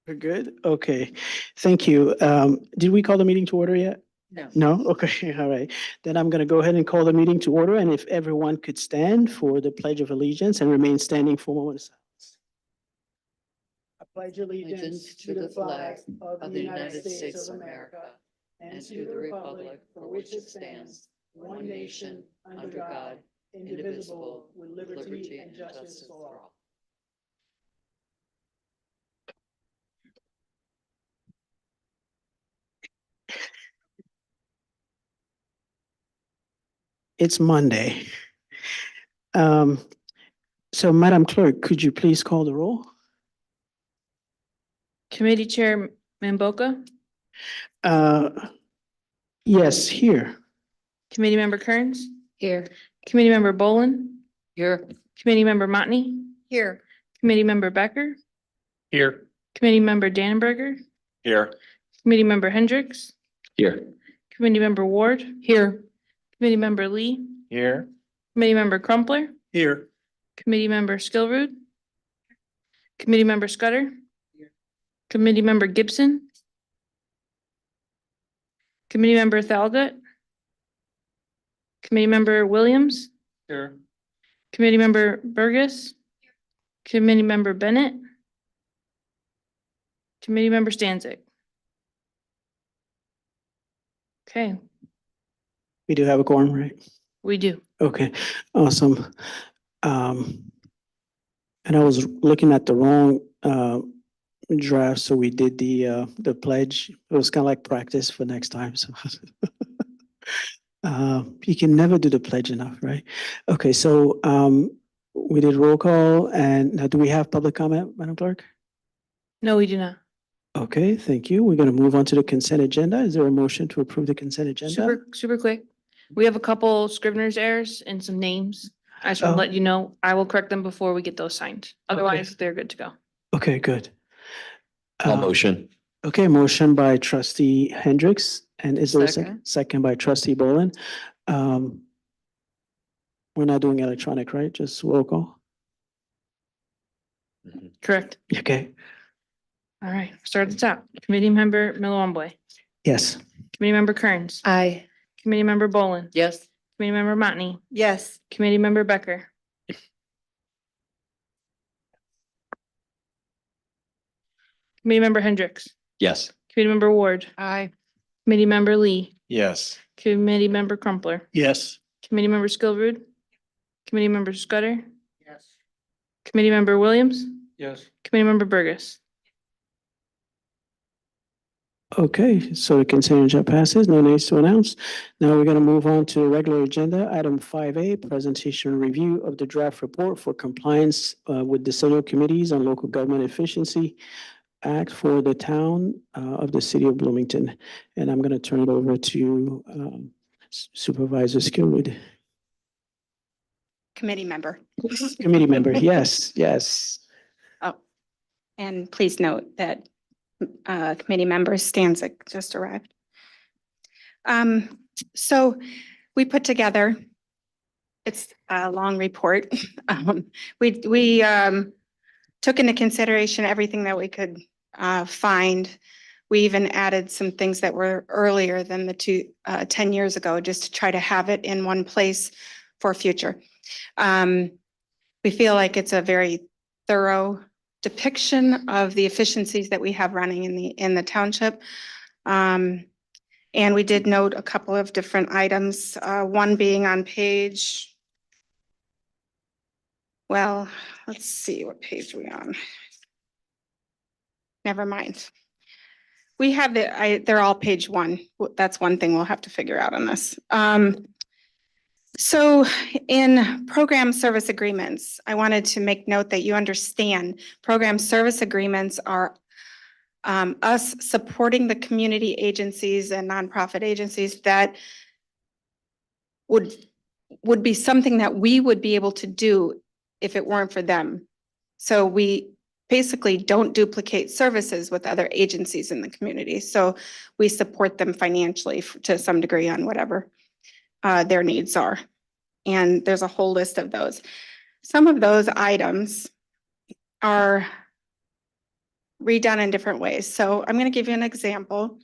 We're good? Okay, thank you. Did we call the meeting to order yet? No. No? Okay, all right. Then I'm going to go ahead and call the meeting to order, and if everyone could stand for the Pledge of Allegiance and remain standing for a moment of silence. I pledge Allegiance to the flag of the United States of America and to the republic for which it stands, one nation, under God, indivisible, with liberty and justice for all. It's Monday. So Madam Clerk, could you please call the roll? Committee Chair Mamboka, Uh, Yes, here. Committee Member Kearns, Here. Committee Member Bolin, Here. Committee Member Motney, Here. Committee Member Becker, Here. Committee Member Dannenberger, Here. Committee Member Hendricks, Here. Committee Member Ward. Here. Committee Member Lee, Here. Committee Member Crumpler, Here. Committee Member Skillroot, Committee Member Scudder, Committee Member Gibson, Committee Member Thalgut, Committee Member Williams, Here. Committee Member Burgess, Committee Member Bennett, Committee Member Stanzik. Okay, We do have a quorum, right? we do. Okay, awesome. And I was looking at the wrong draft, so we did the pledge. It was kind of like practice for next time, so. You can never do the pledge enough, right? Okay, so we did roll call, and now do we have public comment, Madam Clerk? No, we do not. Okay, thank you. We're gonna move on to the consent agenda. Is there a motion to approve the consent agenda? Super quick. We have a couple Scrivener's errors and some names. I just want Oh. to let you know, I will correct them before we get those signed. Otherwise, they're good to go. Okay, good. All Uh, motion. Okay, motion by trustee Hendricks, and is there a second? Second. Second by trustee Bolin. We're not doing electronic, right? Just roll call? Correct. Okay, All right, start at the top. Committee Member Millamboy, yes. Committee Member Kearns, Aye. Committee Member Bolin, Yes. Committee Member Motney, Yes. Committee Member Becker. Committee Member Hendricks, Yes. Committee Member Ward, Aye. Committee Member Lee, Yes. Committee Member Crumpler, Yes. Committee Member Skillroot, Committee Member Scudder, Yes. Committee Member Williams, Yes. Committee Member Burgess. Okay, so the consent agenda passes, no nays to announce. Now we're gonna move on to the regular agenda, item 5A, presentation and review of the draft report for compliance with Decennial Committees on Local Government Efficiency Act for the town of the city of Bloomington. And I'm gonna turn it over to Supervisor Skillwood. Committee member. Committee member, yes, yes. Oh, and please note that committee member Stanzik just arrived. So we put together, it's a long report. We took into consideration everything that we could find. We even added some things that were earlier than the 10 years ago, just to try to have it in one place for future. We feel like it's a very thorough depiction of the efficiencies that we have running in the township. And we did note a couple of different items, one being on page, well, let's see, what page are we on? Never mind. We have they're all page 1. That's one thing we'll have to figure out on this. So in program service agreements, I wanted to make note that you understand program service agreements are us supporting the community agencies and nonprofit agencies that would be something that we would be able to do if it weren't for them. So we basically don't duplicate services with other agencies in the community. So we support them financially to some degree on whatever their needs are. And there's a whole list of those. Some of those items are redone in different ways. So I'm going to give you an example.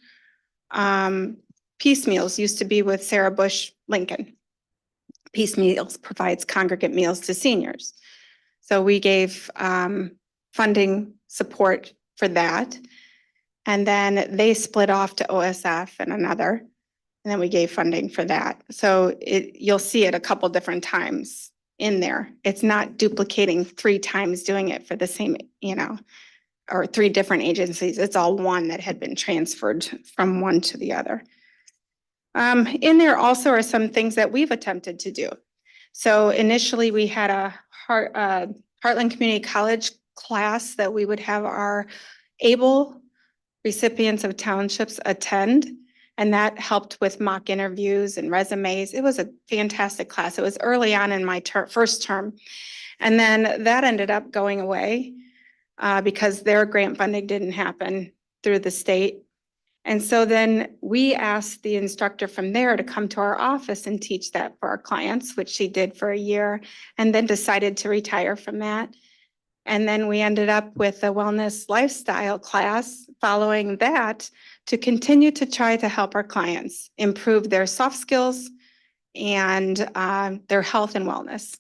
Peace Meals used to be with Sarah Bush Lincoln. Peace Meals provides congregate meals to seniors. So we gave funding support for that. And then they split off to OSF and another. And then we gave funding for that. So you'll see it a couple different times in there. It's not duplicating 3 times doing it for the same, or 3 different agencies. It's all one that had been transferred from one to the other. In there also are some things that we've attempted to do. So initially we had a Heartland Community College class that we would have our able recipients of townships attend. And that helped with mock interviews and resumes. It was a fantastic class. It was early on in my first term. And then that ended up going away because their grant funding didn't happen through the state. And so then we asked the instructor from there to come to our office and teach that for our clients, which she did for a year, and then decided to retire from that. And then we ended up with a wellness lifestyle class following that to continue to try to help our clients improve their soft skills and their health and wellness.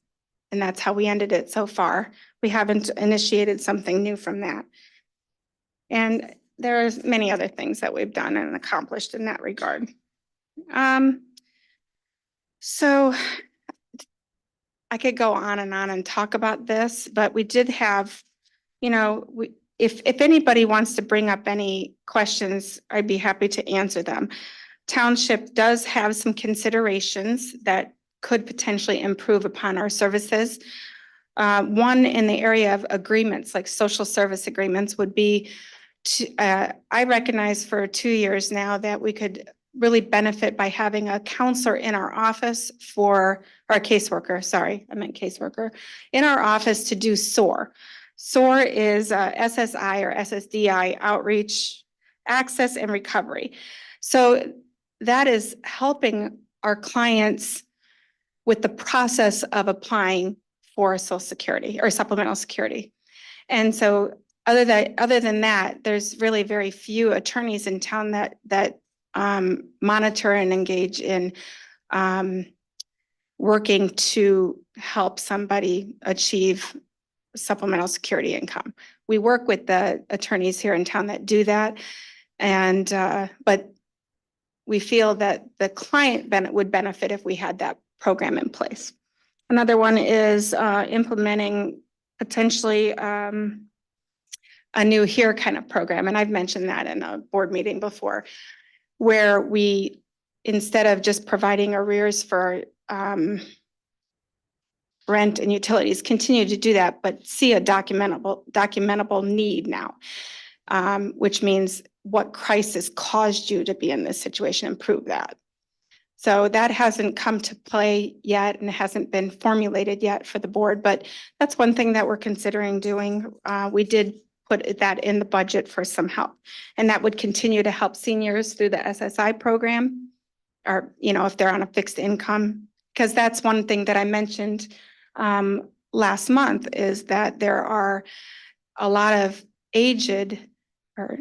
And that's how we ended it so far. We haven't initiated something new from that. And there's many other things that we've done and accomplished in that regard. So I could go on and talk about this, but we did have, if anybody wants to bring up any questions, I'd be happy to answer them. Township does have some considerations that could potentially improve upon our services. One in the area of agreements, like social service agreements, would be I recognize for 2 years now that we could really benefit by having a counselor in our office or a caseworker, sorry, I meant caseworker, in our office to do SOAR. SOAR is SSI or SSDI, outreach, access and recovery. So that is helping our clients with the process of applying for Social Security or supplemental security. And so other than that, there's really very few attorneys in town that monitor and engage in working to help somebody achieve supplemental security income. We work with the attorneys here in town that do that, and but we feel that the client would benefit if we had that program in place. Another one is implementing potentially a new HERE kind of program. And I've mentioned that in a board meeting before, where we, instead of just providing arrears for rent and utilities, continue to do that, but see a documentable need now, which means what crisis caused you to be in this situation and prove that. So that hasn't come to play yet and hasn't been formulated yet for the board, but that's one thing that we're considering doing. We did put that in the budget for some help, and that would continue to help seniors through the SSI program, or, if they're on a fixed income, because that's one thing that I mentioned last month, is that there are a lot of aged, or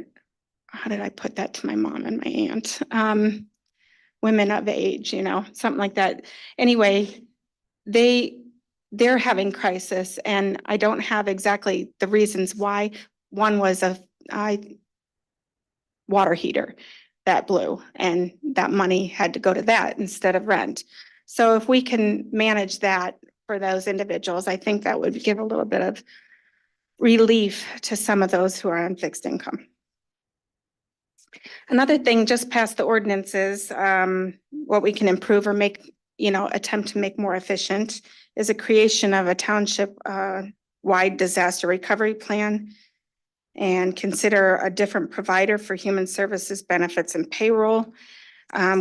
how did I put that to my mom and my aunt? Women of age, something like that. Anyway, they're having crisis, and I don't have exactly the reasons why. One was a water heater that blew, and that money had to go to that instead of rent. So if we can manage that for those individuals, I think that would give a little bit of relief to some of those who are on fixed income. Another thing just past the ordinances, what we can improve or make, attempt to make more efficient, is a creation of a township wide disaster recovery plan, and consider a different provider for human services, benefits, and payroll.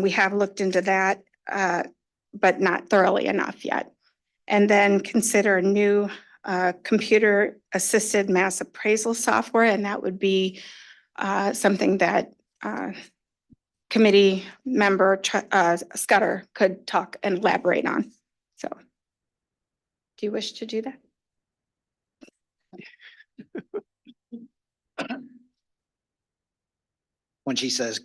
We have looked into that, but not thoroughly enough yet. And then consider new computer assisted mass appraisal software, and that would be something that committee member Scudder could talk and elaborate on. So, do you wish to do that? when she says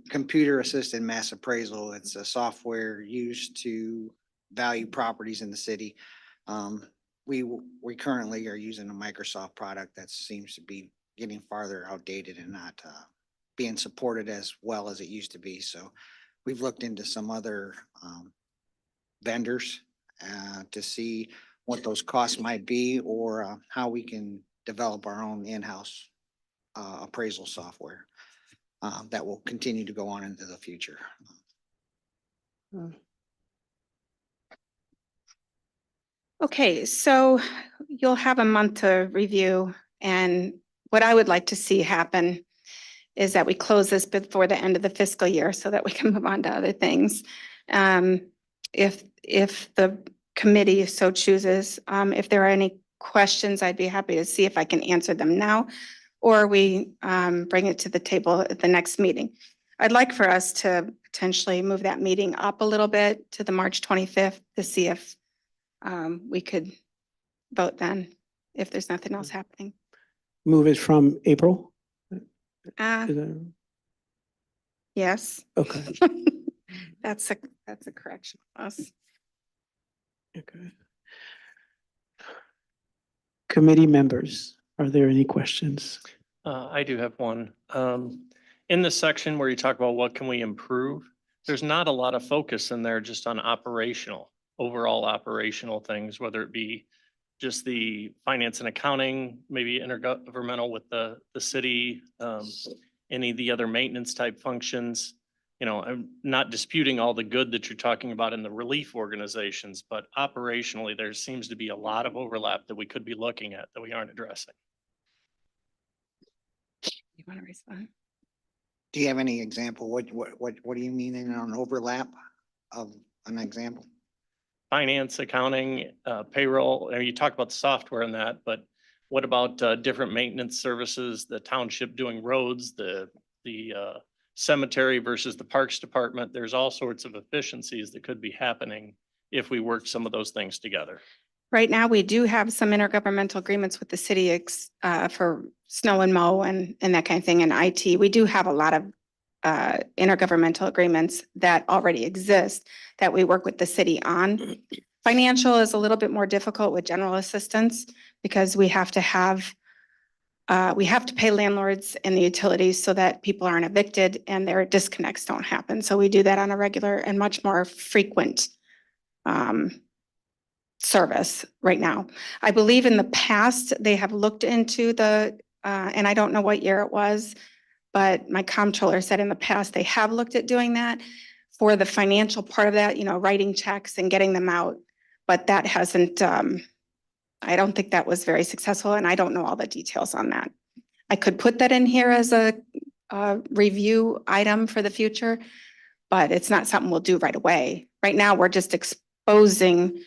computer assisted mass appraisal, it's a software used to value properties in the city. We currently are using a Microsoft product that seems to be getting farther outdated and not being supported as well as it used to be. So we've looked into some other vendors to see what those costs might be or how we can develop our own in-house appraisal software that will continue to go on into the future. Okay, so you'll have a month to review, and what I would like to see happen is that we close this before the end of the fiscal year so that we can move on to other things. If the committee so chooses, if there are any questions, I'd be happy to see if I can answer them now, or we bring it to the table at the next meeting. I'd like for us to potentially move that meeting up a little bit to the March 25th to see if we could vote then, if there's nothing else happening. Move it from April? Uh, Is that- yes, Okay, that's a correction. Us. okay. Committee members, are there any questions? I do have one. In the section where you talk about what can we improve, there's not a lot of focus in there just on overall operational things, whether it be just the finance and accounting, maybe intergovernmental with the city, any of the other maintenance type functions. You know, I'm not disputing all the good that you're talking about in the relief organizations, but operationally, there seems to be a lot of overlap that we could be looking at that we aren't addressing. You want to respond? Do you have any example? What do you mean in an overlap of an example? Finance, accounting, payroll, and you talk about the software and that, but what about different maintenance services, the township doing roads, the cemetery versus the parks department? There's all sorts of efficiencies that could be happening if we work some of those things together. Right now, we do have some intergovernmental agreements with the city for snow and mow and that kind of thing, and IT. We do have a lot of intergovernmental agreements that already exist that we work with the city on. Financial is a little bit more difficult with general assistance because we have to pay landlords and the utilities so that people aren't evicted and their disconnects don't happen. So we do that on a regular and much more frequent service right now. I believe in the past, they have looked into and I don't know what year it was, but my comptroller said in the past, they have looked at doing that for the financial part of that, writing checks and getting them out. But that hasn't, I don't think that was very successful, and I don't know all the details on that. I could put that in here as a review item for the future, but it's not something we'll do right away. Right now, we're just exposing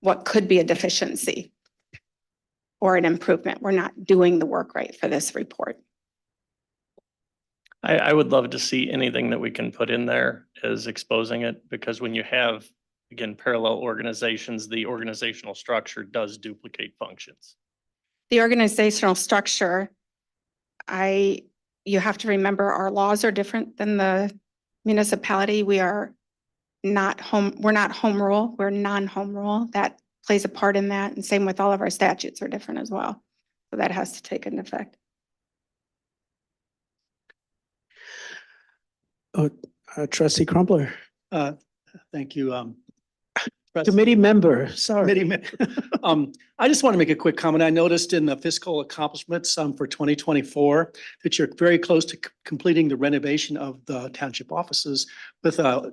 what could be a deficiency or an improvement. We're not doing the work right for this report. I would love to see anything that we can put in there as exposing it, because when you have, again, parallel organizations, the organizational structure does duplicate functions. The organizational structure, you have to remember our laws are different than the municipality. We're not home rule, we're non-home rule. That plays a part in that, and same with all of our statutes are different as well. So that has to take into effect. Trustee Crumpler, Thank you. committee member, sorry. Committee I just want to make a quick comment. I noticed in the fiscal accomplishments for 2024 that you're very close to completing the renovation of the township offices with a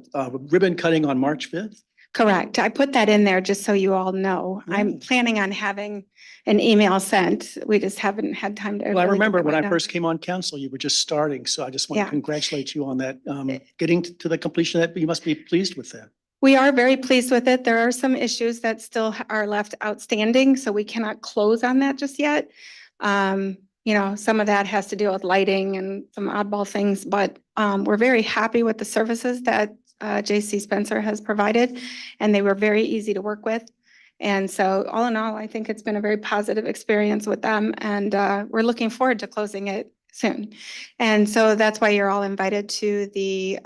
ribbon cutting on March 5th. Correct. I put that in there just so you all know. I'm planning on having an email sent. We just haven't had time to. Well, I really get remember that when I done. first came on council, you were just starting. So I just want Yeah. to congratulate you on that, getting to the completion of that. You must be pleased with that. We are very pleased with it. There are some issues that still are left outstanding, so we cannot close on that just yet. Some of that has to deal with lighting and some oddball things, but we're very happy with the services that J.C. Spencer has provided, and they were very easy to work with. And so all in all, I think it's been a very positive experience with them, and we're looking forward to closing it soon. And so that's why you're all invited to the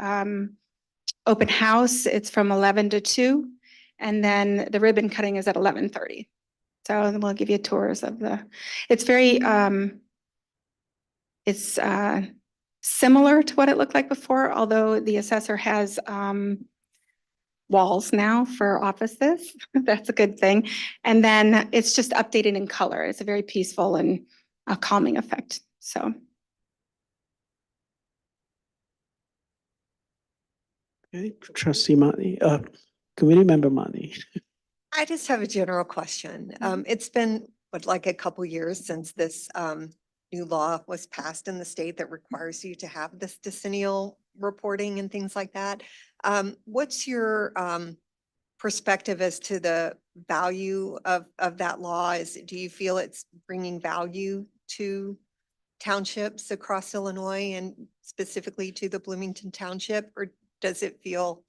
open house. It's from 11 to 2. And then the ribbon cutting is at 11:30. So we'll give you tours of it's very, it's similar to what it looked like before, although the assessor has walls now for offices. That's a good thing. And then it's just updated in color. It's a very peaceful and a calming effect. So. Okay, trustee Mani, committee member Mani. I just have a general question. It's been, like a couple years since this new law was passed in the state that requires you to have this decennial reporting and things like that. What's your perspective as to the value of that law? Do you feel it's bringing value to townships across Illinois and specifically to the Bloomington Township, or does it feel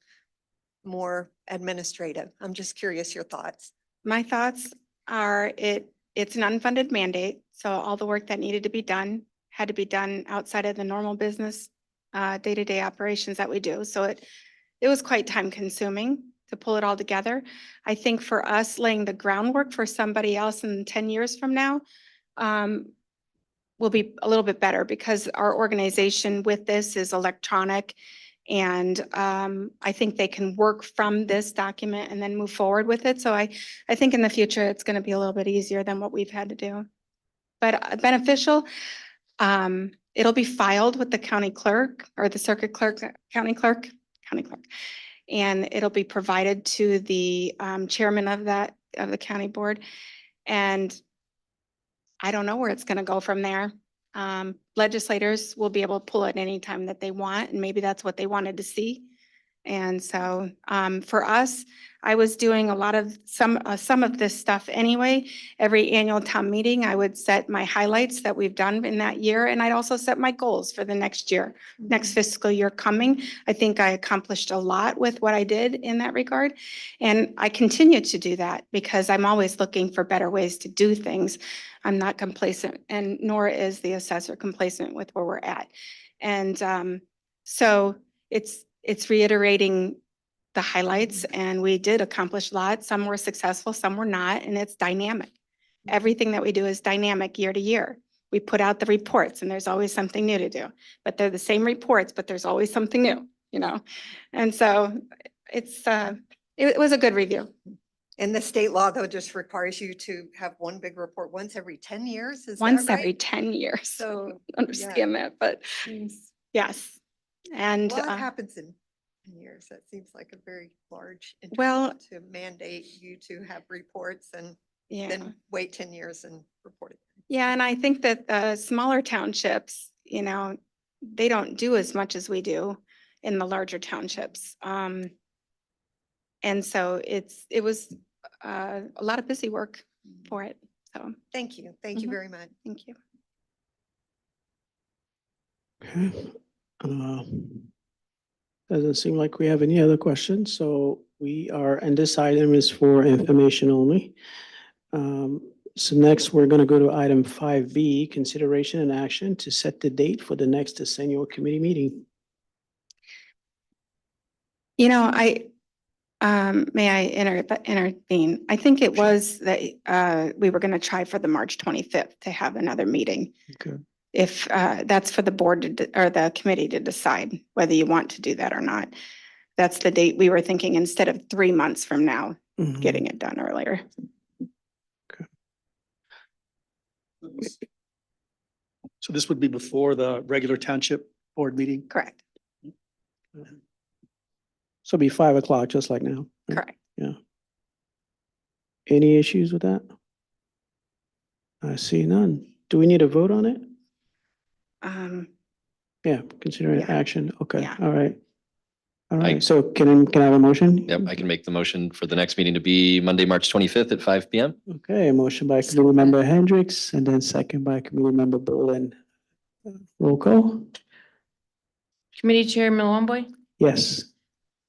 more administrative? I'm just curious your thoughts. My thoughts are it's an unfunded mandate. So all the work that needed to be done had to be done outside of the normal business day-to-day operations that we do. So it was quite time consuming to pull it all together. I think for us laying the groundwork for somebody else in 10 years from now will be a little bit better because our organization with this is electronic. And I think they can work from this document and then move forward with it. So I think in the future, it's going to be a little bit easier than what we've had to do. But beneficial, it'll be filed with the county clerk or the circuit clerk, county clerk. And it'll be provided to the chairman of the county board. And I don't know where it's going to go from there. Legislators will be able to pull it any time that they want, and maybe that's what they wanted to see. And so for us, I was doing a lot of some of this stuff anyway. Every annual town meeting, I would set my highlights that we've done in that year, and I'd also set my goals for the next year, next fiscal year coming. I think I accomplished a lot with what I did in that regard, and I continue to do that because I'm always looking for better ways to do things. I'm not complacent, and nor is the assessor complacent with where we're at. And so it's reiterating the highlights, and we did accomplish a lot. Some were successful, some were not, and it's dynamic. Everything that we do is dynamic year to year. We put out the reports and there's always something new to do, but they're the same reports, but there's always something new, And so it was a good review. And the state law, though, just requires you to have one big report once every 10 years, is that Once right? every 10 years. So, Understand that, but yes. And a lot happens in 10 years. That seems like a very large Well- interval to mandate you to have reports and yeah. then wait 10 years and report it. Yeah, and I think that smaller townships, they don't do as much as we do in the larger townships. And so it was a lot of busy work for it. So Thank you. Thank you Mhm. very much. thank you. Okay. Doesn't seem like we have any other questions, so and this item is for information only. So next, we're gonna go to item 5B, consideration and action to set the date for the next decennial committee meeting. May I intervene? I think it was that we were going to try for the March 25th to have another meeting. Okay. If that's for the board or the committee to decide whether you want to do that or not. That's the date we were thinking instead of 3 months from now, Mhm. getting it done earlier. So this would be before the regular township board meeting? Correct, So it'll be 5 o'clock, just like now. right? correct. Any issues with that? I see none. Do we need a vote on it? Yeah, considering Yeah. action. Okay, Yeah. all right. All I- right, so can I have a motion? Yep, I can make the motion for the next meeting to be Monday, March 25th at 5 PM. Okay, a motion by committee member Hendricks and then second by committee member Bolin. Roll call? Committee Chair Millamboy, Yes.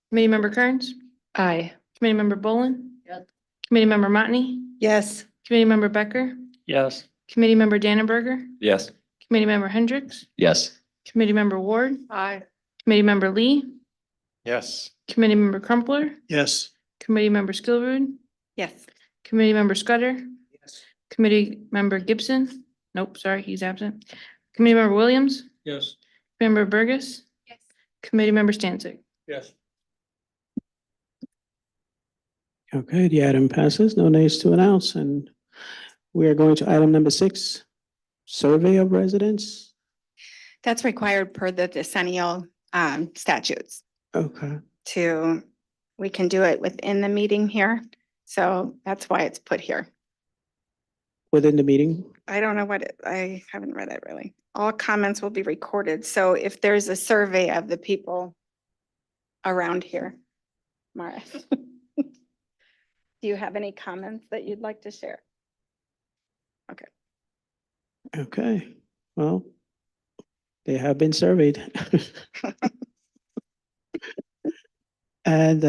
Committee Member Kearns. Aye. Committee Member Bolin. Yes. Committee Member Motney, Yes. Committee Member Becker, Yes. Committee Member Dannenberger, Yes. Committee Member Hendricks, Yes. Committee Member Ward, Aye. Committee Member Lee, Yes. Committee Member Crumpler, Yes. Committee Member Skillroot, Yes. Committee Member Scudder, Committee Member Gibson. Nope, sorry, he's absent. Committee Member Williams, Yes. Member Burgess, Yes. Committee Member Stancic. Yes. Okay, the item passes. No nays to announce. And we are going to item number 6, survey of residents. That's required per the decennial statutes Okay, we can do it within the meeting here. So that's why it's put here. within the meeting. I don't know I haven't read it really. All comments will be recorded. So if there's a survey of the people around here, Mara, do you have any comments that you'd like to share? Okay, well, they have been surveyed. And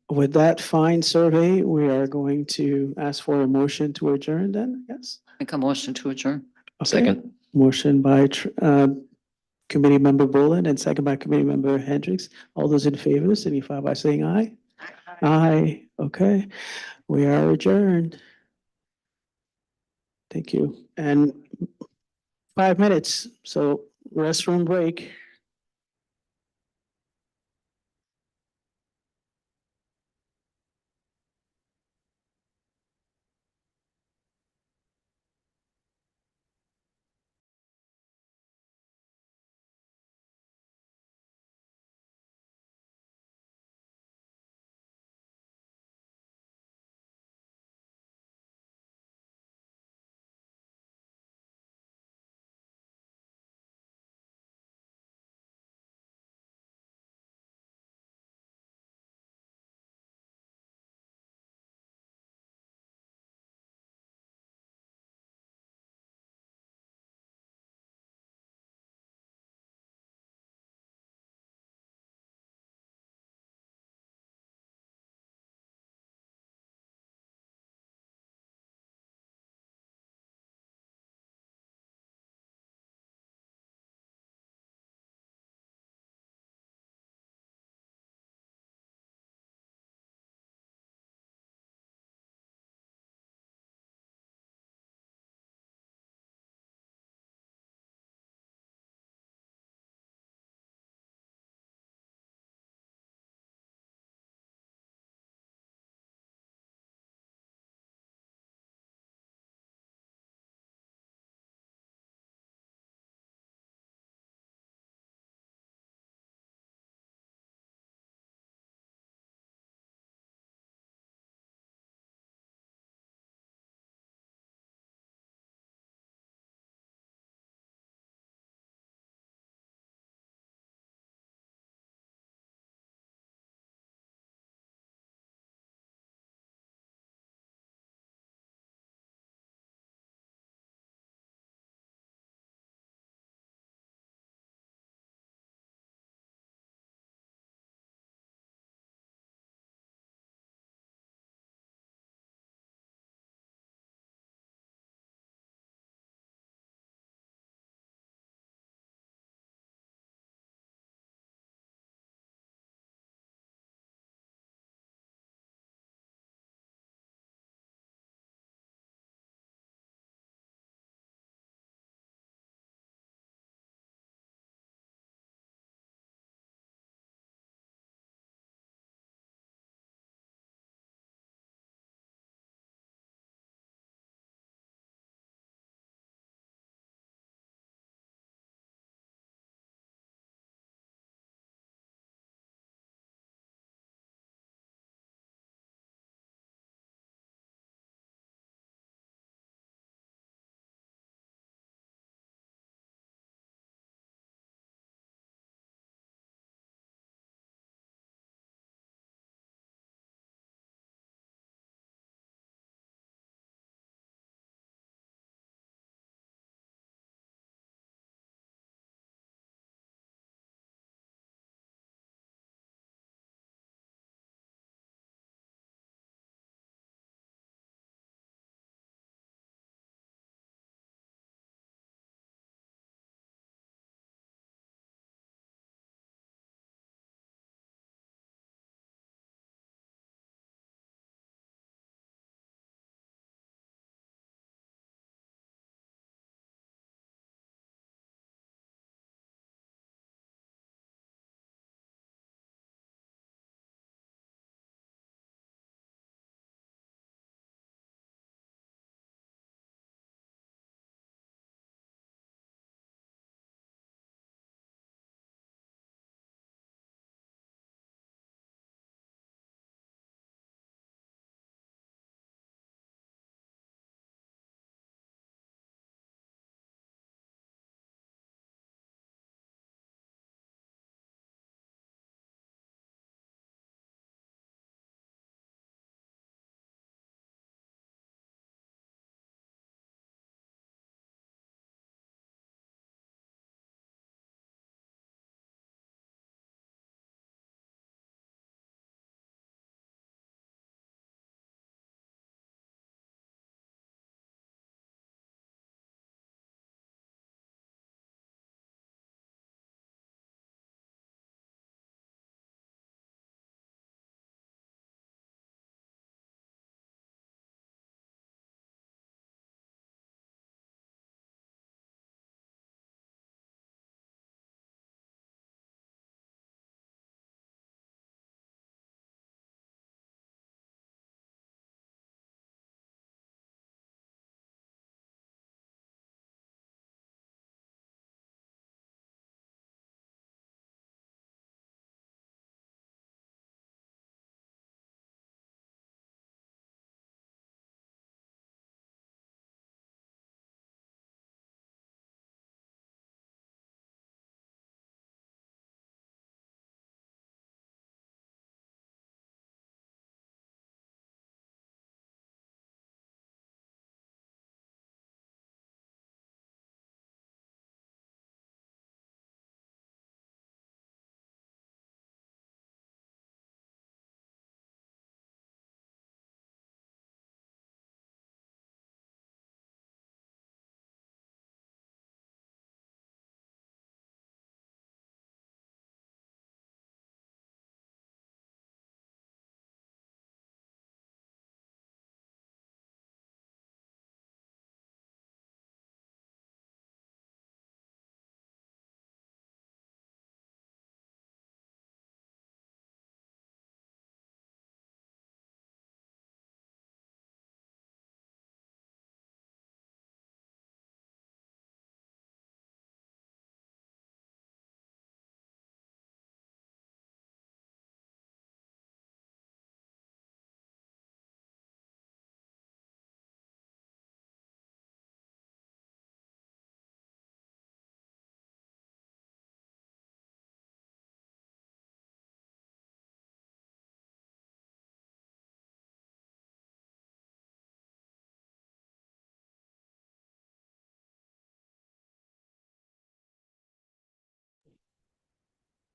with that fine survey, we are going to ask for a motion to adjourn then, yes? Make a motion to adjourn. Okay. Second. Motion by Committee Member Bullen and second by Committee Member Hendricks. All those in favor signify by saying aye. Aye, okay. We are adjourned. Thank you. And 5 minutes, so restroom break.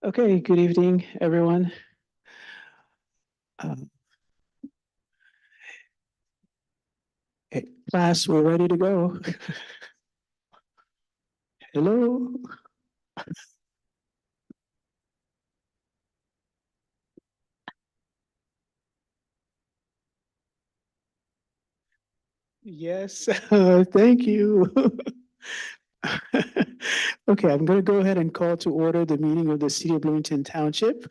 Okay, good evening, everyone. Um, hey, class, we're ready to go. Hello? Yes, thank you. Okay, I'm gonna go ahead and call to order the meeting of the City of Bloomington Township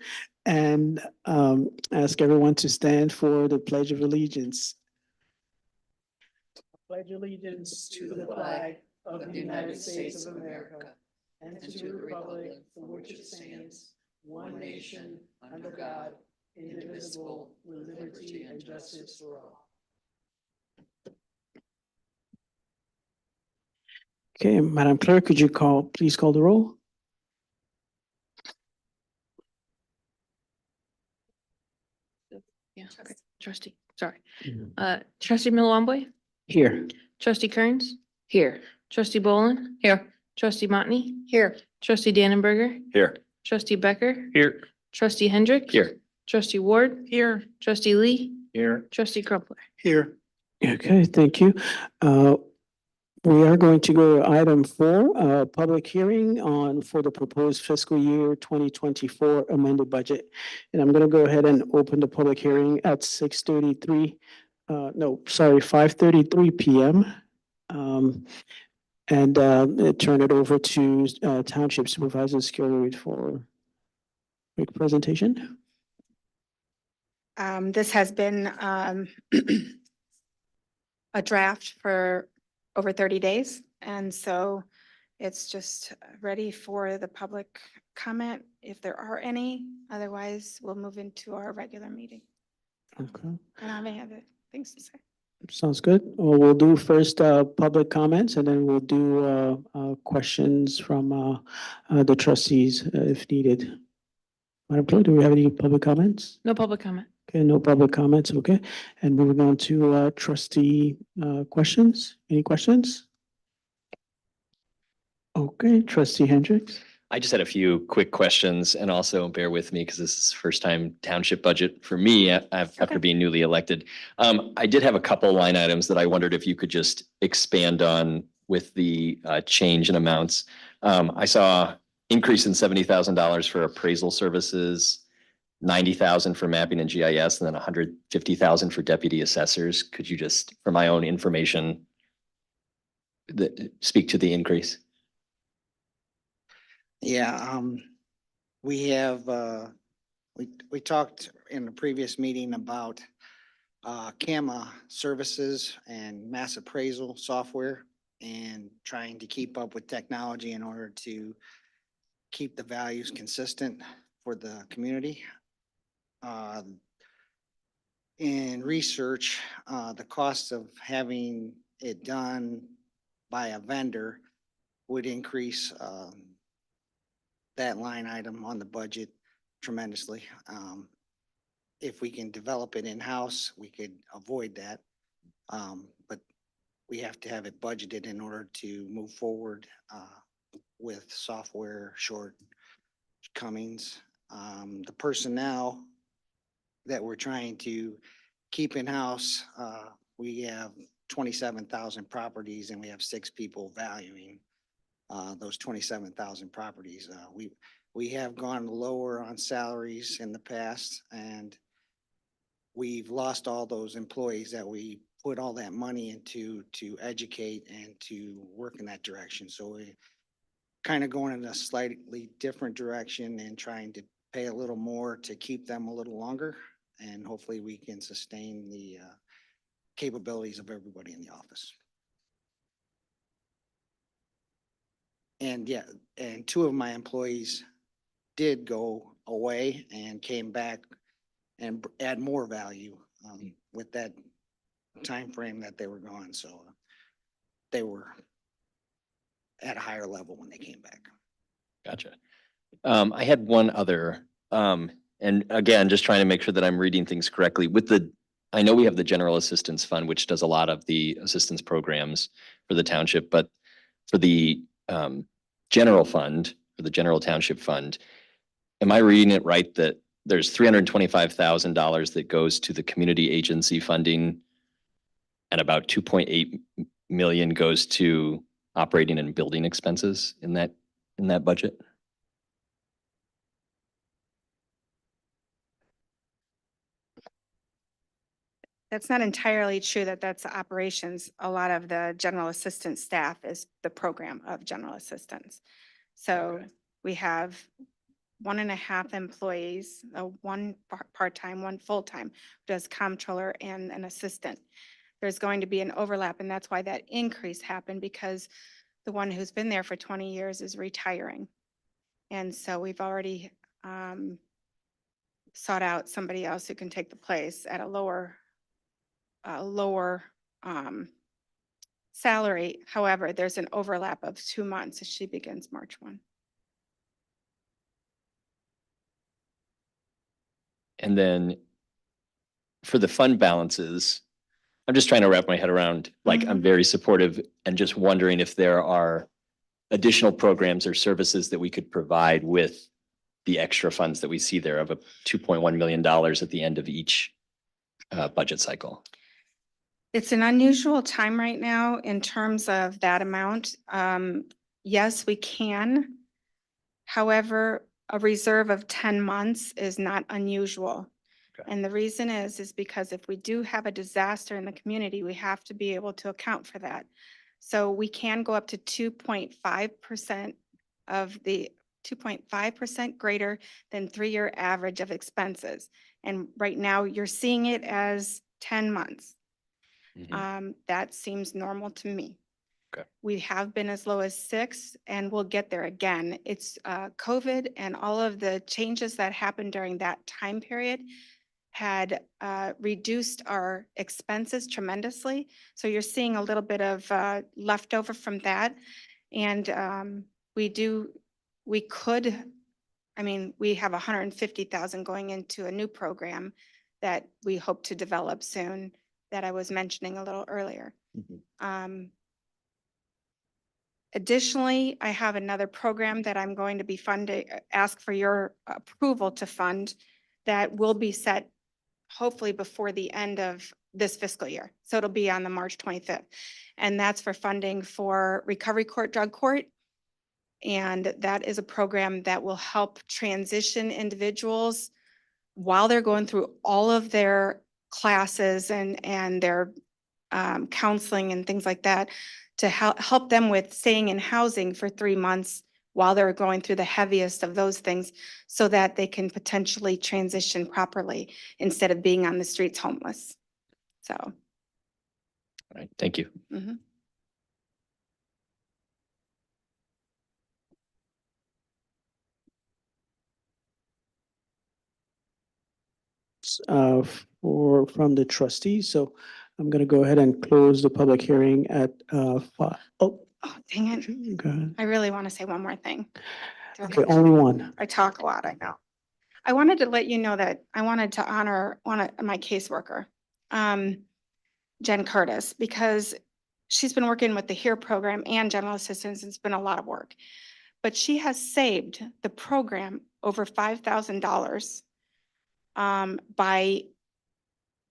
and ask everyone to stand for the Pledge of Allegiance. Pledge allegiance to the flag of the United States of America and to the republic for which it stands, one nation, under God, indivisible, with liberty and justice for all. Okay, Madam Clerk, could you please call the roll? Yeah, okay. Trustee, sorry. Trustee Milwamboy, Here. trustee Kearns? Here. Trustee Bolin? Here. Trustee Motney? Here. Trustee Dannenberger? Here. Trustee Becker? Here. Trustee Hendricks? Here. Trustee Ward? Here. Trustee Lee? Here. Trustee Crumpler? Here. Okay, thank you. We are going to go to item 4, public hearing for the proposed fiscal year 2024 amended budget. And I'm going to go ahead and open the public hearing at 5:33 p.m. And turn it over to Township Supervisor Skilroyd for a quick presentation. This has been a draft for over 30 days. And so it's just ready for the public comment if there are any. Otherwise, we'll move into our regular meeting. Okay. And I may have things to say. Sounds good. Well, we'll do first public comments and then we'll do questions from the trustees if needed. Madam Clerk, do we have any public comments? No public comment. Okay, no public comments, okay. And moving on to trustee questions. Any questions? Okay, trustee Hendricks. I just had a few quick questions and also bear with me because this is first time township budget for me after being newly elected. I did have a couple line items that I wondered if you could just expand on with the change in amounts. I saw increase in $70,000 for appraisal services, 90,000 for mapping and GIS, and then 150,000 for deputy assessors. Could you just, for my own information, speak to the increase? Yeah, we have, we talked in the previous meeting about CAMA services and mass appraisal software and trying to keep up with technology in order to keep the values consistent for the community. In research, the cost of having it done by a vendor would increase that line item on the budget tremendously. If we can develop it in-house, we could avoid that. But we have to have it budgeted in order to move forward with software shortcomings. The personnel that we're trying to keep in-house, we have 27,000 properties and we have 6 people valuing those 27,000 properties. We have gone lower on salaries in the past and we've lost all those employees that we put all that money into to educate and to work in that direction. So we kind of going in a slightly different direction and trying to pay a little more to keep them a little longer. And hopefully we can sustain the capabilities of everybody in the office. And yeah, and 2 of my employees did go away and came back and add more value with that time frame that they were gone. So they were at a higher level when they came back. Gotcha. I had one other, and again, just trying to make sure that I'm reading things correctly. I know we have the General Assistance Fund, which does a lot of the assistance programs for the township, but for the general fund, for the General Township Fund, am I reading it right that there's $325,000 that goes to the community agency funding and about 2.8 million goes to operating and building expenses in that budget? That's not entirely true that that's operations. A lot of the general assistant staff is the program of general assistants. So Okay. we have 1.5 employees, one part-time, one full-time, who does comptroller and an assistant. There's going to be an overlap, and that's why that increase happened, because the one who's been there for 20 years is retiring. And so we've already sought out somebody else who can take the place at a lower salary. However, there's an overlap of 2 months as she begins March 1. And then for the fund balances, I'm just trying to wrap my head around, like, I'm very supportive and just wondering if there are additional programs or services that we could provide with the extra funds that we see there of a $2.1 million at the end of each budget cycle. It's an unusual time right now in terms of that amount. Yes, we can. However, a reserve of 10 months is not unusual. Okay. And the reason is because if we do have a disaster in the community, we have to be able to account for that. So we can go up to 2.5% of the 2.5% greater than 3-year average of expenses. And right now you're seeing it as 10 months. That seems normal to me. Okay. We have been as low as 6, and we'll get there again. It's COVID and all of the changes that happened during that time period had reduced our expenses tremendously. So you're seeing a little bit of leftover from that. And we have 150,000 going into a new program that we hope to develop soon that I was mentioning a little earlier. Additionally, I have another program that I'm going to be funding, ask for your approval to fund, that will be set hopefully before the end of this fiscal year. So it'll be on the March 25th. And that's for funding for Recovery Court, Drug Court. And that is a program that will help transition individuals while they're going through all of their classes and their counseling and things like that, to help them with staying in housing for 3 months while they're going through the heaviest of those things, so that they can potentially transition properly instead of being on the streets homeless. So. All right, thank you. From the trustees. So I'm going to go ahead and close the public hearing at 5. Oh, Oh, dang it. go ahead. I really want to say one more thing. Okay, only one. I talk a lot, I know. I wanted to let you know that I wanted to honor one of my caseworker, Jen Curtis, because she's been working with the HERE program and general assistance. It's been a lot of work, but she has saved the program over $5,000 by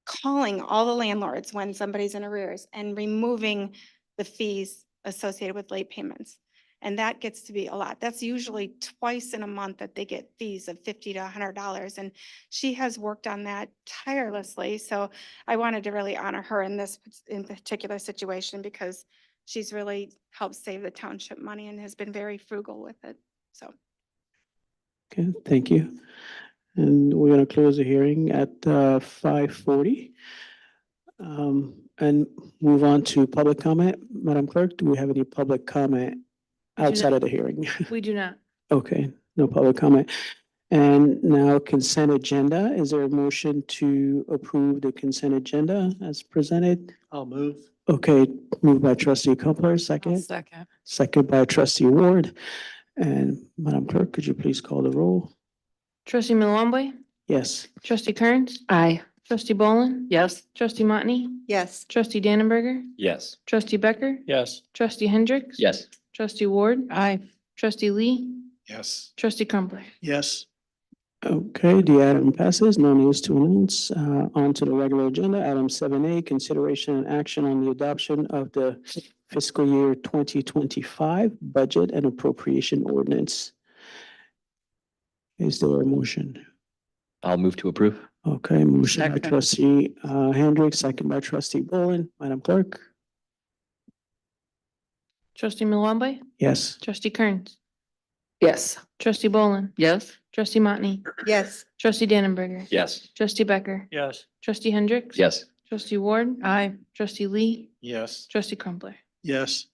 calling all the landlords when somebody's in arrears and removing the fees associated with late payments. And that gets to be a lot. That's usually twice in a month that they get fees of $50 to $100. And she has worked on that tirelessly. So I wanted to really honor her in this in particular situation, because she's really helped save the township money and has been very frugal with it. So. Okay, thank you. And we're going to close the hearing at 5:40. And move on to public comment. Madam Clerk, do we have any public comment outside of the hearing? We do not. Okay, no public comment. And now consent agenda. Is there a motion to approve the consent agenda as presented? I'll move. Okay, moved by trustee Coupler, second. Second. Second by trustee Ward. And Madam Clerk, could you please call the roll? Trustee Malomboy, Yes. trustee Kearns, Aye. trustee Bolin, Yes. trustee Motney, Yes. trustee Dannenberger, Yes. trustee Becker, Yes. trustee Hendricks. Yes. Trustee Ward, Aye. trustee Lee, Yes. trustee Crumpler. Yes. Okay, the item passes. No news to announce. On to the regular agenda. Item 7A, consideration and action on the adoption of the fiscal year 2025 budget and appropriation ordinance. Is there a motion? I'll move to approve. Okay, motion by Second. trustee Hendricks, second by trustee Boland. Madam Clerk? Trustee Malombe, Yes. trustee Kearns, Yes. trustee Boland, Yes. trustee Motney, Yes. trustee Dannenberger. Yes. Trustee Becker, Yes. trustee Hendricks. Yes. Trustee Ward. Aye. Trustee Lee, Yes. trustee Crumpler. Yes.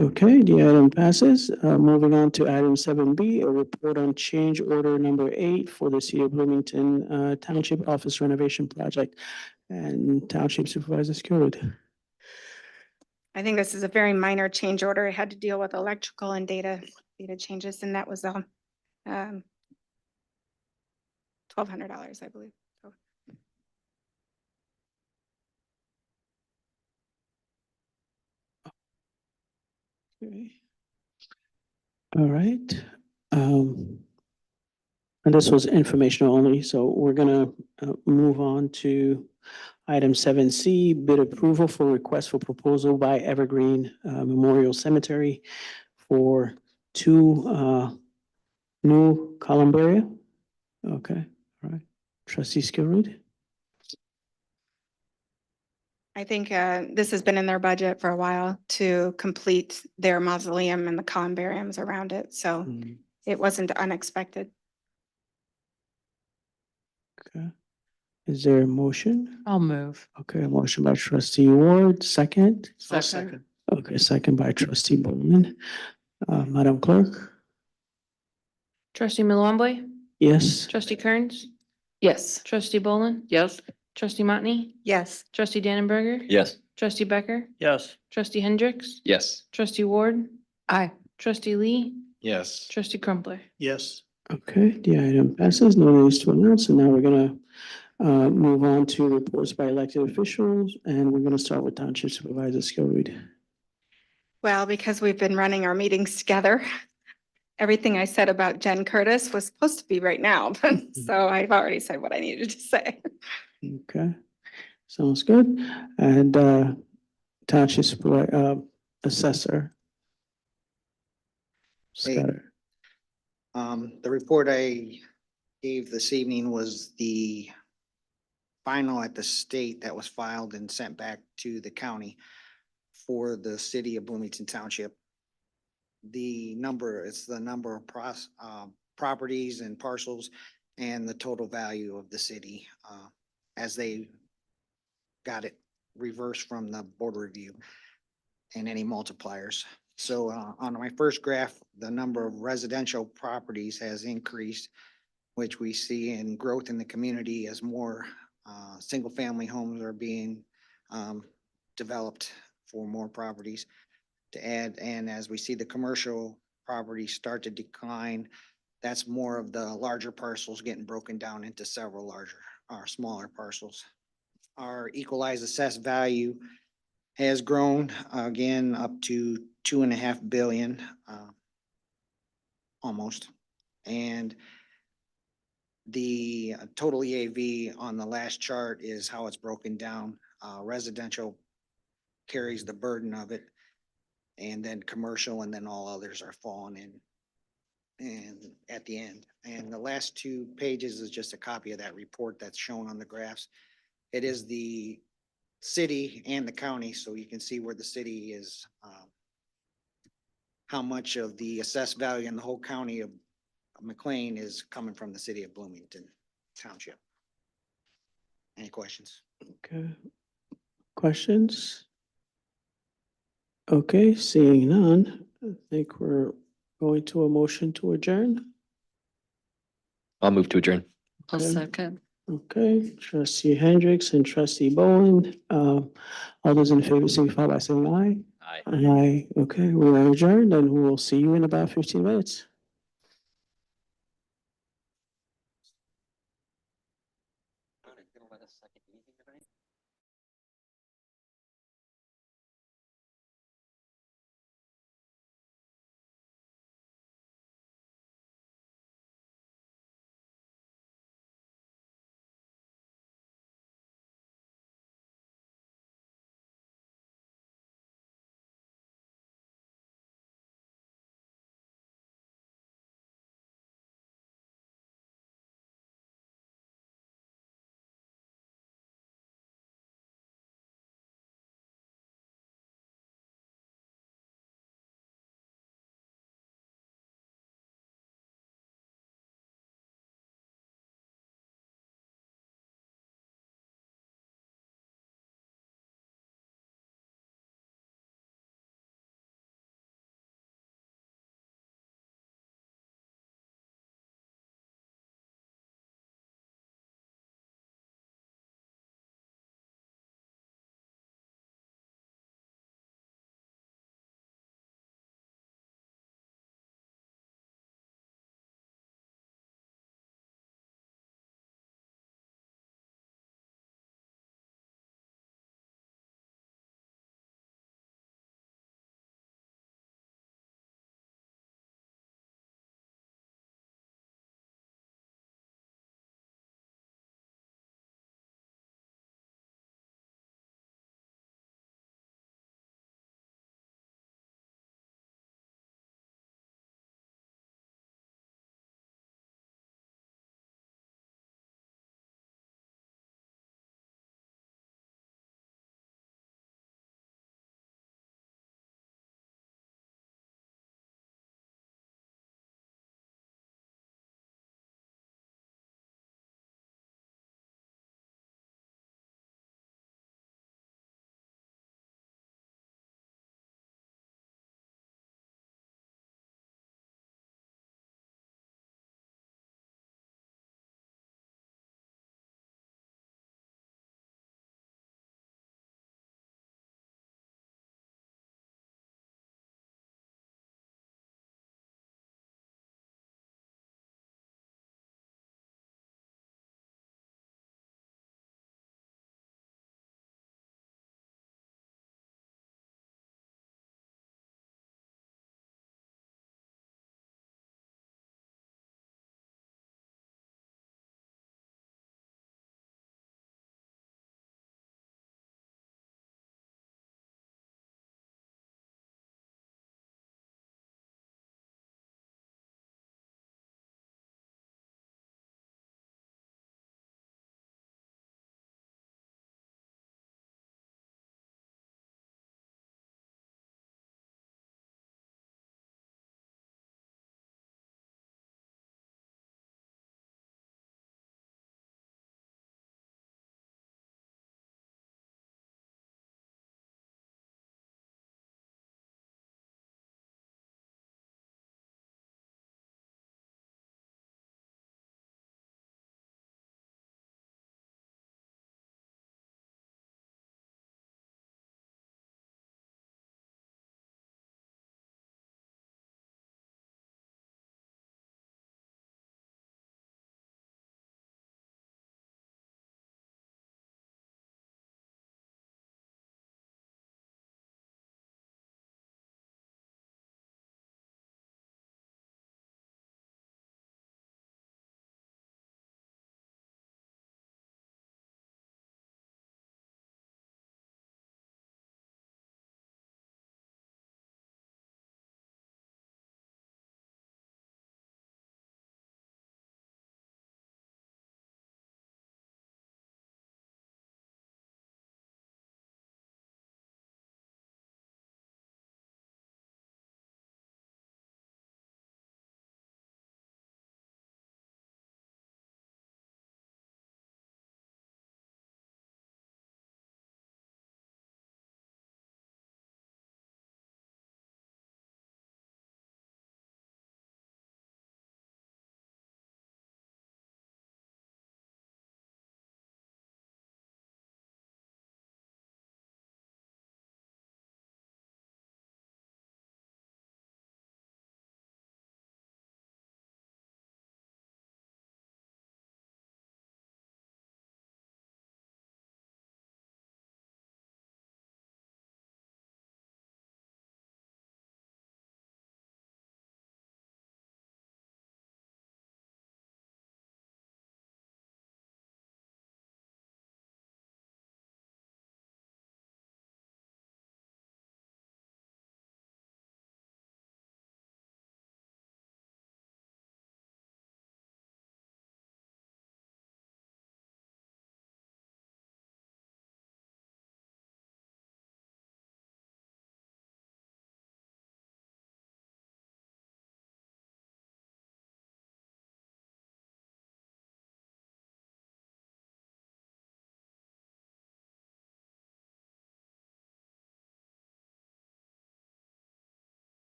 Okay, the item passes. Moving on to item 7B, a report on change order number 8 for the City of Bloomington Township Office Renovation Project. And Township Supervisor Skirwood. I think this is a very minor change order. It had to deal with electrical and data changes, and that was $1,200, I believe. So, Okay. All right. And this was informational only, so we're gonna move on to item 7C, bid approval for request for proposal by Evergreen Memorial Cemetery for 2 new columbaria. Okay, all right. Trustee Skirwood? I think this has been in their budget for a while to complete their mausoleum and the columbariums around it, so it wasn't unexpected. Okay. Is there a motion? I'll move. Okay, a motion by trustee Ward, second. I'll Second. second. Okay, second by trustee Bowman. Madam Clerk? Trustee Malombe, Yes. trustee Kearns, Yes. trustee Boland, Yes. trustee Motney, Yes. trustee Dannenberger. Yes. Trustee Becker, Yes. trustee Hendricks, Yes. trustee Ward, Aye. trustee Lee, Yes. trustee Crumpler. Yes. Okay, the item passes. No news to announce, and now we're gonna move on to reports by elected officials, and we're gonna start with Township Supervisor Skilreed. Well, because we've been running our meetings together, everything I said about Jen Curtis was supposed to be right now, but so I've already said what I needed to say. Okay, sounds good. And Township Supervisor, Assessor. Hey. Scudder. The report I gave this evening was the final at the state that was filed and sent back to the county for the city of Bloomington Township. It's the number of properties and parcels and the total value of the city, as they got it reversed from the board review and any multipliers. So on my first graph, the number of residential properties has increased, which we see in growth in the community as more single-family homes are being developed for more properties to add. And as we see the commercial properties start to decline, that's more of the larger parcels getting broken down into several larger or smaller parcels. Our equalized assessed value has grown again up to 2.5 billion, almost. And the total EAV on the last chart is how it's broken down. Residential carries the burden of it, and then commercial, and then all others are falling in. And at the end, and the last 2 pages is just a copy of that report that's shown on the graphs. It is the city and the county, so you can see where the city is, how much of the assessed value in the whole county of McLean is coming from the city of Bloomington Township. Any questions? Okay. Questions? Okay, seeing none, I think we're going to a motion to adjourn. I'll move to adjourn. I'll Okay. second. Okay, trustee Hendricks and trustee Bowen, all those in favor signify by saying aye. Aye. Aye, okay, we are adjourned and we will see you in about 15 minutes.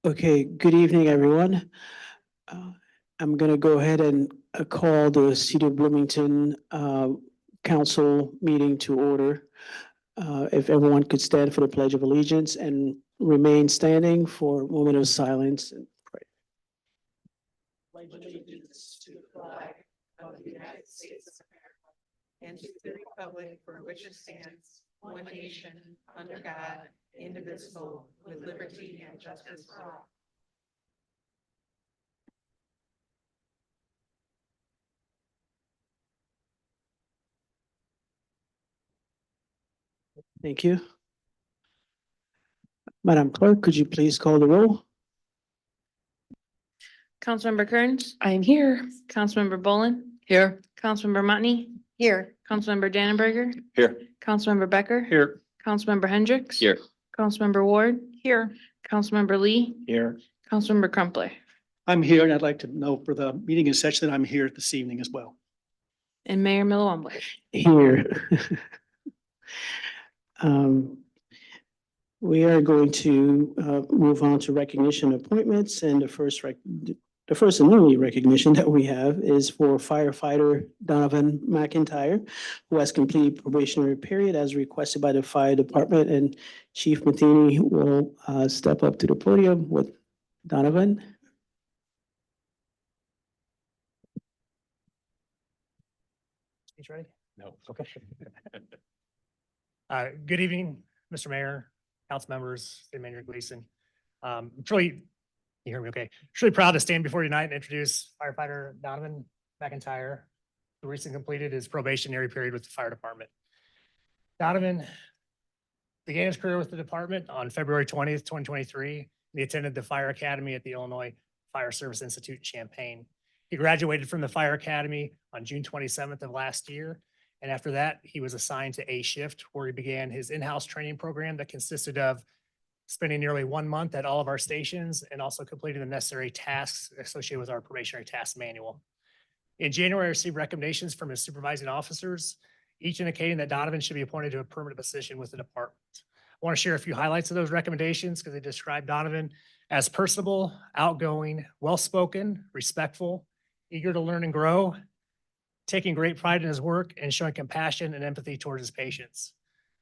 Okay, good evening, everyone. Uh, I'm gonna go ahead and call the City of Bloomington council meeting to order. If everyone could stand for the Pledge of Allegiance and remain standing for a moment of silence and pray. Pledge allegiance to the flag of the United States of America and to the republic for which it stands, one nation, under God, indivisible, with liberty and justice for all. Thank you. Madam Clerk, could you please call the roll? Councilmember Kearns, I am here. Councilmember Bolin, Here. Councilmember Mutney, Here. Councilmember Dannenberger, Here. Councilmember Becker. Here. Councilmember Hendricks. Here. Councilmember Ward, Here. Councilmember Lee, Here. Councilmember Crumpler, I'm here, and I'd like to know for the meeting and such that I'm here this evening as well. and Mayor Millawamble. Here. We are going to move on to recognition appointments, and the first and only recognition that we have is for firefighter Donovan McIntyre, who has completed probationary period as requested by the fire department, and Chief Matheny will step up to the podium with Donovan. He's ready? No. Okay. Good evening, Mr. Mayor, council members, City Manager Gleason. Truly, you hear me okay? Truly proud to stand before you tonight and introduce firefighter Donovan McIntyre, who recently completed his probationary period with the fire department. Donovan began his career with the department on February 20th, 2023. He attended the Fire Academy at the Illinois Fire Service Institute in Champaign. He graduated from the Fire Academy on June 27th of last year. And after that, he was assigned to A Shift, where he began his in-house training program that consisted of spending nearly 1 month at all of our stations and also completing the necessary tasks associated with our probationary task manual. In January, I received recommendations from his supervising officers, each indicating that Donovan should be appointed to a permanent position with the department. I want to share a few highlights of those recommendations because they describe Donovan as personable, outgoing, well-spoken, respectful, eager to learn and grow, taking great pride in his work, and showing compassion and empathy towards his patients.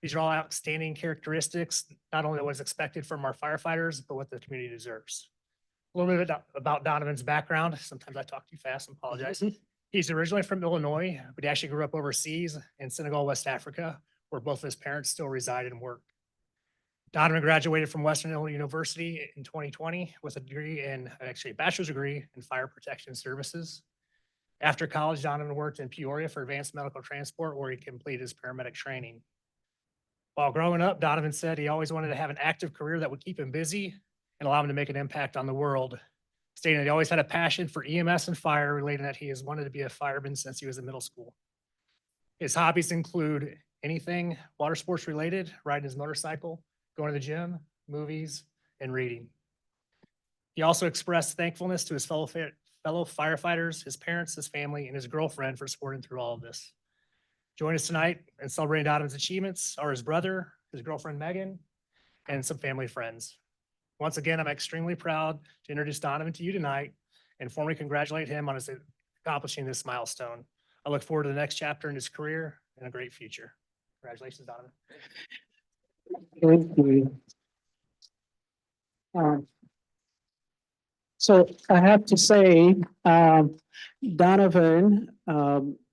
These are all outstanding characteristics, not only what is expected from our firefighters, but what the community deserves. A little bit about Donovan's background. Sometimes I talk too fast, I apologize. He's originally from Illinois, but he actually grew up overseas in Senegal, West Africa, where both of his parents still reside and work. Donovan graduated from Western Illinois University in 2020 with a degree in, actually a bachelor's degree in fire protection services. After college, Donovan worked in Peoria for advanced medical transport, where he completed his paramedic training. While growing up, Donovan said he always wanted to have an active career that would keep him busy and allow him to make an impact on the world, stating that he always had a passion for EMS and fire, relating that he has wanted to be a fireman since he was in middle school. His hobbies include anything water sports related, riding his motorcycle, going to the gym, movies, and reading. He also expressed thankfulness to his fellow firefighters, his parents, his family, and his girlfriend for supporting through all of this. Join us tonight and celebrating Donovan's achievements are his brother, his girlfriend Megan, and some family friends. Once again, I'm extremely proud to introduce Donovan to you tonight and formally congratulate him on his accomplishing this milestone. I look forward to the next chapter in his career and a great future. Congratulations, Donovan. Thank you. So I have to say, Donovan,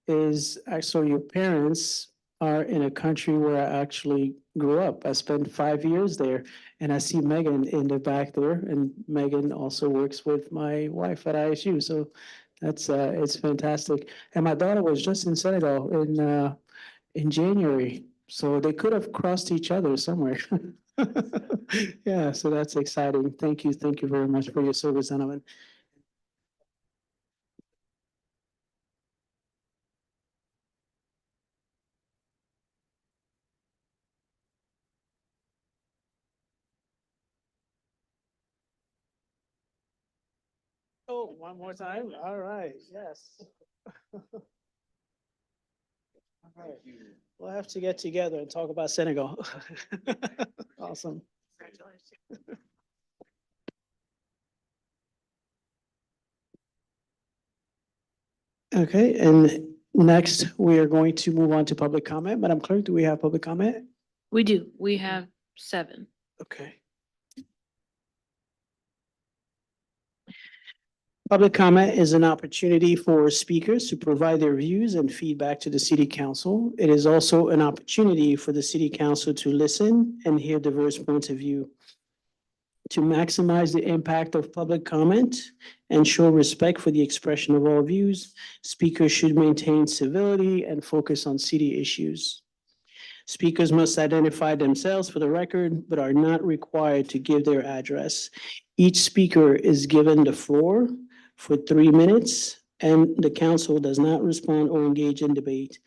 is actually, your parents are in a country where I actually grew up. I spent 5 years there, and I see Megan in the back there, and Megan also works with my wife at ISU. So that's, it's fantastic. And my daughter was just in Senegal in January, so they could have crossed each other somewhere. Yeah, so that's exciting. Thank you. Thank you very much for your service, Donovan. Oh, one more time? All right, yes. All right. We'll have to get together and talk about Senegal. Awesome. Okay, and next, we are going to move on to public comment. Madam Clerk, do we have public comment? We do. We have 7. Okay. Public comment is an opportunity for speakers to provide their views and feedback to the city council. It is also an opportunity for the city council to listen and hear diverse points of view. To maximize the impact of public comment and show respect for the expression of all views, speakers should maintain civility and focus on city issues. Speakers must identify themselves for the record, but are not required to give their address. Each speaker is given the floor for 3 minutes, and the council does not respond or engage in debate.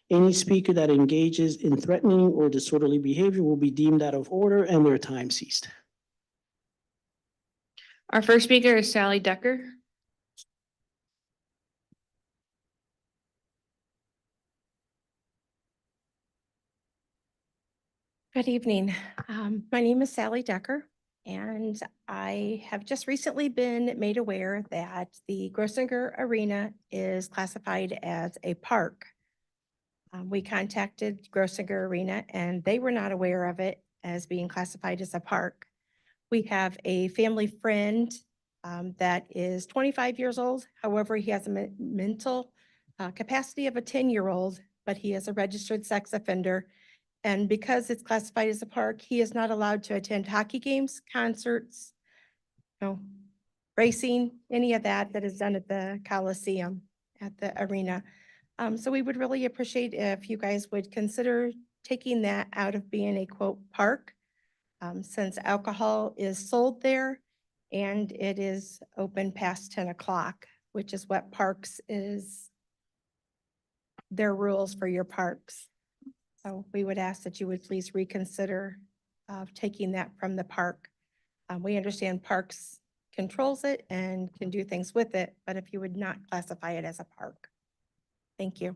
Any speaker that engages in threatening or disorderly behavior will be deemed out of order and their time ceased. Our first speaker is Sally Decker. Good evening. My name is Sally Decker, and I have just recently been made aware that the Grosinger Arena is classified as a park. We contacted Grosinger Arena, and they were not aware of it as being classified as a park. We have a family friend that is 25 years old. However, he has a mental capacity of a 10-year-old, but he is a registered sex offender. And because it's classified as a park, he is not allowed to attend hockey games, concerts, racing, any of that is done at the Coliseum, at the arena. So we would really appreciate if you guys would consider taking that out of being a quote park, since alcohol is sold there and it is open past 10 o'clock, which is what parks is, their rules for your parks. So we would ask that you would please reconsider taking that from the park. We understand parks controls it and can do things with it, but if you would not classify it as a park. Thank you.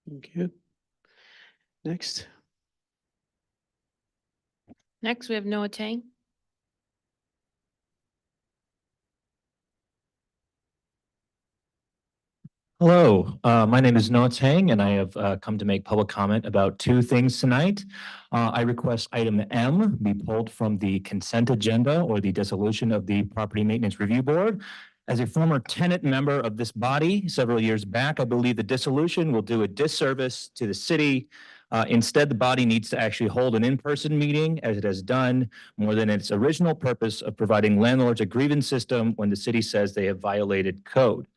Thank you. Next. Next, we have Noah Tang. Hello, my name is Noah Tang, and I have come to make public comment about 2 things tonight. I request item M be pulled from the consent agenda or the dissolution of the Property Maintenance Review Board. As a former tenant member of this body several years back, I believe the dissolution will do a disservice to the city. Instead, the body needs to actually hold an in-person meeting, as it has done, more than its original purpose of providing landlords a grievance system when the city says they have violated code.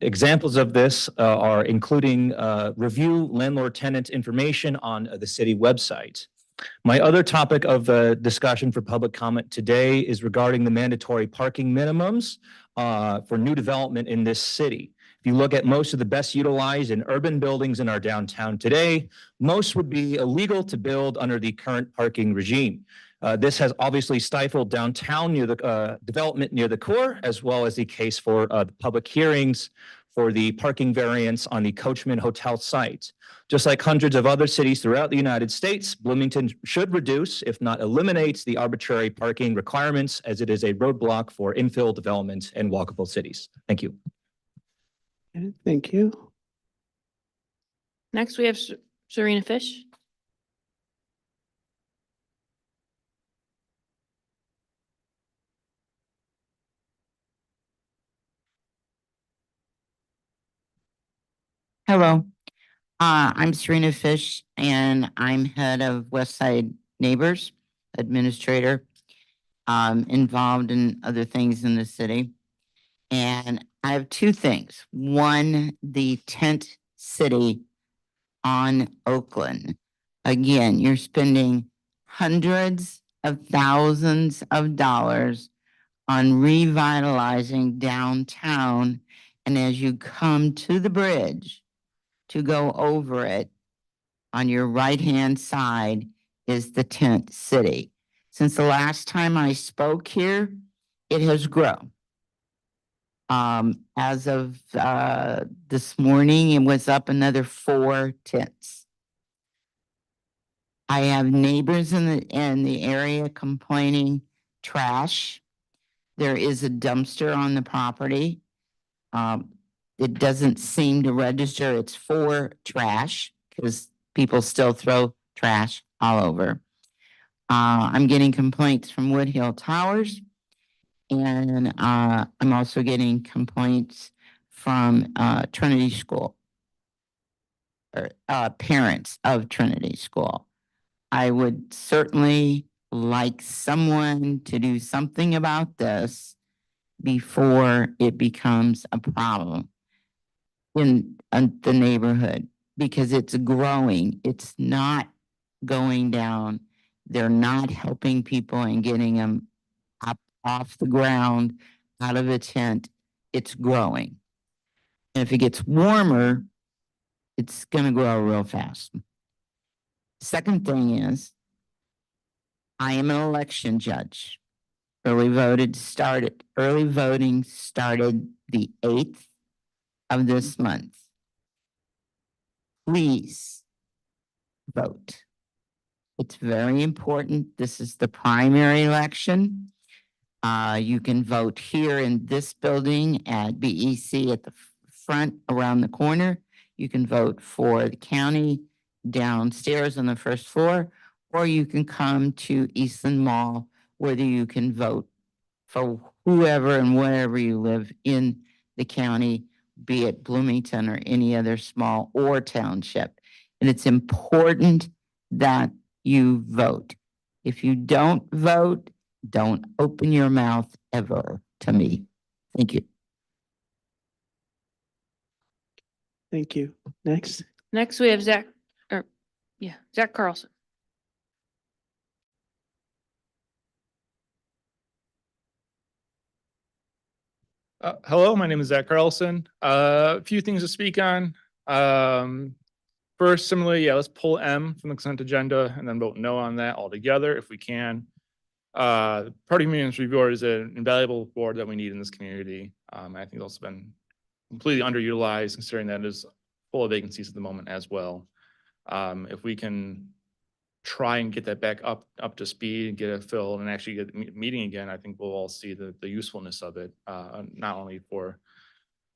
Examples of this are including review landlord-tenant information on the city website. My other topic of discussion for public comment today is regarding the mandatory parking minimums for new development in this city. If you look at most of the best utilized and urban buildings in our downtown today, most would be illegal to build under the current parking regime. This has obviously stifled downtown near the development near the core, as well as the case for the public hearings for the parking variance on the Coachman Hotel site. Just like hundreds of other cities throughout the United States, Bloomington should reduce, if not eliminate, the arbitrary parking requirements, as it is a roadblock for infill development and walkable cities. Thank you. Okay, thank you. Next, we have Serena Fish. Hello, I'm Serena Fish and I'm head of West Side Neighbors Administrator, involved in other things in the city. And I have 2 things. One, the tent city on Oakland. Again, you're spending hundreds of thousands of dollars on revitalizing downtown. And as you come to the bridge to go over it, on your right-hand side is the tent city. Since the last time I spoke here, it has grown. As of this morning, it was up another 4 tents. I have neighbors in the area complaining trash. There is a dumpster on the property. It doesn't seem to register. It's for trash because people still throw trash all over. I'm getting complaints from Woodhill Towers, and I'm also getting complaints from Trinity School, or parents of Trinity School. I would certainly like someone to do something about this before it becomes a problem in the neighborhood, because it's growing. It's not going down. They're not helping people and getting them up off the ground, out of a tent. It's growing. And if it gets warmer, it's going to grow real fast. Second thing is, I am an election judge. Early voting started the 8th of this month. Please vote. It's very important. This is the primary election. You can vote here in this building at BEC at the front around the corner. You can vote for the county downstairs on the first floor, or you can come to Eastland Mall, where you can vote for whoever and wherever you live in the county, be it Bloomington or any other small or township. And it's important that you vote. If you don't vote, don't open your mouth ever to me. Thank you. Thank you. Next. Next, we have Zach Carlson. Hello, my name is Zach Carlson. A few things to speak on. First, similarly, let's pull M from the consent agenda and then vote no on that altogether if we can. Party Communities Review Board is an invaluable board that we need in this community. I think it's also been completely underutilized, considering that it is full of vacancies at the moment as well. If we can try and get that back up to speed and get it filled and actually get meeting again, I think we'll all see the usefulness of it, not only for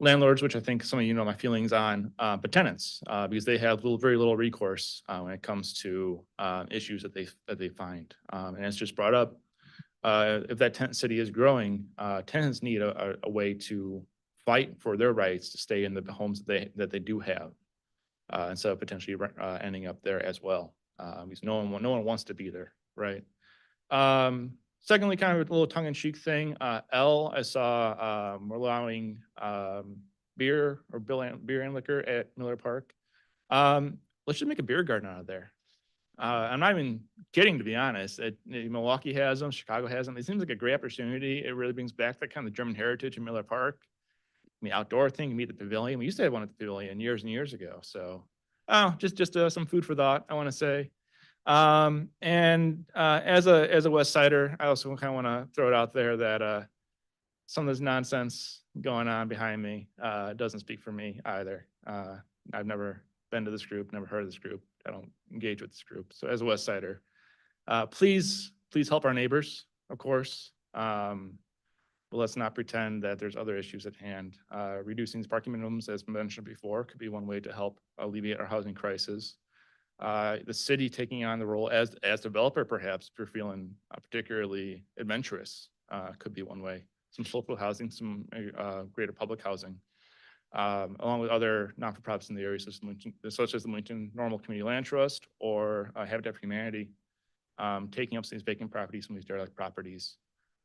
landlords, which I think some of you know my feelings on, but tenants, because they have very little recourse when it comes to issues that they find. And it's just brought up, if that tent city is growing, tenants need a way to fight for their rights to stay in the homes that they do have, instead of potentially ending up there as well. Because no one wants to be there, right? Secondly, kind of a little tongue-in-cheek thing. L, I saw we're allowing beer and liquor at Miller Park. Let's just make a beer garden out of there. I'm not even kidding, to be honest. Milwaukee has them, Chicago has them. It seems like a great opportunity. It really brings back that kind of German heritage in Miller Park. I mean, outdoor thing, meet the pavilion. We used to have one at the pavilion years and years ago. So, just some food for thought, I want to say. As a West Sider, I also kind of want to throw it out there that some of this nonsense going on behind me doesn't speak for me either. I've never been to this group, never heard of this group. I don't engage with this group. So as a West Sider, please help our neighbors, of course. But let's not pretend that there's other issues at hand. Reducing these parking minimums, as mentioned before, could be one way to help alleviate our housing crisis. The city taking on the role as developer, perhaps, if you're feeling particularly adventurous, could be one way. Some social housing, some greater public housing, along with other not-for-profits in the area, such as the Bloomington Normal Community Land Trust or Habitat for Humanity, taking up some of these vacant properties, some of these derelict properties,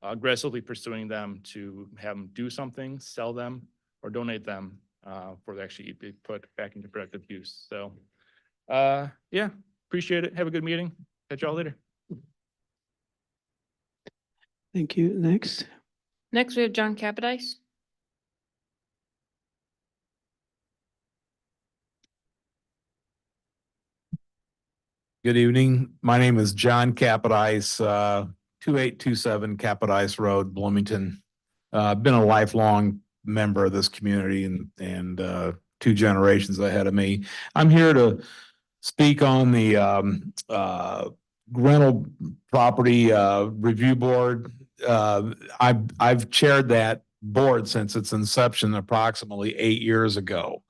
aggressively pursuing them to have them do something, sell them, or donate them for they actually be put back into productive use. So, yeah, appreciate it. Have a good meeting. Catch y'all later. Thank you. Next. Next, we have John Capodice. Good evening. My name is John Capodice, 2827 Capodice Road, Bloomington. Been a lifelong member of this community and 2 generations ahead of me. I'm here to speak on the rental property review board. I've chaired that board since its inception approximately 8 years ago.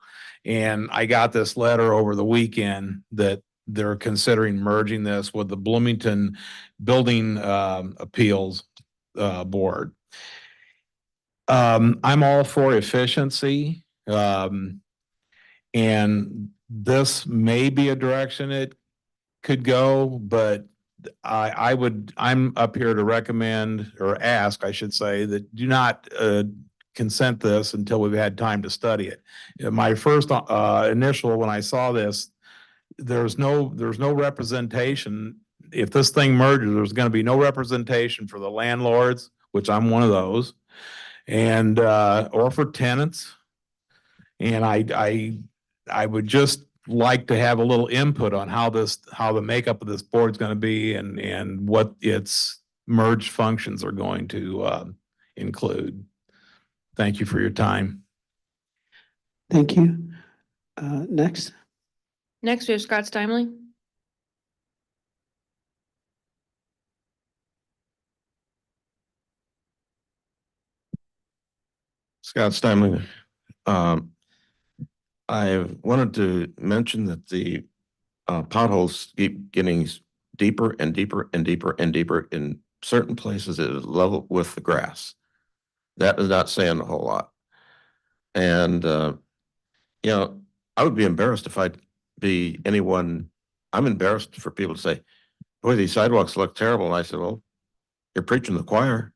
And I got this letter over the weekend that they're considering merging this with the Bloomington Building Appeals Board. I'm all for efficiency. And this may be a direction it could go, but I'm up here to recommend or ask, I should say, that do not consent this until we've had time to study it. My first initial, when I saw this, there's no representation. If this thing merges, there's going to be no representation for the landlords, which I'm one of those, and or for tenants. And I would just like to have a little input on how the makeup of this board is going to be and what its merged functions are going to include. Thank you for your time. Thank you. Next. Next, we have Scott Steinley. Scott Steinley. I wanted to mention that the potholes keep getting deeper and deeper and deeper and deeper in certain places at level with the grass. That is not saying a whole lot. And, you know, I would be embarrassed if I'd be anyone. I'm embarrassed for people to say, boy, these sidewalks look terrible. And I said, well, you're preaching the choir.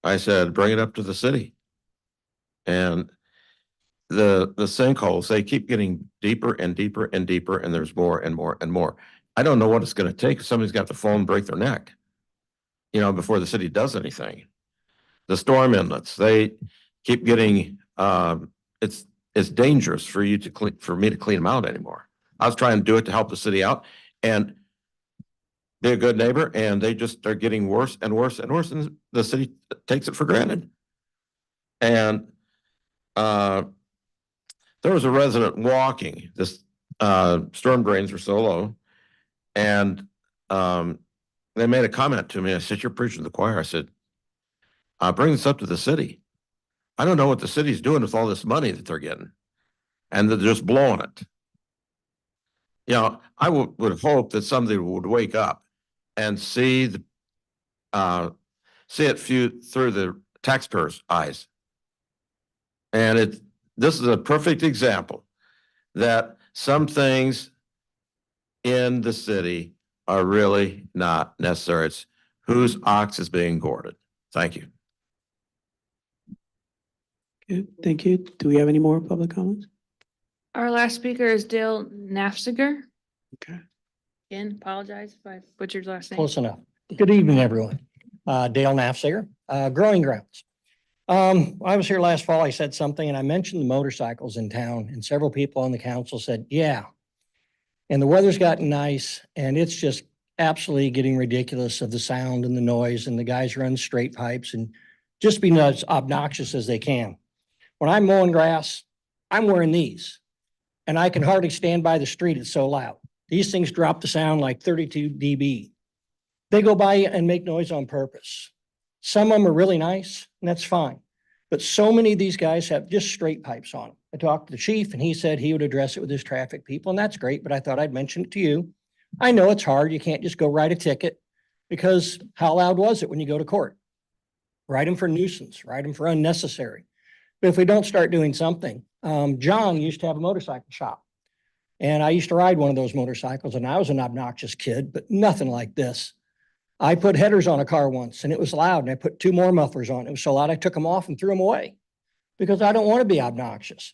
I said, bring it up to the city. And the sinkholes, they keep getting deeper and deeper and deeper, and there's more and more and more. I don't know what it's going to take. Somebody's got to fall and break their neck, you know, before the city does anything. The storm inlets, they keep getting, it's dangerous for you to clean, for me to clean them out anymore. I was trying to do it to help the city out and be a good neighbor, and they just are getting worse and worse and worse, and the city takes it for granted. And there was a resident walking. This storm drains were so low, and they made a comment to me. I said, "You're preaching to the choir." I said, "Bring this up to the city. I don't know what the city's doing with all this money that they're getting, and they're just blowing it." You know, I would hope that somebody would wake up and see it through the taxpayers' eyes. And this is a perfect example that some things in the city are really not necessary. It's whose ox is being gored. Thank you. Good. Thank you. Do we have any more public comments? Our last speaker is Dale Nafziger. Okay. Again, apologize if I butchered your last name. Close enough. Good evening, everyone. Dale Nafziger, Growing Grounds. I was here last fall. I said something and I mentioned the motorcycles in town, and several people on the council said, yeah. And the weather's gotten nice, and it's just absolutely getting ridiculous of the sound and the noise, and the guys run straight pipes and just being as obnoxious as they can. When I'm mowing grass, I'm wearing these, and I can hardly stand by the street. It's so loud. These things drop the sound like 32 dB. They go by and make noise on purpose. Some of them are really nice, and that's fine. But so many of these guys have just straight pipes on them. I talked to the chief, and he said he would address it with his traffic people, and that's great, but I thought I'd mention it to you. I know it's hard. You can't just go write a ticket, because how loud was it when you go to court? Write them for nuisance, write them for unnecessary. But if we don't start doing something, John used to have a motorcycle shop, and I used to ride one of those motorcycles, and I was an obnoxious kid, but nothing like this. I put headers on a car once, and it was loud, and I put 2 more mufflers on. It was so loud I took them off and threw them away because I don't want to be obnoxious.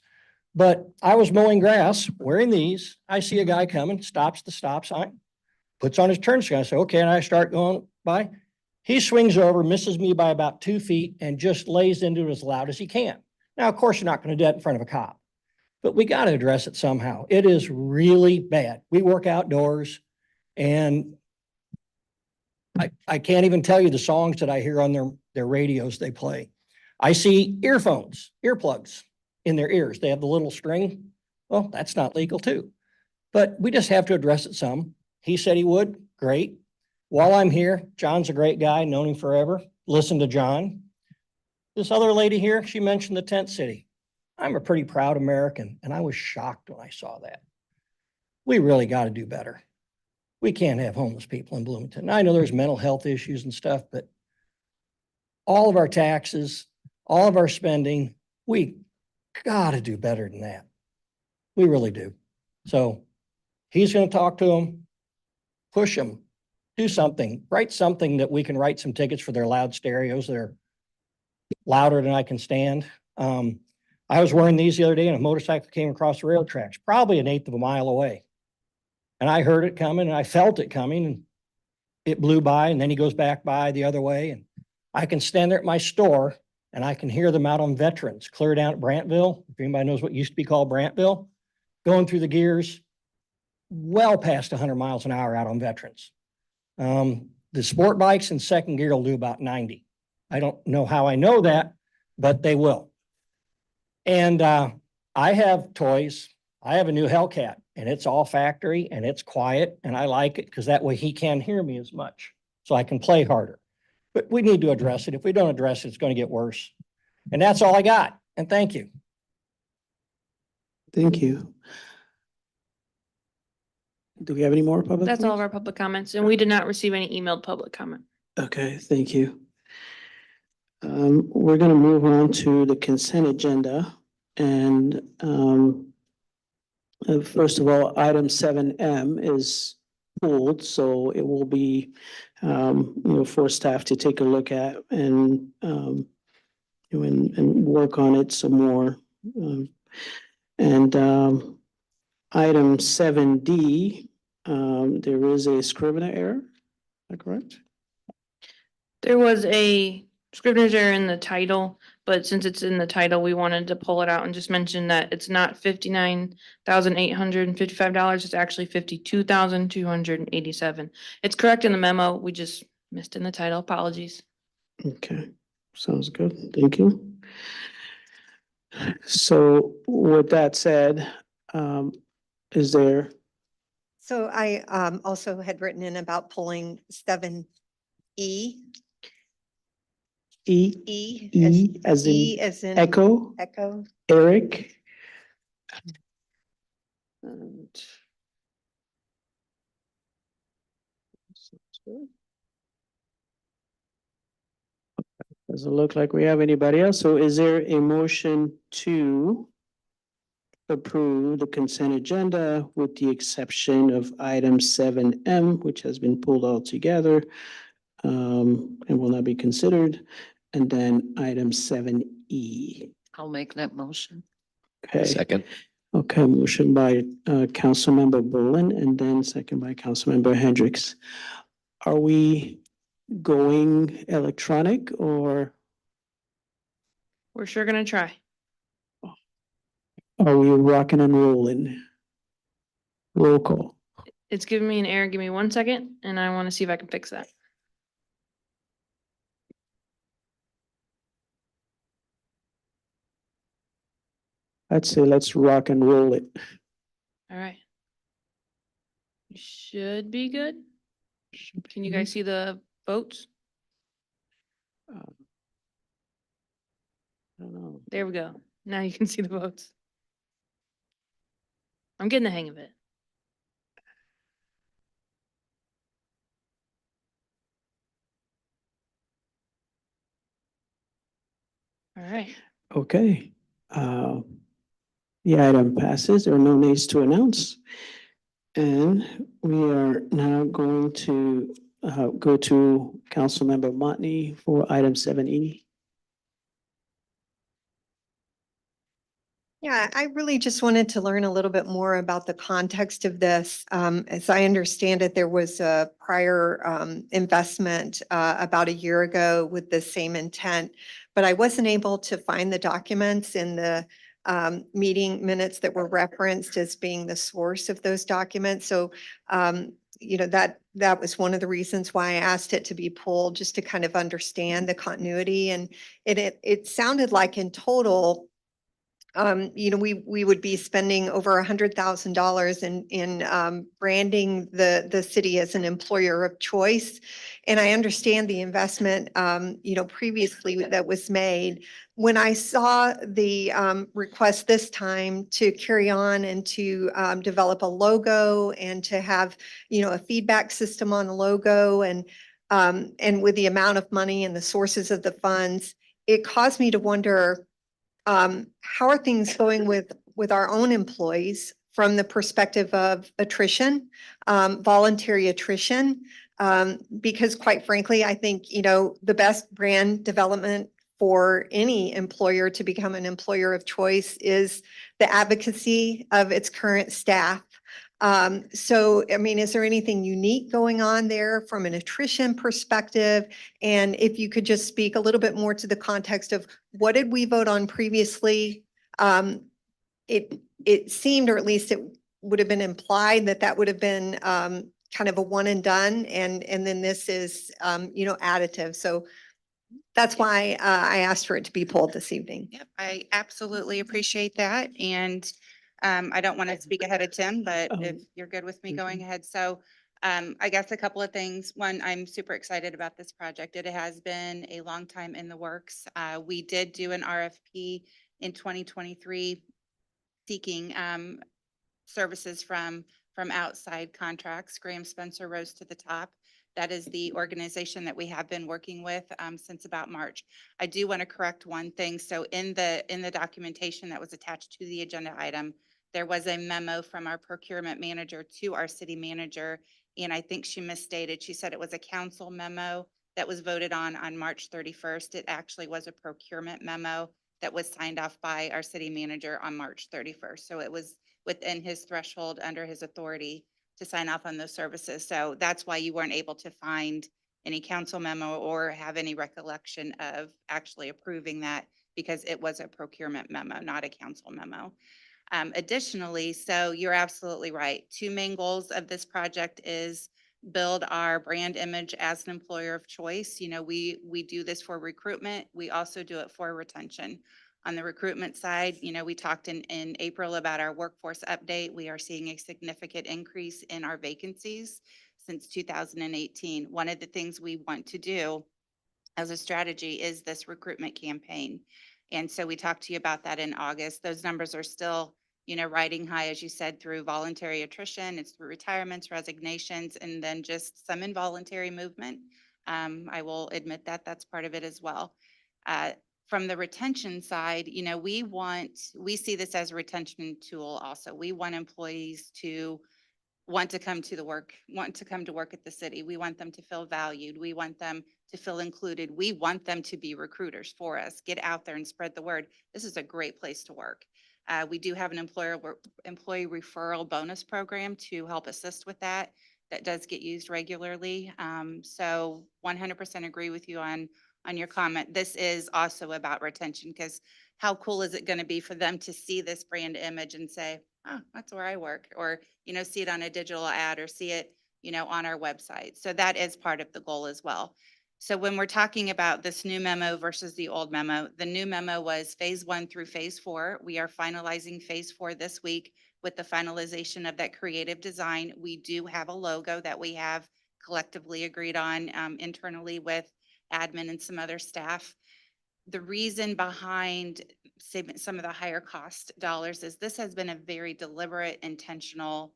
But I was mowing grass wearing these. I see a guy coming, stops the stop sign, puts on his turn signal. I say, okay, and I start going by. He swings over, misses me by about 2 feet and just lays into it as loud as he can. Now, of course, you're not going to do that in front of a cop, but we got to address it somehow. It is really bad. We work outdoors and I can't even tell you the songs that I hear on their radios they play. I see earplugs in their ears. They have the little string. Well, that's not legal too. But we just have to address it some. He said he would. Great. While I'm here, John's a great guy, known him forever. Listen to John. This other lady here, she mentioned the tent city. I'm a pretty proud American, and I was shocked when I saw that. We really got to do better. We can't have homeless people in Bloomington. I know there's mental health issues and stuff, but all of our taxes, all of our spending, we got to do better than that. We really do. So he's going to talk to them, push them, do something, write something that we can write some tickets for their loud stereos that are louder than I can stand. I was wearing these the other day and a motorcycle came across the rail tracks, probably 1/8 of a mile away. And I heard it coming and I felt it coming and it blew by and then he goes back by the other way. And I can stand there at my store and I can hear them out on Veterans, clear down at Brantville. If anybody knows what used to be called Brantville, going through the gears, well past 100 miles an hour out on Veterans. The sport bikes in second gear will do about 90. I don't know how I know that, but they will. And I have toys. I have a new Hellcat and it's all factory and it's quiet and I like it because that way he can't hear me as much. So I can play harder. But we need to address it. If we don't address it, it's going to get worse. And that's all I got. And thank you. Thank you. Do we have any more public? That's all of comments? our public comments, and we did not receive any emailed public comment. Okay, thank you. We're gonna move on to the consent agenda and, first of all, item 7M is pulled, so it will be, for staff to take a look at and, and work on it some more. Item 7D, there is a Scrivener error, is that correct? There was a Scrivener's error in the title, but since it's in the title, we wanted to pull it out and just mention that it's not $59,855. It's actually $52,287. It's correct in the memo. We just missed in the title. Apologies. Okay, sounds good. Thank you. So with that said, is there, So I also had written in about pulling 7E. E as E in as in Echo, Echo. Eric? And doesn't look like we have anybody else. So is there a motion to approve the consent agenda with the exception of item 7M, which has been pulled all together, and will not be considered, and then item 7E? I'll make that motion. Okay. Second. Okay, motion by Councilmember Bolin and then second by Councilmember Hendricks. Are we going electronic or We're sure gonna try. are we rocking and rolling? Roll call. It's giving me an error. Give me 1 second, and I want to see if I can fix that. I'd say let's rock and roll it. All right. You should be good. Can you guys see the votes? I don't know. There we go. Now you can see the votes. I'm getting the hang of it. All right. Okay. The item passes. There are no nays to announce. And we are now going to go to Councilmember Motney for item 7E. Yeah, I really just wanted to learn a little bit more about the context of this. As I understand it, there was a prior investment about a year ago with the same intent, but I wasn't able to find the documents in the meeting minutes that were referenced as being the source of those documents. So, that was one of the reasons why I asked it to be pulled, just to kind of understand the continuity. And it sounded like in total, we would be spending over $100,000 in branding the city as an employer of choice. And I understand the investment, previously that was made. When I saw the request this time to carry on and to develop a logo and to have, a feedback system on the logo, and with the amount of money and the sources of the funds, it caused me to wonder, how are things going with our own employees from the perspective of attrition, voluntary attrition? Because quite frankly, I think, the best brand development for any employer to become an employer of choice is the advocacy of its current staff. So, I mean, is there anything unique going on there from an attrition perspective? And if you could just speak a little bit more to the context of what did we vote on previously? It seemed, or at least it would have been implied, that would have been kind of a one and done, and then this is additive. So that's why I asked for it to be pulled this evening. Yep, I absolutely appreciate that. And I don't want to speak ahead of Tim, but if you're good with me going ahead. So I guess a couple of things. One, I'm super excited about this project. It has been a long time in the works. We did do an RFP in 2023 seeking services from outside contracts. Graham Spencer rose to the top. That is the organization that we have been working with since about March. I do want to correct one thing. So in the documentation that was attached to the agenda item, there was a memo from our procurement manager to our city manager, and I think she misstated. She said it was a council memo that was voted on March 31st. It actually was a procurement memo that was signed off by our city manager on March 31st. So it was within his threshold, under his authority, to sign off on those services. So that's why you weren't able to find any council memo or have any recollection of actually approving that, because it was a procurement memo, not a council memo. Additionally, so you're absolutely right. Two main goals of this project is build our brand image as an employer of choice. We do this for recruitment. We also do it for retention. On the recruitment side, we talked in April about our workforce update. We are seeing a significant increase in our vacancies since 2018. One of the things we want to do as a strategy is this recruitment campaign. And so we talked to you about that in August. Those numbers are still, riding high, as you said, through voluntary attrition. It's through retirements, resignations, and then just some involuntary movement. I will admit that that's part of it as well. From the retention side, we see this as a retention tool also. We want employees to want to come to work at the city. We want them to feel valued. We want them to feel included. We want them to be recruiters for us. Get out there and spread the word. This is a great place to work. We do have an employee referral bonus program to help assist with that. That does get used regularly. So 100% agree with you on your comment. This is also about retention, because how cool is it going to be for them to see this brand image and say, oh, that's where I work, or, see it on a digital ad, or see it, on our website. So that is part of the goal as well. So when we're talking about this new memo versus the old memo, the new memo was phase 1 through phase 4. We are finalizing phase 4 this week with the finalization of that creative design. We do have a logo that we have collectively agreed on internally with admin and some other staff. The reason behind some of the higher cost dollars is this has been a very deliberate, intentional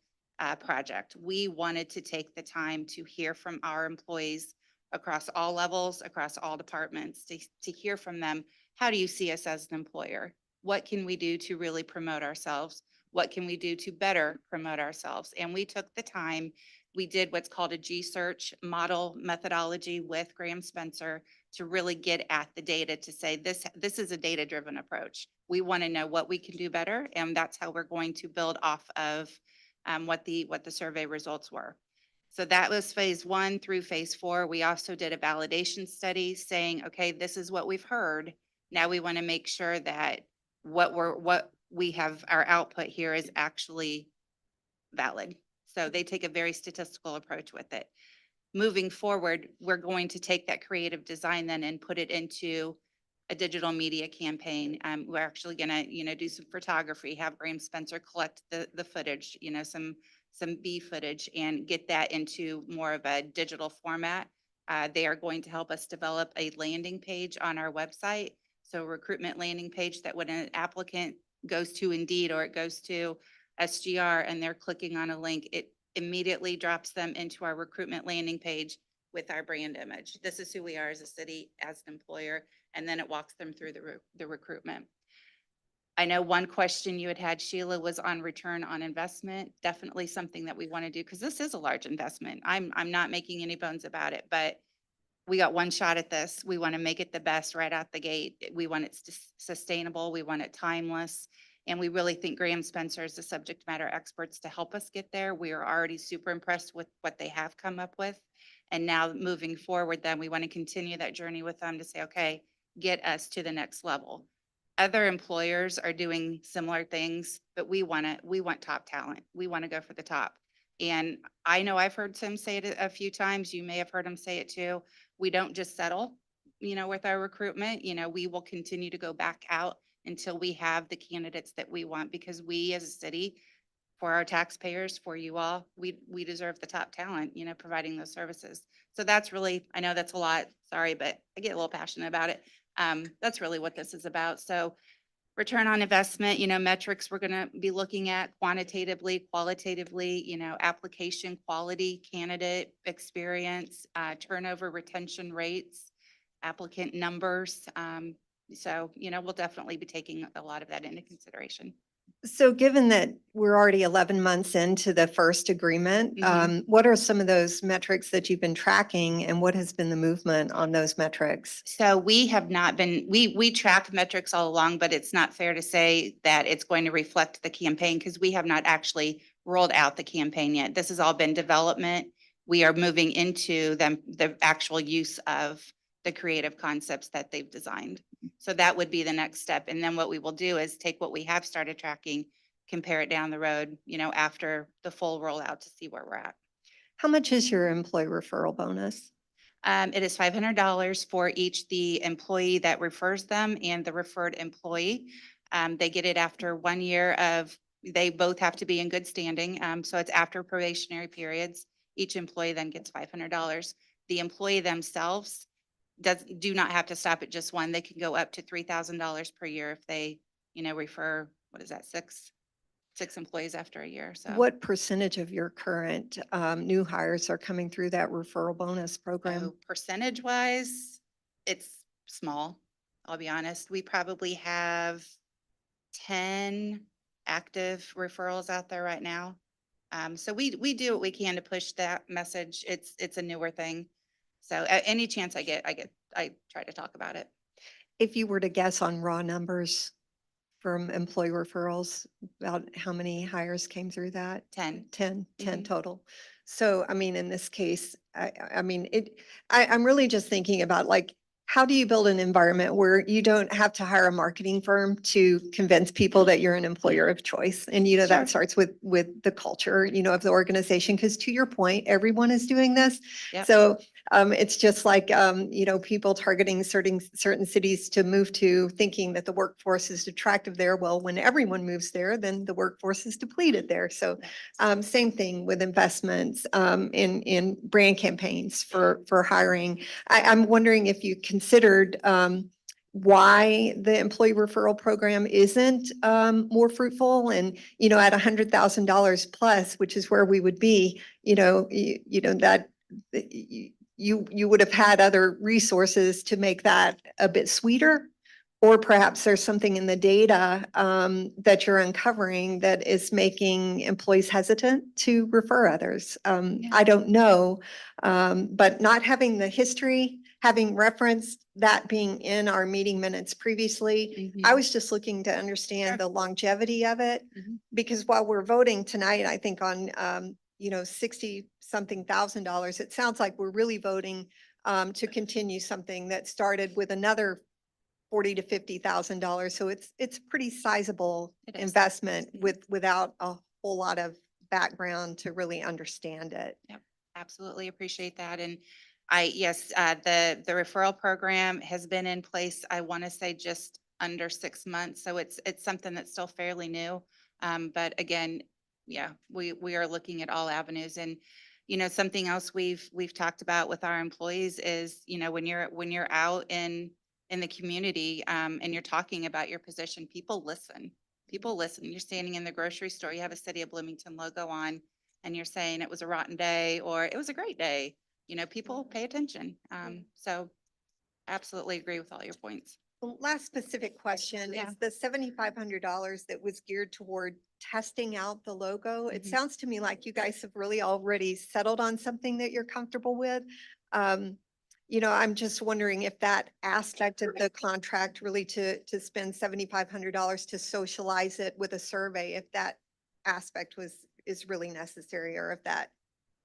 project. We wanted to take the time to hear from our employees across all levels, across all departments, to hear from them. How do you see us as an employer? What can we do to really promote ourselves? What can we do to better promote ourselves? And we took the time we did what's called a G-search model methodology with Graham Spencer to really get at the data to say this is a data-driven approach. We want to know what we can do better, and that's how we're going to build off of what the survey results were. So that was phase 1 through phase 4. We also did a validation study saying, okay, this is what we've heard. Now we want to make sure that what we have, our output here is actually valid. So they take a very statistical approach with it. Moving forward, we're going to take that creative design then and put it into a digital media campaign. We're actually gonna, do some photography, have Graham Spencer collect the footage, some B footage, and get that into more of a digital format. They are going to help us develop a landing page on our website. So a recruitment landing page that when an applicant goes to Indeed or it goes to SGR and they're clicking on a link, it immediately drops them into our recruitment landing page with our brand image. This is who we are as a city, as an employer, and then it walks them through the recruitment. I know one question you had, Sheila, was on return on investment. Definitely something that we want to do because this is a large investment. I'm not making any bones about it, but we got one shot at this. We want to make it the best right out the gate. We want it sustainable. We want it timeless. And we really think Graham Spencer is the subject matter experts to help us get there. We are already super impressed with what they have come up with. And now moving forward, then we want to continue that journey with them to say, okay, get us to the next level. Other employers are doing similar things, but we want top talent. We want to go for the top. And I know I've heard Tim say it a few times. You may have heard him say it too. We don't just settle, with our recruitment. We will continue to go back out until we have the candidates that we want, because we as a city, for our taxpayers, for you all, we deserve the top talent, providing those services. So that's really, I know that's a lot, sorry, but I get a little passionate about it. That's really what this is about. So return on investment, metrics we're going to be looking at quantitatively, qualitatively, application quality, candidate experience, turnover retention rates, applicant numbers. So, we'll definitely be taking a lot of that into consideration. So given that we're already 11 months into the first agreement, what are some of those metrics that you've been tracking, and what has been the movement on those metrics? So we have not been, we track metrics all along, but it's not fair to say that it's going to reflect the campaign because we have not actually rolled out the campaign yet. This has all been development. We are moving into the actual use of the creative concepts that they've designed. So that would be the next step. And then what we will do is take what we have started tracking, compare it down the road, after the full rollout to see where we're at. How much is your employee referral bonus? It is $500 for each the employee that refers them and the referred employee. They get it after 1 year they both have to be in good standing. So it's after probationary periods. Each employee then gets $500. The employee themselves do not have to stop at just one. They can go up to $3,000 per year if they, refer, what is that, six employees after a year. So What percentage of your current new hires are coming through that referral bonus program? So percentage wise, it's small. I'll be honest. We probably have 10 active referrals out there right now. So we do what we can to push that message. It's a newer thing. So any chance I get, I try to talk about it. If you were to guess on raw numbers from employee referrals, about how many hires came through that? 10. 10 total. So, in this case, I'm really just thinking about how do you build an environment where you don't have to hire a marketing firm to convince people that you're an employer of choice? And, that starts with the culture, of the organization. Because to your point, everyone is doing this. Yep. So it's just like, people targeting certain cities to move to, thinking that the workforce is attractive there. Well, when everyone moves there, then the workforce is depleted there. So same thing with investments in brand campaigns for hiring. I'm wondering if you considered why the employee referral program isn't more fruitful, and at $100,000 plus, which is where we would be, that you would have had other resources to make that a bit sweeter. or perhaps there's something in the data that you're uncovering that is making employees hesitant to refer others. I don't know, but not having the history, having referenced that being in our meeting minutes previously, I was just looking to understand the longevity of it. Because while we're voting tonight, I think on, 60-something thousand dollars, it sounds like we're really voting to continue something that started with another $40,000 to $50,000. So it's a pretty sizable investment without a whole lot of background to really understand it. Yep, absolutely appreciate that. And yes, the referral program has been in place, I want to say just under 6 months. So it's something that's still fairly new. But again, yeah, we are looking at all avenues. And something else we've talked about with our employees is, when you're out in the community, and you're talking about your position, people listen. People listen. You're standing in the grocery store, you have a City of Bloomington logo on, and you're saying it was a rotten day or it was a great day. People pay attention. So absolutely agree with all your points. Last specific question is the $7,500 that was geared toward testing out the logo. It sounds to me like you guys have really already settled on something that you're comfortable with. I'm just wondering if that aspect of the contract really to spend $7,500 to socialize it with a survey, if that aspect is really necessary, or if that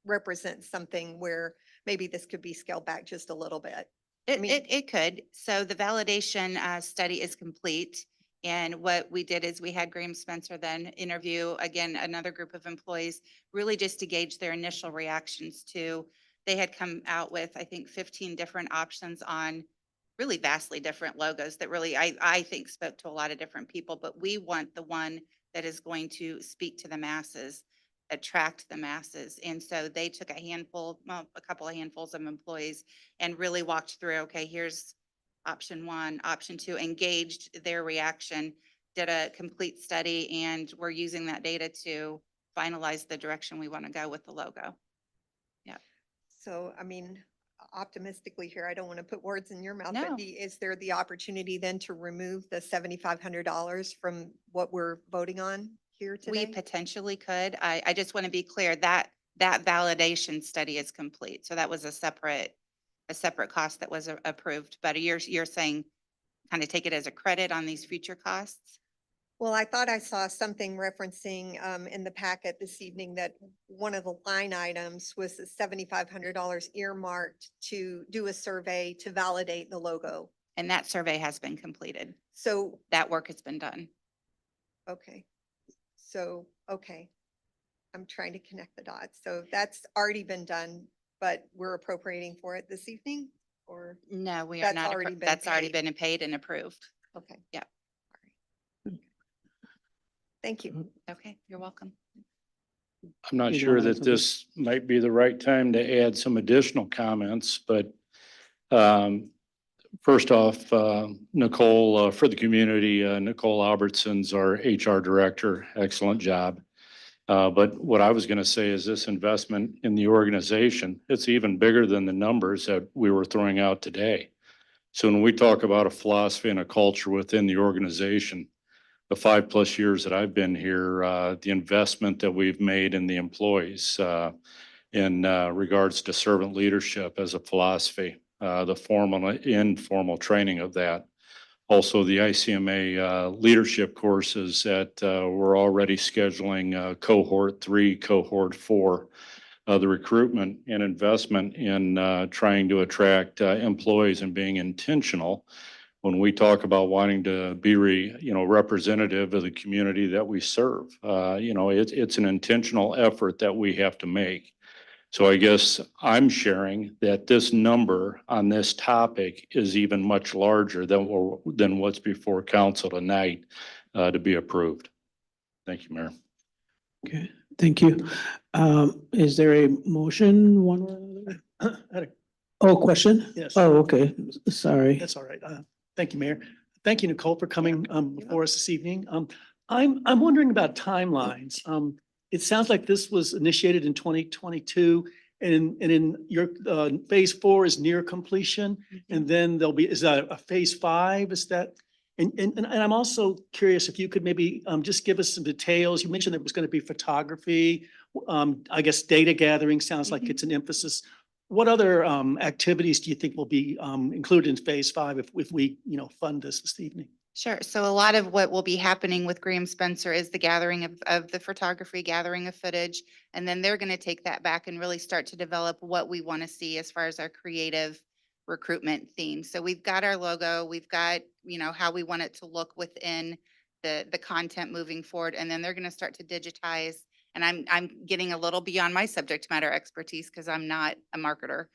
represents something where maybe this could be scaled back just a little bit. It could. So the validation study is complete. And what we did is we had Graham Spencer then interview, again, another group of employees, really just to gauge their initial reactions to, they had come out with, I think, 15 different options on really vastly different logos that really, I think, spoke to a lot of different people. But we want the one that is going to speak to the masses, attract the masses. And so they took a couple of handfuls of employees and really walked through, okay, here's option one, option two, engaged their reaction, did a complete study, and we're using that data to finalize the direction we want to go with the logo. Yeah. So, optimistically here, I don't want to put words in your mouth, No. but is there the opportunity then to remove the $7,500 from what we're voting on here today? We potentially could. I just want to be clear that validation study is complete. So that was a separate cost that was approved. But you're saying kind of take it as a credit on these future costs? Well, I thought I saw something referencing in the packet this evening that one of the line items was the $7,500 earmarked to do a survey to validate the logo. And that survey has been completed. So that work has been done. Okay. So, okay. I'm trying to connect the dots. So that's already been done, but we're appropriating for it this evening, or? No, we are not. That's already been paid and approved. Okay. Yeah. Thank you. Okay, you're welcome. I'm not You sure wanna add that this might be the right time to add some additional comments, but first off, Nicole, for the community, Nicole Albertson's our HR director. Excellent job. But what I was going to say is this investment in the organization, it's even bigger than the numbers that we were throwing out today. So when we talk about a philosophy and a culture within the organization, the 5+ years that I've been here, the investment that we've made in the employees in regards to servant leadership as a philosophy, the formal and informal training of that. Also, the ICMA leadership courses that we're already scheduling cohort 3, cohort 4, the recruitment and investment in trying to attract employees and being intentional when we talk about wanting to be representative of the community that we serve. It's an intentional effort that we have to make. So I guess I'm sharing that this number on this topic is even much larger than what's before council tonight to be approved. Thank you, Mayor. Okay, thank you. Is there a motion, one or another? Oh, question? Yes. Oh, okay, sorry. That's all right. Thank you, Mayor. Thank you, Nicole, for coming before us this evening. I'm wondering about timelines. It sounds like this was initiated in 2022, and in your phase 4 is near completion, and then there'll be, is that a phase 5? Is that? And I'm also curious if you could maybe just give us some details. You mentioned there was going to be photography. I guess data gathering sounds like it's an emphasis. What other activities do you think will be included in phase 5 if we, fund this evening? Sure. So a lot of what will be happening with Graham Spencer is the gathering of the photography, gathering of footage, and then they're going to take that back and really start to develop what we want to see as far as our creative recruitment theme. So we've got our logo, we've got, how we want it to look within the content moving forward, and then they're going to start to digitize. And I'm getting a little beyond my subject matter expertise because I'm not a marketer.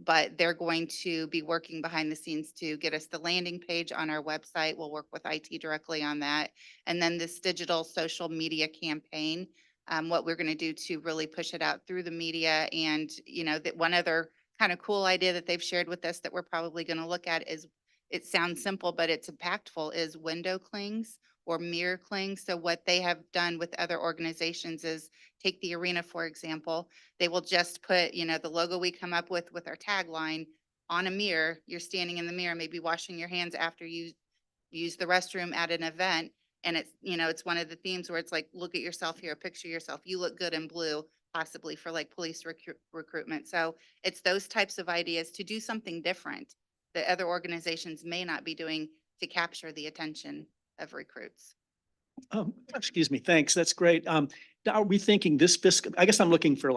But they're going to be working behind the scenes to get us the landing page on our website. We'll work with IT directly on that. And then this digital social media campaign, what we're going to do to really push it out through the media. And, that one other kind of cool idea that they've shared with us that we're probably going to look at is, it sounds simple, but it's impactful, is window clings or mirror clings. So what they have done with other organizations is take the arena, for example. They will just put, the logo we come up with our tagline on a mirror. You're standing in the mirror, maybe washing your hands after you use the restroom at an event. And it's, it's one of the themes where it's like, look at yourself here, picture yourself. You look good in blue, possibly for like police recruitment. So it's those types of ideas to do something different that other organizations may not be doing to capture the attention of recruits. Excuse me, thanks, that's great. Now are we thinking this fiscal, I guess I'm looking for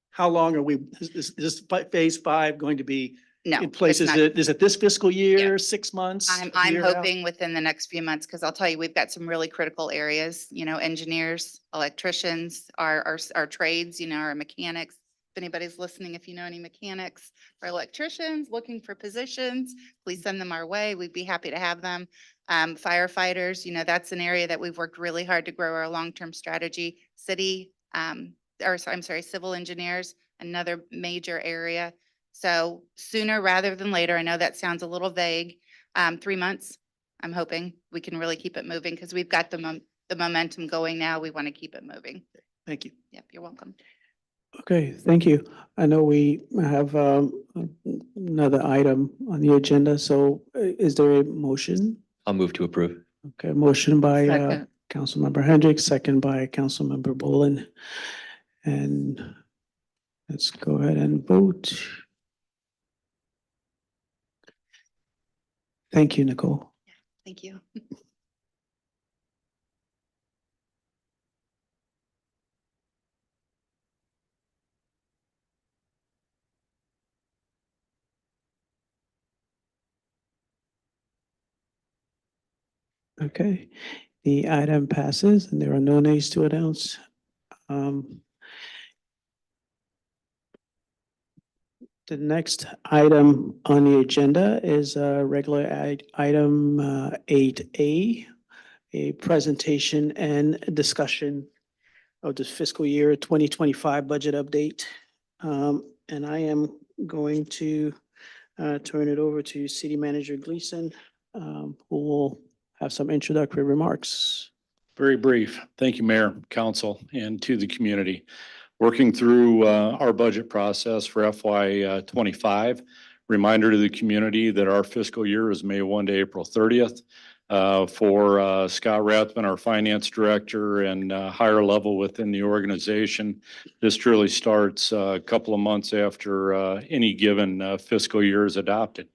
how long are we, is this phase 5 going to be No, in place? it's Is it this fiscal year, Yeah. 6 months? I'm year out? hoping within the next few months, because I'll tell you, we've got some really critical areas, engineers, electricians, our trades, our mechanics. If anybody's listening, if you know any mechanics or electricians looking for positions, please send them our way. We'd be happy to have them. Firefighters, that's an area that we've worked really hard to grow our long-term strategy. Civil engineers, another major area. So sooner rather than later, I know that sounds a little vague, 3 months, I'm hoping we can really keep it moving because we've got the momentum going now. We want to keep it moving. Thank you. Yep, you're welcome. Okay, thank you. I know we have another item on the agenda, so is there a motion? I'll move to approve. Okay, motion by Second. Councilmember Hendricks, second by Councilmember Bolin. And let's go ahead and vote. Thank you, Nicole. Thank you. Okay, the item passes and there are no nays to announce. The next item on the agenda is regular item 8A, a presentation and discussion of the fiscal year 2025 budget update. And I am going to turn it over to City Manager Gleason, who will have some introductory remarks. Very brief. Thank you, Mayor, Council, and to the community. Working through our budget process for FY 25. Reminder to the community that our fiscal year is May 1 to April 30th. For Scott Rathman, our finance director and higher level within the organization, this truly starts a couple of months after any given fiscal year is adopted.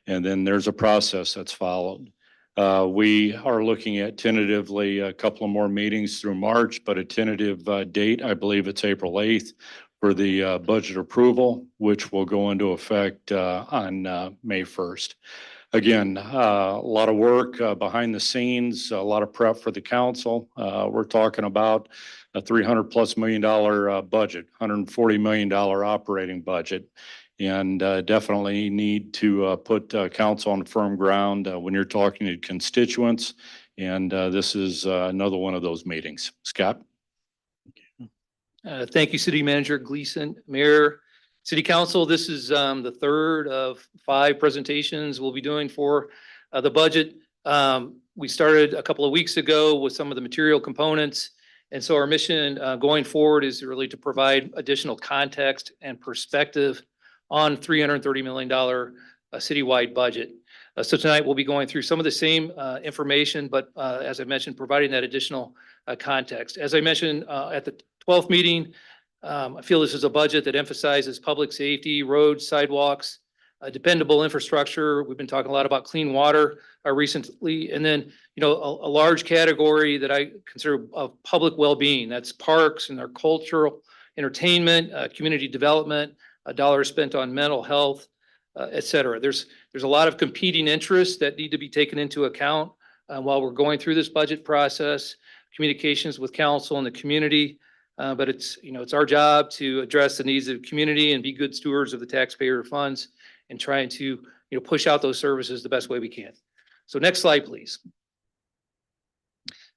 And then there's a process that's followed. We are looking at tentatively a couple of more meetings through March, but a tentative date, I believe it's April 8th for the budget approval, which will go into effect on May 1st. Again, a lot of work behind the scenes, a lot of prep for the council. We're talking about a $300+ million budget, $140 million operating budget. And definitely need to put council on firm ground when you're talking to constituents. And this is another one of those meetings. Scott? Thank you, City Manager Gleason. Mayor, City Council, this is the third of 5 presentations we'll be doing for the budget. We started a couple of weeks ago with some of the material components. And so our mission going forward is really to provide additional context and perspective on $330 million citywide budget. So tonight we'll be going through some of the same information, but as I mentioned, providing that additional context. As I mentioned at the 12th meeting, I feel this is a budget that emphasizes public safety, roads, sidewalks, dependable infrastructure. We've been talking a lot about clean water recently. And then, a large category that I consider of public well-being. That's parks and our cultural entertainment, community development, dollars spent on mental health, et cetera. There's a lot of competing interests that need to be taken into account while we're going through this budget process, communications with council and the community. But it's our job to address the needs of the community and be good stewards of the taxpayer funds and trying to, push out those services the best way we can. So next slide, please.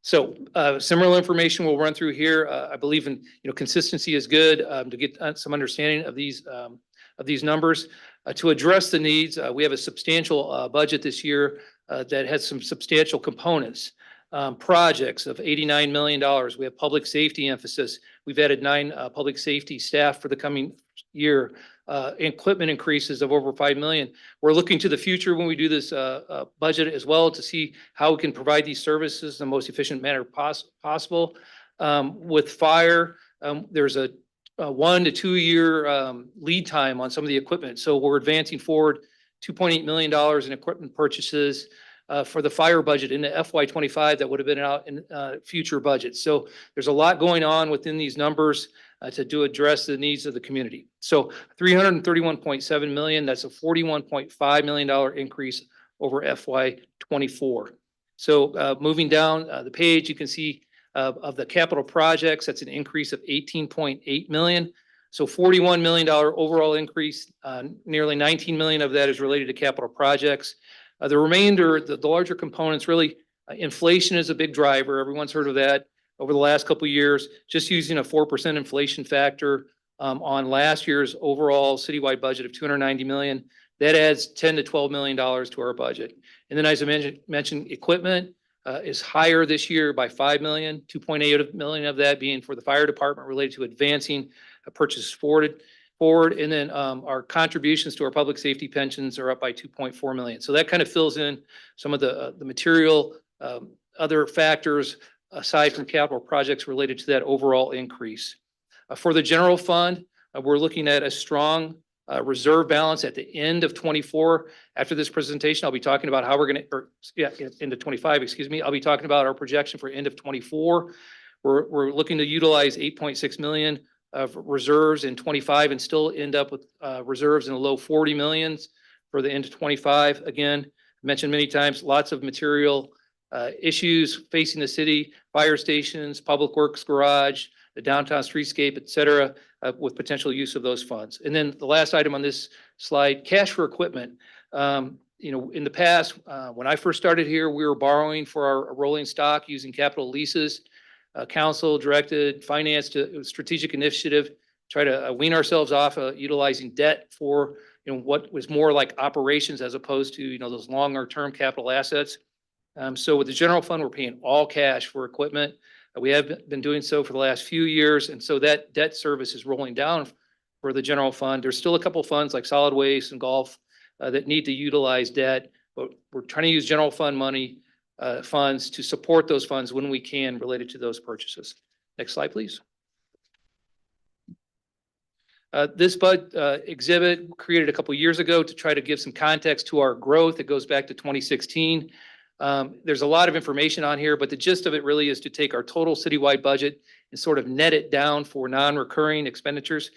So similar information we'll run through here. I believe in, consistency is good to get some understanding of these numbers. To address the needs, we have a substantial budget this year that has some substantial components. Projects of $89 million. We have public safety emphasis. We've added 9 public safety staff for the coming year. Equipment increases of over $5 million. We're looking to the future when we do this budget as well to see how we can provide these services in the most efficient manner possible. With fire, there's a 1 to 2 year lead time on some of the equipment. So we're advancing forward $2.8 million in equipment purchases for the fire budget into FY25 that would have been out in future budgets. So there's a lot going on within these numbers to address the needs of the community. So $331.7 million, that's a $41.5 million increase over FY24. So moving down the page, you can see of the capital projects, that's an increase of $18.8 million. So $41 million overall increase, nearly $19 million of that is related to capital projects. The remainder, the larger components, really, inflation is a big driver. Everyone's heard of that over the last couple of years. Just using a 4% inflation factor on last year's overall citywide budget of $290 million, that adds $10 to $12 million to our budget. And then, as I mentioned, equipment is higher this year by $5 million, $2.8 million of that being for the fire department related to advancing purchases forward. And then our contributions to our public safety pensions are up by $2.4 million. So that kind of fills in some of the material, other factors aside from capital projects related to that overall increase. For the general fund, we're looking at a strong reserve balance at the end of 24. After this presentation, I'll be talking about how we're going to, into 25, excuse me. I'll be talking about our projection for end of 24. We're looking to utilize 8.6 million of reserves in 25 and still end up with reserves in the low 40 millions for the end of 25. Again, mentioned many times, lots of material issues facing the city, fire stations, public works garage, the downtown streetscape, et cetera, with potential use of those funds. And then the last item on this slide, cash for equipment. In the past, when I first started here, we were borrowing for our rolling stock using capital leases. Council directed finance to strategic initiative, try to wean ourselves off utilizing debt for what was more like operations as opposed to those longer term capital assets. So with the general fund, we're paying all cash for equipment. We have been doing so for the last few years, and so that debt service is rolling down for the general fund. There's still a couple of funds like solid waste and golf that need to utilize debt, but we're trying to use general fund money funds to support those funds when we can related to those purchases. Next slide, please. This exhibit created a couple years ago to try to give some context to our growth. It goes back to 2016. There's a lot of information on here, but the gist of it really is to take our total citywide budget and sort of net it down for non-recurring expenditures.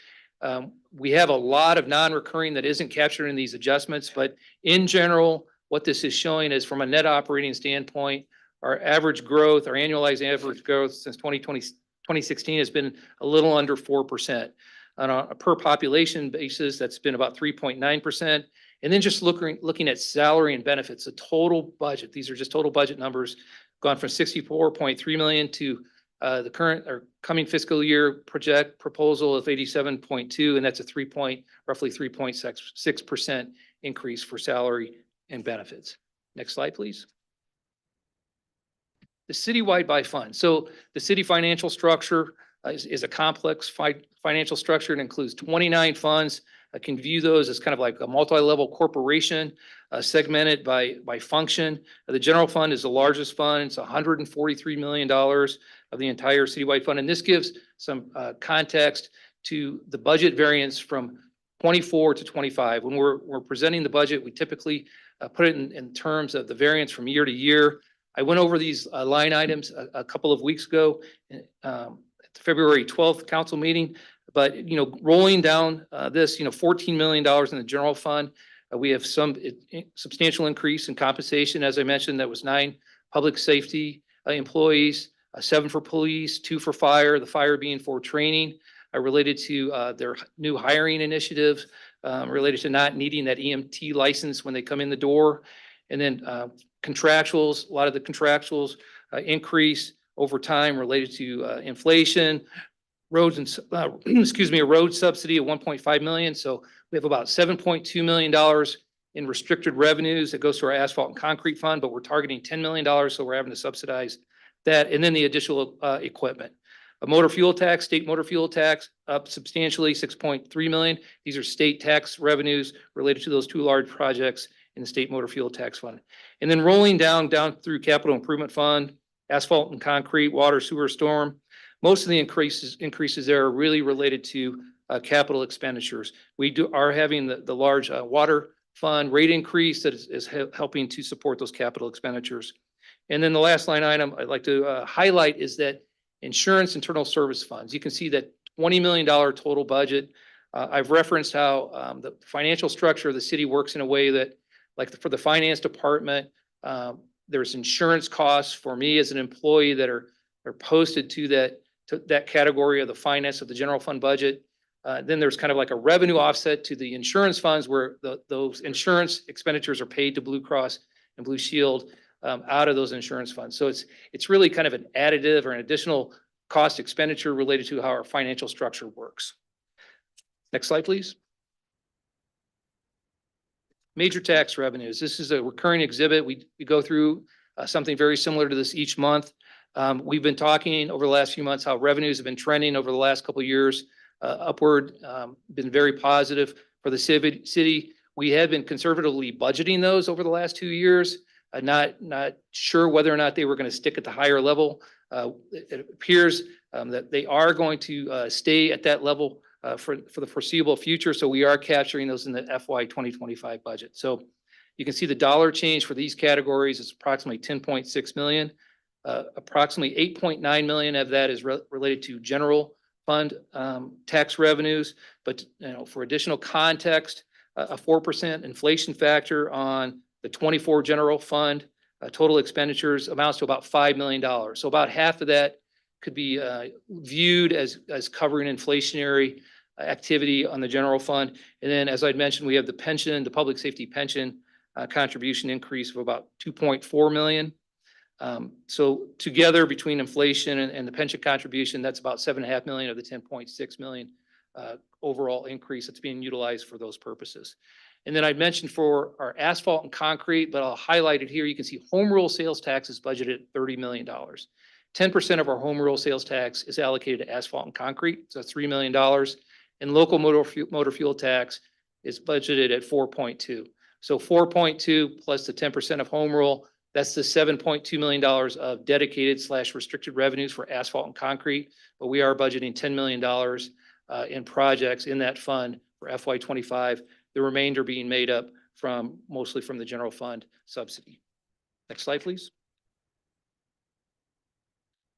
We have a lot of non-recurring that isn't captured in these adjustments, but in general, what this is showing is from a net operating standpoint, our average growth, our annualized average growth since 2016 has been a little under 4%. On a per population basis, that's been about 3.9%. And then just looking at salary and benefits, the total budget, these are just total budget numbers, gone from 64.3 million to the current or coming fiscal year proposal of 87.2, and that's a roughly 3.6% increase for salary and benefits. Next slide, please. The citywide by fund. So the city financial structure is a complex financial structure. It includes 29 funds can view those as kind of like a multi-level corporation, segmented by function. The general fund is the largest fund. It's $143 million of the entire citywide fund. And this gives some context to the budget variance from 24 to 25. When we're presenting the budget, we typically put it in terms of the variance from year to year. I went over these line items a couple of weeks ago at the February 12th council meeting. But, rolling down this, $14 million in the general fund, we have some substantial increase in compensation. As I mentioned, that was 9 public safety employees, 7 for police, 2 for fire, the fire being for training related to their new hiring initiative, related to not needing that EMT license when they come in the door. And then contractuals, a lot of the contractuals increase over time related to inflation, roads and, a road subsidy of 1.5 million. So we have about $7.2 million in restricted revenues that goes to our asphalt and concrete fund, but we're targeting $10 million. So we're having to subsidize that. And then the additional equipment. A motor fuel tax, state motor fuel tax up substantially, 6.3 million. These are state tax revenues related to those 2 large projects in the state motor fuel tax fund. And then rolling down through capital improvement fund, asphalt and concrete, water, sewer, storm. Most of the increases there are really related to capital expenditures. We are having the large water fund rate increase that is helping to support those capital expenditures. And then the last line item I'd like to highlight is that insurance internal service funds. You can see that $20 million total budget. I've referenced how the financial structure of the city works in a way that, like for the finance department, there's insurance costs for me as an employee that are posted to that category of the finance of the general fund budget. Then there's kind of like a revenue offset to the insurance funds where those insurance expenditures are paid to Blue Cross and Blue Shield out of those insurance funds. So it's really kind of an additive or an additional cost expenditure related to how our financial structure works. Next slide, please. Major tax revenues. This is a recurring exhibit. We go through something very similar to this each month. We've been talking over the last few months how revenues have been trending over the last couple of years upward, been very positive for the city. We had been conservatively budgeting those over the last 2 years, not sure whether or not they were going to stick at the higher level. It appears that they are going to stay at that level for the foreseeable future. So we are capturing those in the FY 2025 budget. So you can see the dollar change for these categories is approximately 10.6 million. Approximately 8.9 million of that is related to general fund tax revenues. But for additional context, a 4% inflation factor on the 24 general fund total expenditures amounts to about $5 million. So about half of that could be viewed as covering inflationary activity on the general fund. And then, as I'd mentioned, we have the pension, the public safety pension contribution increase of about 2.4 million. So together between inflation and the pension contribution, that's about 7.5 million of the 10.6 million overall increase that's being utilized for those purposes. And then I mentioned for our asphalt and concrete, but I'll highlight it here. You can see home rule sales tax is budgeted at $30 million. 10% of our home rule sales tax is allocated to asphalt and concrete. So that's $3 million. And local motor fuel tax is budgeted at 4.2. So 4.2 plus the 10% of home rule, that's the $7.2 million of dedicated / restricted revenues for asphalt and concrete. But we are budgeting $10 million in projects in that fund for FY 25. The remainder being made up mostly from the general fund subsidy. Next slide, please.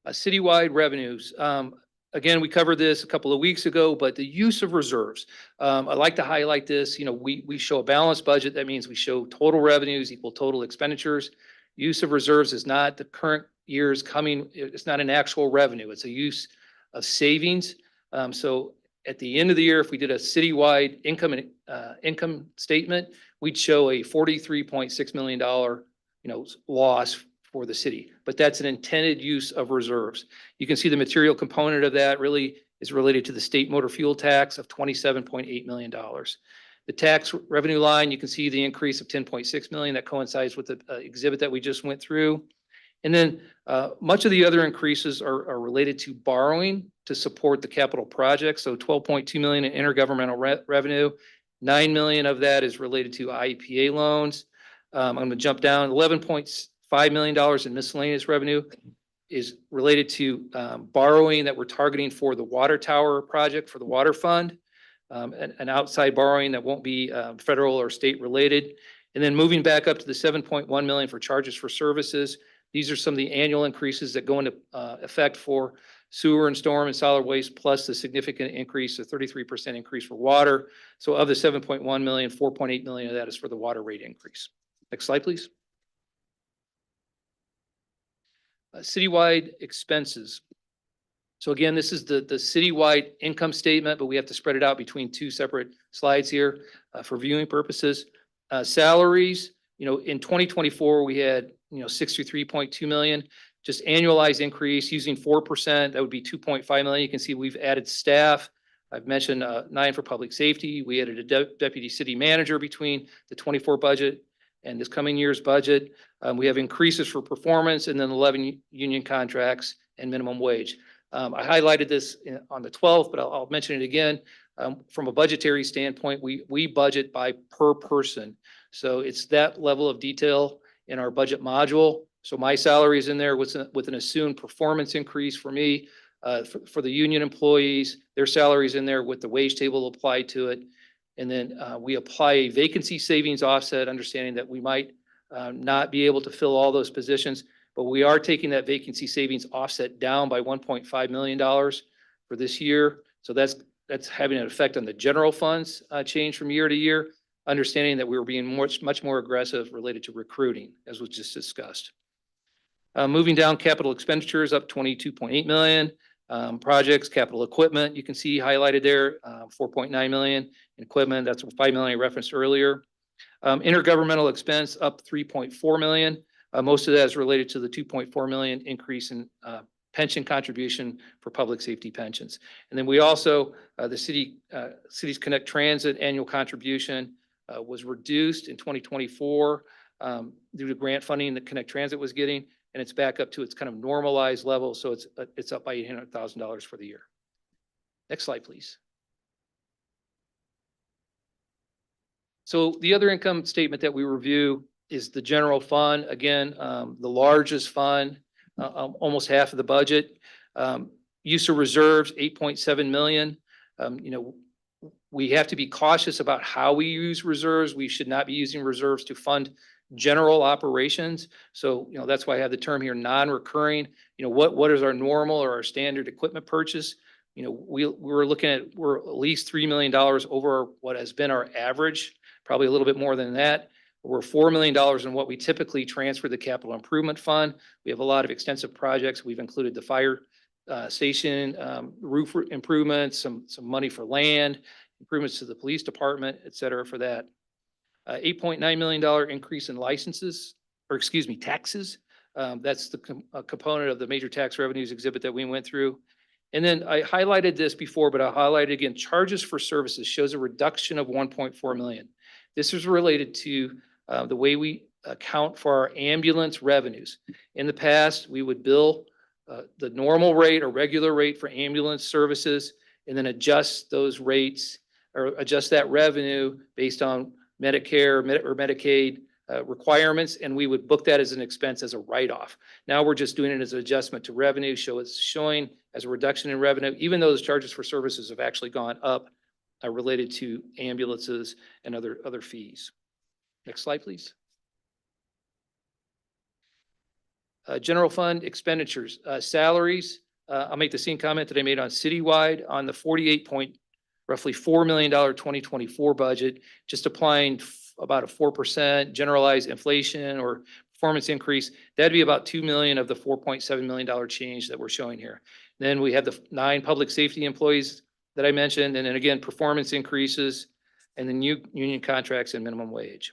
Citywide revenues. Again, we covered this a couple of weeks ago, but the use of reserves. I'd like to highlight this. We show a balanced budget. That means we show total revenues equal total expenditures. Use of reserves is not the current year's coming. It's not an actual revenue. It's a use of savings. So at the end of the year, if we did a citywide income statement, we'd show a $43.6 million, loss for the city, but that's an intended use of reserves. You can see the material component of that really is related to the state motor fuel tax of $27.8 million. The tax revenue line, you can see the increase of 10.6 million that coincides with the exhibit that we just went through. And then much of the other increases are related to borrowing to support the capital project. So 12.2 million in intergovernmental revenue 9 million of that is related to IEPA loans. I'm going to jump down. $11.5 million in miscellaneous revenue is related to borrowing that we're targeting for the water tower project for the water fund, an outside borrowing that won't be federal or state related. And then moving back up to the 7.1 million for charges for services. These are some of the annual increases that go into effect for sewer and storm and solid waste, plus the significant increase, a 33% increase for water. So of the 7.1 million, 4.8 million of that is for the water rate increase. Next slide, please. Citywide expenses. So again, this is the citywide income statement, but we have to spread it out between two separate slides here for viewing purposes. Salaries, in 2024, we had, 63.2 million, just annualized increase using 4%, that would be 2.5 million. You can see we've added staff. I've mentioned 9 for public safety. We added a deputy city manager between the 24 budget and this coming year's budget. We have increases for performance and then 11 union contracts and minimum wage. I highlighted this on the 12th, but I'll mention it again. From a budgetary standpoint, we budget by per person. So it's that level of detail in our budget module. So my salary is in there with an assumed performance increase for me. For the union employees, their salary is in there with the wage table applied to it. And then we apply a vacancy savings offset, understanding that we might not be able to fill all those positions, but we are taking that vacancy savings offset down by $1.5 million for this year. So that's having an effect on the general funds change from year to year, understanding that we were being much more aggressive related to recruiting, as was just discussed. Moving down, capital expenditures up 22.8 million. Projects, capital equipment, you can see highlighted there, 4.9 million in equipment. That's 5 million I referenced earlier. Intergovernmental expense up 3.4 million. Most of that is related to the 2.4 million increase in pension contribution for public safety pensions. And then we also, the Cities Connect Transit annual contribution was reduced in 2024 due to grant funding that Connect Transit was getting, and it's back up to its kind of normalized level. So it's up by $800,000 for the year. Next slide, please. So the other income statement that we review is the general fund. Again, the largest fund, almost half of the budget. Use of reserves, 8.7 million. We have to be cautious about how we use reserves. We should not be using reserves to fund general operations. So, that's why I have the term here, non-recurring. What is our normal or our standard equipment purchase? We're looking at, we're at least $3 million over what has been our average, probably a little bit more than that. We're $4 million in what we typically transfer the capital improvement fund. We have a lot of extensive projects. We've included the fire station, roof improvements, some money for land, improvements to the police department, et cetera, for that. $8.9 million increase in taxes. That's the component of the major tax revenues exhibit that we went through. And then I highlighted this before, but I'll highlight it again. Charges for services shows a reduction of 1.4 million. This is related to the way we account for our ambulance revenues. In the past, we would bill the normal rate or regular rate for ambulance services and then adjust those rates or adjust that revenue based on Medicare or Medicaid requirements, and we would book that as an expense as a write-off. Now we're just doing it as an adjustment to revenue, so it's showing as a reduction in revenue, even though those charges for services have actually gone up related to ambulances and other fees. Next slide, please. General fund expenditures, salaries. I'll make the same comment that I made on citywide on the roughly $4 million 2024 budget, just applying about a 4% generalized inflation or performance increase. That'd be about 2 million of the $4.7 million change that we're showing here. Then we have the 9 public safety employees that I mentioned, and then again, performance increases, and the new union contracts and minimum wage.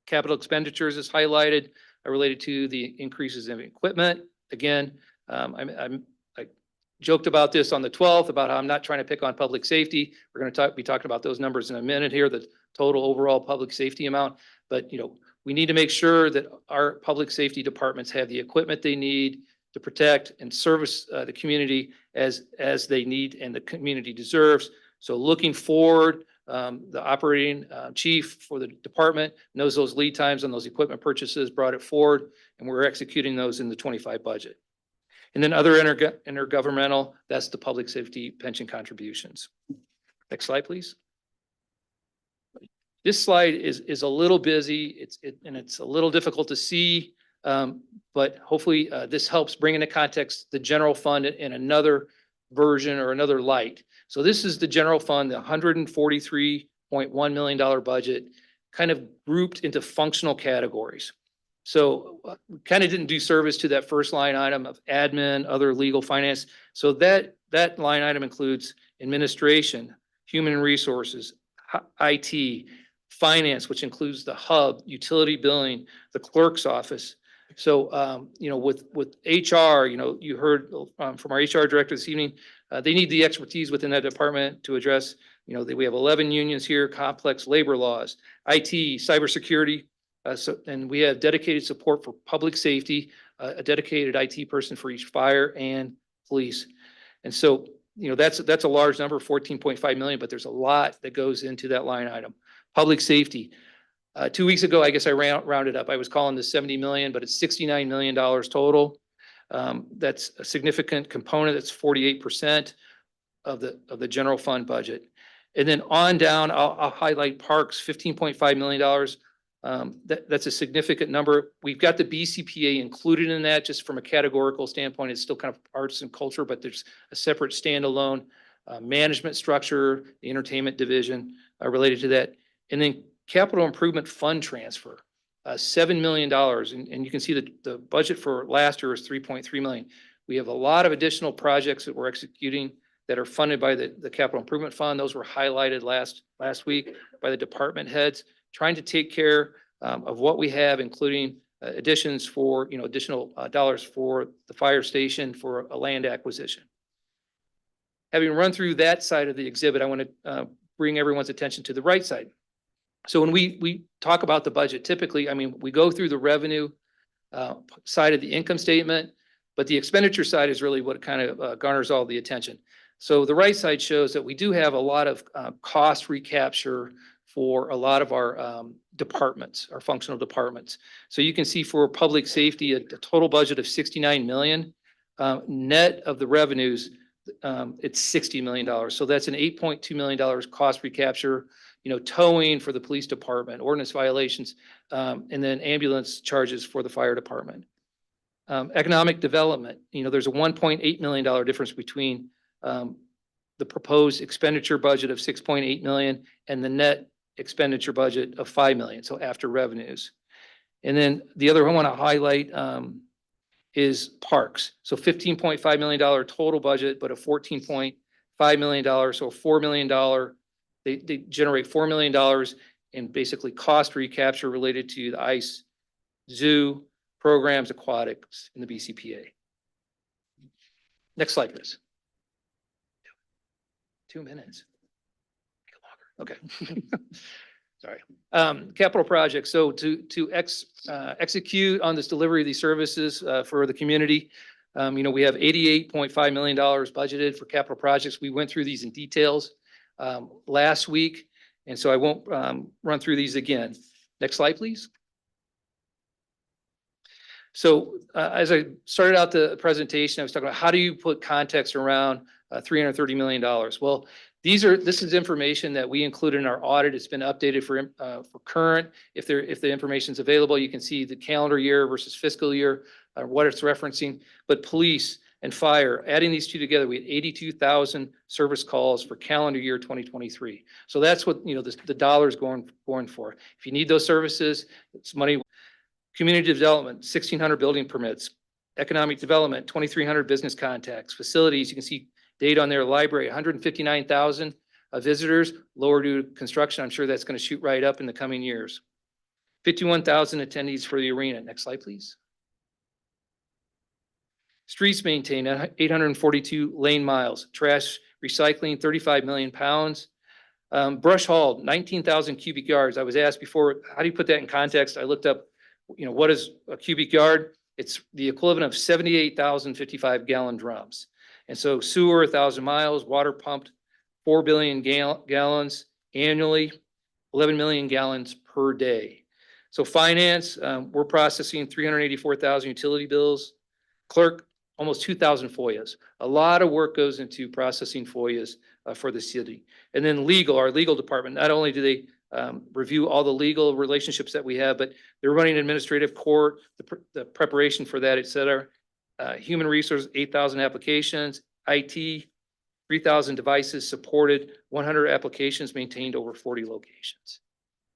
Capital expenditures is highlighted related to the increases in equipment. Again, I joked about this on the 12th about how I'm not trying to pick on public safety. We're going to be talking about those numbers in a minute here, the total overall public safety amount. But we need to make sure that our public safety departments have the equipment they need to protect and service the community as they need and the community deserves. So looking forward, The operating chief for the department knows those lead times on those equipment purchases, brought it forward, and we're executing those in the 25 budget. And then other intergovernmental, that's the public safety pension contributions. Next slide, please. This slide is a little busy. It's a little difficult to see, but hopefully this helps bring into context the general fund in another version or another light. So this is the general fund, the $143.1 million budget, kind of grouped into functional categories. So we kind of didn't do service to that first line item of admin, other legal, finance. So that line item includes administration, human resources, IT, finance, which includes the hub, utility billing, the clerk's office. So, you know, with HR, you know, you heard from our HR director this evening, they need the expertise within that department to address, you know, that we have 11 unions here, complex labor laws, IT, cybersecurity. And we have dedicated support for public safety, a dedicated IT person for each fire and police. And so, you know, that's a large number, 14.5 million, but there's a lot that goes into that line item. Public safety. 2 weeks ago, I guess I rounded up. I was calling this 70 million, but it's $69 million total. That's a significant component. That's 48% of the general fund budget. And then on down, I'll highlight parks, $15.5 million. That's a significant number. We've got the BCPA included in that, just from a categorical standpoint. It's still kind of arts and culture, but there's a separate standalone management structure, the entertainment division related to that. And then capital improvement fund transfer, $7 million. And you can see that the budget for last year is 3.3 million. We have a lot of additional projects that we're executing that are funded by the capital improvement fund. Those were highlighted last week by the department heads, trying to take care of what we have, including additions for, you know, additional dollars for the fire station for a land acquisition. Having run through that side of the exhibit, I want to bring everyone's attention to the right side. So when we talk about the budget, typically, I mean, we go through the revenue side of the income statement, but the expenditure side is really what kind of garners all the attention. So the right side shows that we do have a lot of cost recapture for a lot of our departments, our functional departments. So you can see for public safety, a total budget of 69 million. Net of the revenues, it's $60 million. So that's an $8.2 million cost recapture. You know, towing for the police department, ordinance violations, and then ambulance charges for the fire department. Economic development, you know, there's a $1.8 million difference between the proposed expenditure budget of 6.8 million and the net expenditure budget of 5 million. So after revenues. And then the other one I want to highlight is parks. So $15.5 million total budget, but a $14.5 million, so $4 million. They generate $4 million in basically cost recapture related to the ICE, zoo, programs, aquatics in the BCPA. Next slide, please. 2 minutes. Okay. Sorry. Capital projects. So to execute on this delivery of these services for the community, you know, we have $88.5 million budgeted for capital projects. We went through these in details last week, and so I won't run through these again. Next slide, please. So as I started out the presentation, I was talking about how do you put context around $330 million? Well, this is information that we include in our audit. It's been updated for current. If the information is available, you can see the calendar year versus fiscal year, what it's referencing. But police and fire, adding these two together, we had 82,000 service calls for calendar year 2023. So that's what, you know, the dollars going for. If you need those services, it's money. Community development, 1,600 building permits. Economic development, 2,300 business contacts. Facilities, you can see data on their library, 159,000 visitors, lower due to construction. I'm sure that's going to shoot right up in the coming years. 51,000 attendees for the arena. Next slide, please. Streets maintained, 842 lane miles. Trash recycling, 35 million pounds. Brush hauled, 19,000 cubic yards. I was asked before, how do you put that in context? I looked up, you know, what is a cubic yard? It's the equivalent of 78,055 gallon drums. And so sewer, 1,000 miles, water pumped, 4 billion gallons, annually, 11 million gallons per day. So finance, we're processing 384,000 utility bills. Clerk, almost 2,000 FOIAs. A lot of work goes into processing FOIAs for the city. And then legal, our legal department, not only do they review all the legal relationships that we have, but they're running administrative court, the preparation for that, et cetera. Human resources, 8,000 applications, IT, 3,000 devices supported, 100 applications maintained over 40 locations.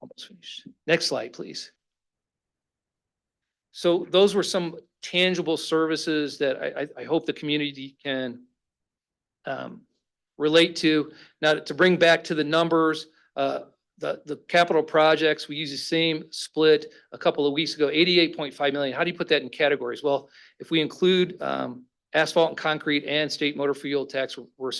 Almost finished. Next slide, please. So those were some tangible services that I hope the community can relate to. Now, to bring back to the numbers, the capital projects, we use the same split a couple of weeks ago, 88.5 million. How do you put that in categories? Well, if we include asphalt and concrete and state motor fuel tax, we're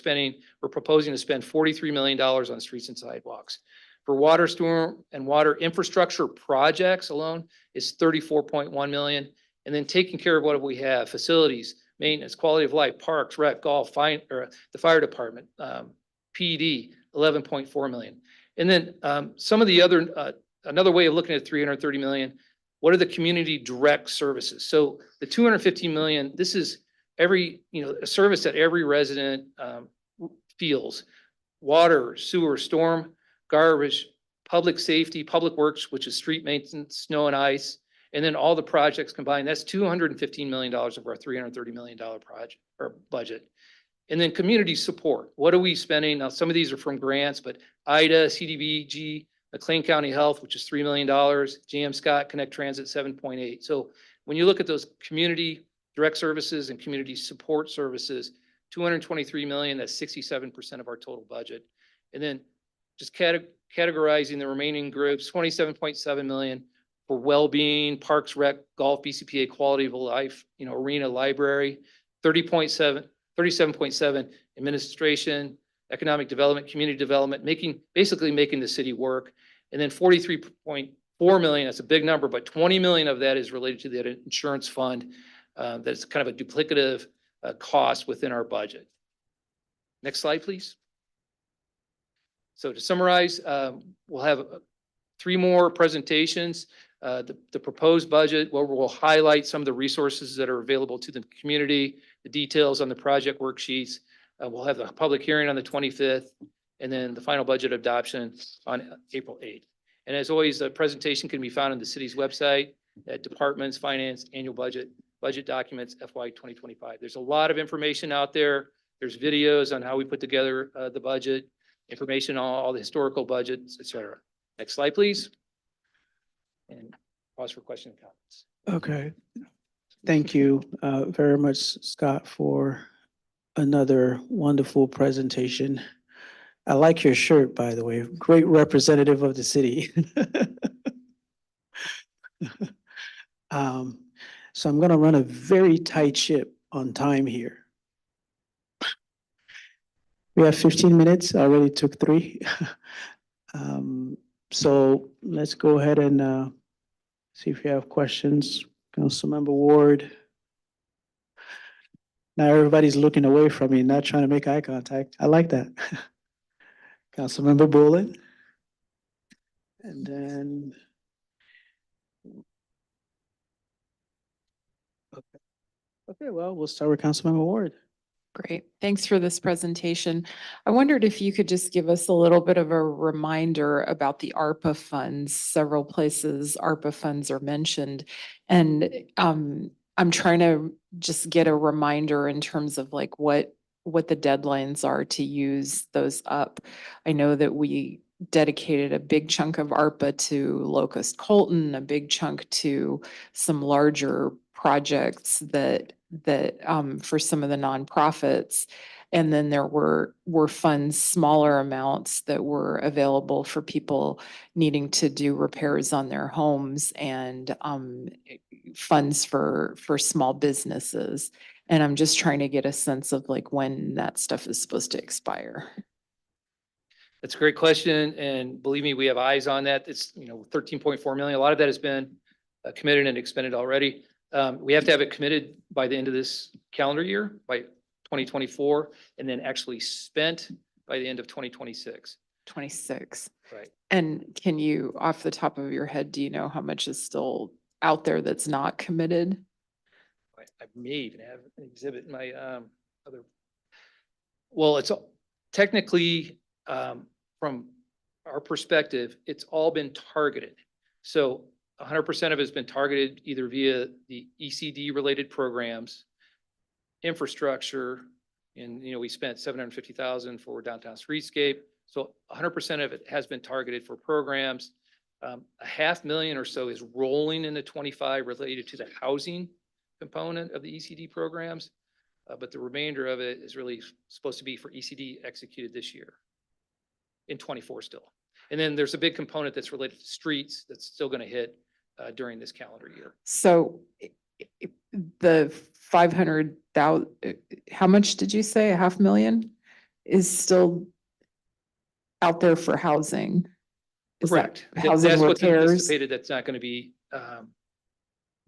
proposing to spend $43 million on streets and sidewalks. For water, storm, and water infrastructure projects alone is 34.1 million. And then taking care of what we have, facilities, maintenance, quality of life, parks, rec, golf, the fire department, PD, 11.4 million. And then some of the other, another way of looking at 330 million, what are the community direct services? So the 215 million, this is every, a service that every resident feels. Water, sewer, storm, garbage, public safety, public works, which is street maintenance, snow and ice, and then all the projects combined, that's $215 million of our $330 million project or budget. And then community support. What are we spending? Now, some of these are from grants, but IDA, CDBG, McLean County Health, which is $3 million, JM Scott, Connect Transit, 7.8. So when you look at those community direct services and community support services, 223 million, that's 67% of our total budget. And then just categorizing the remaining groups, 27.7 million for well-being, parks, rec, golf, BCPA, quality of life, arena, library, 37.7 administration, economic development, community development, basically making the city work. And then 43.4 million, that's a big number, but 20 million of that is related to the insurance fund. That's kind of a duplicative cost within our budget. Next slide, please. So to summarize, we'll have 3 more presentations. The proposed budget, where we'll highlight some of the resources that are available to the community, the details on the project worksheets. We'll have the public hearing on the 25th, and then the final budget adoption on April 8th. And as always, the presentation can be found on the city's website at departments, finance, annual budget documents, FY 2025. There's a lot of information out there. There's videos on how we put together the budget, information on all the historical budgets, et cetera. Next slide, please. And pause for questions and comments. Okay. Thank you very much, Scott, for another wonderful presentation. I like your shirt, by the way. Great representative of the city. So I'm going to run a very tight ship on time here. We have 15 minutes. I already took 3. So let's go ahead and see if you have questions. Councilmember Ward. Now everybody's looking away from me, not trying to make eye contact. I like that. Councilmember Bullen. And then. Okay, well, we'll start with Councilmember Ward. Great. Thanks for this presentation. I wondered if you could just give us a little bit of a reminder about the ARPA funds. Several places ARPA funds are mentioned. And I'm trying to just get a reminder in terms of like what the deadlines are to use those up. I know that we dedicated a big chunk of ARPA to Locust Colton, a big chunk to some larger projects that for some of the nonprofits. And then there were funds, smaller amounts that were available for people needing to do repairs on their homes and funds for small businesses. And I'm just trying to get a sense of like when that stuff is supposed to expire. That's a great question. And believe me, we have eyes on that. It's, 13.4 million. A lot of that has been committed and expended already. We have to have it committed by the end of this calendar year, by 2024, and then actually spent by the end of 2026. 26. Right. And can you, off the top of your head, do you know how much is still out there that's not committed? I may even have an exhibit in my other. Well, it's technically, from our perspective, it's all been targeted. So 100% of it's been targeted either via the ECD related programs, infrastructure, and, you know, we spent 750,000 for downtown streetscape. So 100% of it has been targeted for programs. $500,000 or so is rolling into 25 related to the housing component of the ECD programs. But the remainder of it is really supposed to be for ECD executed this year in 24 still. And then there's a big component that's related to streets that's still going to hit during this calendar year. So the 500,000, how much did you say? 500,000 is still out there for housing? Is that Correct. housing That's what's repairs? anticipated. That's not going to be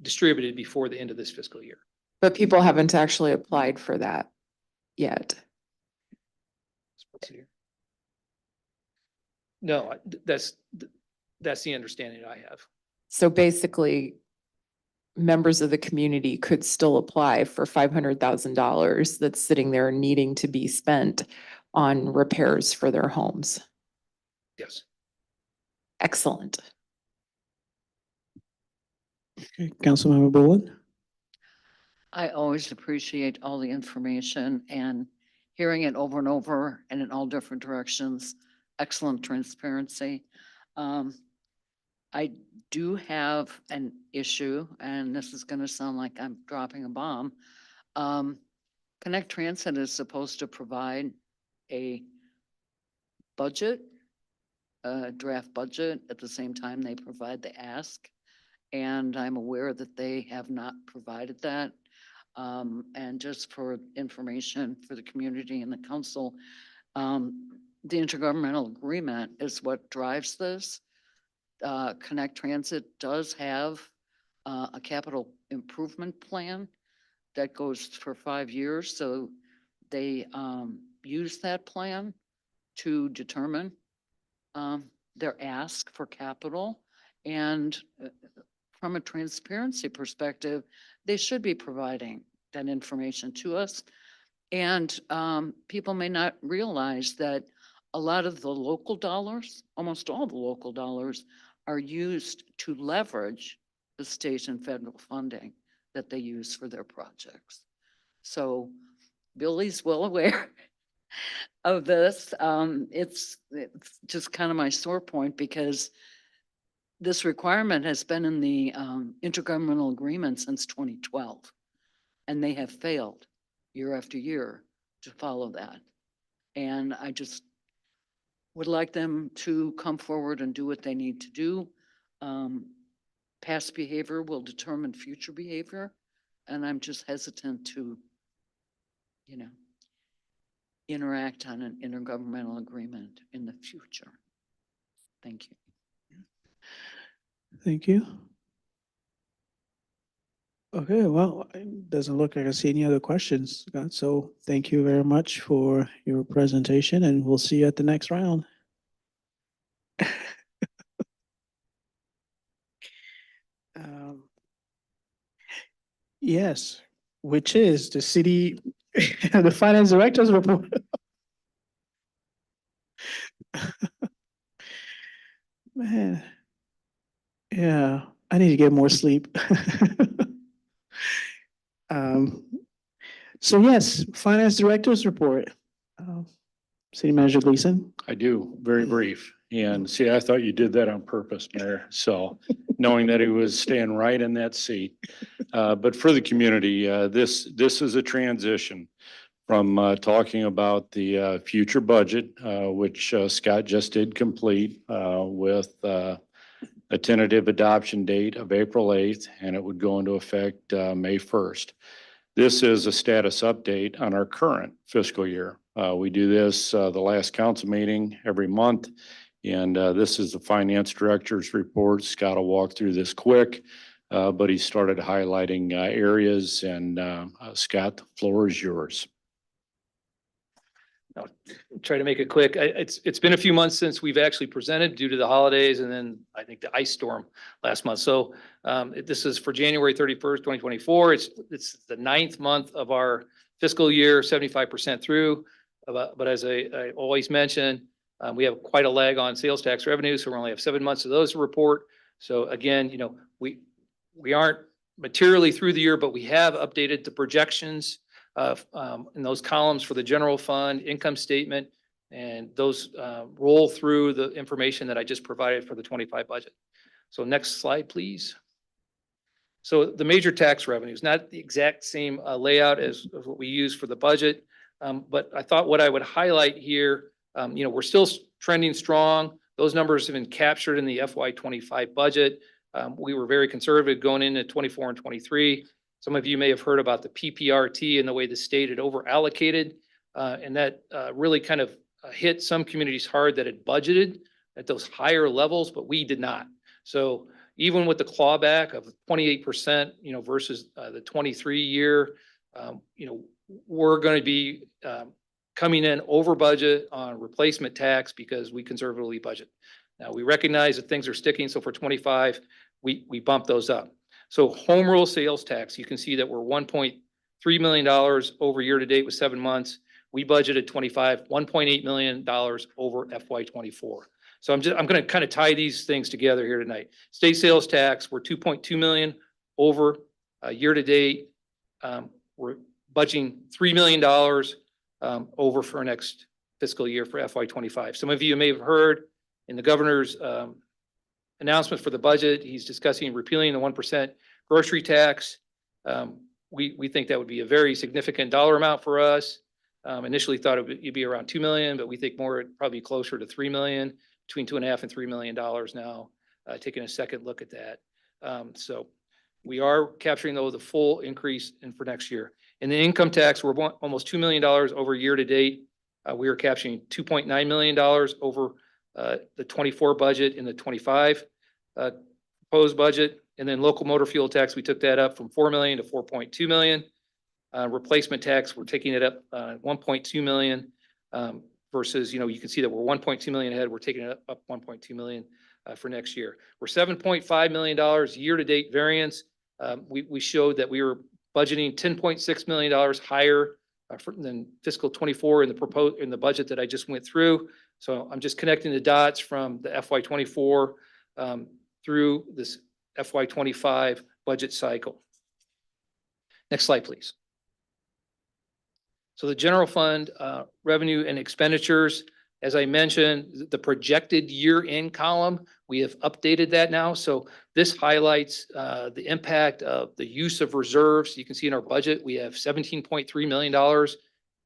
distributed before the end of this fiscal year. But people haven't actually applied for that yet. No, that's the understanding I have. So basically, members of the community could still apply for $500,000 that's sitting there needing to be spent on repairs for their homes. Yes. Excellent. Okay, Councilmember Bullen? I always appreciate all the information and hearing it over and over and in all different directions. Excellent transparency. I do have an issue, and this is going to sound like I'm dropping a bomb. Connect Transit is supposed to provide a budget, a draft budget at the same time they provide the ask. And I'm aware that they have not provided that. And just for information for the community and the council, the intergovernmental agreement is what drives this. Connect Transit does have a capital improvement plan that goes for 5 years. So they use that plan to determine their ask for capital. And from a transparency perspective, they should be providing that information to us. And people may not realize that a lot of the local dollars, almost all the local dollars, are used to leverage the state and federal funding that they use for their projects. So Billy's well aware of this. It's just kind of my sore point because this requirement has been in the intergovernmental agreement since 2012, and they have failed year after year to follow that. And I just would like them to come forward and do what they need to do. Past behavior will determine future behavior, and I'm just hesitant to, you know, interact on an intergovernmental agreement in the future. Thank you. Thank you. Okay, well, it doesn't look like I see any other questions, Scott. So thank you very much for your presentation, and we'll see you at the next round. Yes, which is the city, the finance director's report. Man, yeah, I need to get more sleep. So yes, finance director's report. City Manager Gleason. I do, very brief. And see, I thought you did that on purpose, Mayor. So knowing that he was staying right in that seat. But for the community, this is a transition from talking about the future budget, which Scott just did complete with a tentative adoption date of April 8th, and it would go into effect May 1st. This is a status update on our current fiscal year. We do this the last council meeting every month, and this is the finance director's report. Scott will walk through this quick, but he started highlighting areas, and Scott, the floor is yours. I'll try to make it quick. It's been a few months since we've actually presented due to the holidays and then I think the ice storm last month. So this is for January 31st, 2024. It's the 9th month of our fiscal year, 75% through. But as I always mention, we have quite a lag on sales tax revenue, so we only have 7 months of those to report. So again, we aren't materially through the year, but we have updated the projections in those columns for the general fund, income statement, and those roll through the information that I just provided for the 25 budget. So next slide, please. So the major tax revenues, not the exact same layout as what we use for the budget, but I thought what I would highlight here, we're still trending strong. Those numbers have been captured in the FY25 budget. We were very conservative going into 24 and 23. Some of you may have heard about the PPRT and the way the state had over allocated, and that really kind of hit some communities hard that had budgeted at those higher levels, but we did not. So even with the clawback of 28%, versus the 23 year, we're going to be coming in over budget on replacement tax because we conservatively budget. Now we recognize that things are sticking. So for 25, we bump those up. So home rule sales tax, you can see that we're $1.3 million over year to date with 7 months. We budgeted 25, $1.8 million over FY24. So I'm going to kind of tie these things together here tonight. State sales tax, we're 2.2 million over year to date. We're budgeting $3 million over for next fiscal year for FY25. Some of you may have heard in the governor's announcement for the budget, he's discussing repealing the 1% grocery tax. We think that would be a very significant dollar amount for us. Initially thought it'd be around 2 million, but we think more probably closer to 3 million, between $2.5 and $3 million now, taking a second look at that. So we are capturing though the full increase in for next year. In the income tax, we're almost $2 million over year to date. We are capturing $2.9 million over the 24 budget in the 25 proposed budget. And then local motor fuel tax, we took that up from 4 million to 4.2 million. Replacement tax, we're taking it up 1.2 million versus, you can see that we're 1.2 million ahead. We're taking it up 1.2 million for next year. We're $7.5 million year-to-date variance. We showed that we were budgeting $10.6 million higher than fiscal 24 in the budget that I just went through. So I'm just connecting the dots from the FY24 through this FY25 budget cycle. Next slide, please. So the general fund revenue and expenditures, as I mentioned, the projected year-end column, we have updated that now. So this highlights the impact of the use of reserves. You can see in our budget, we have $17.3 million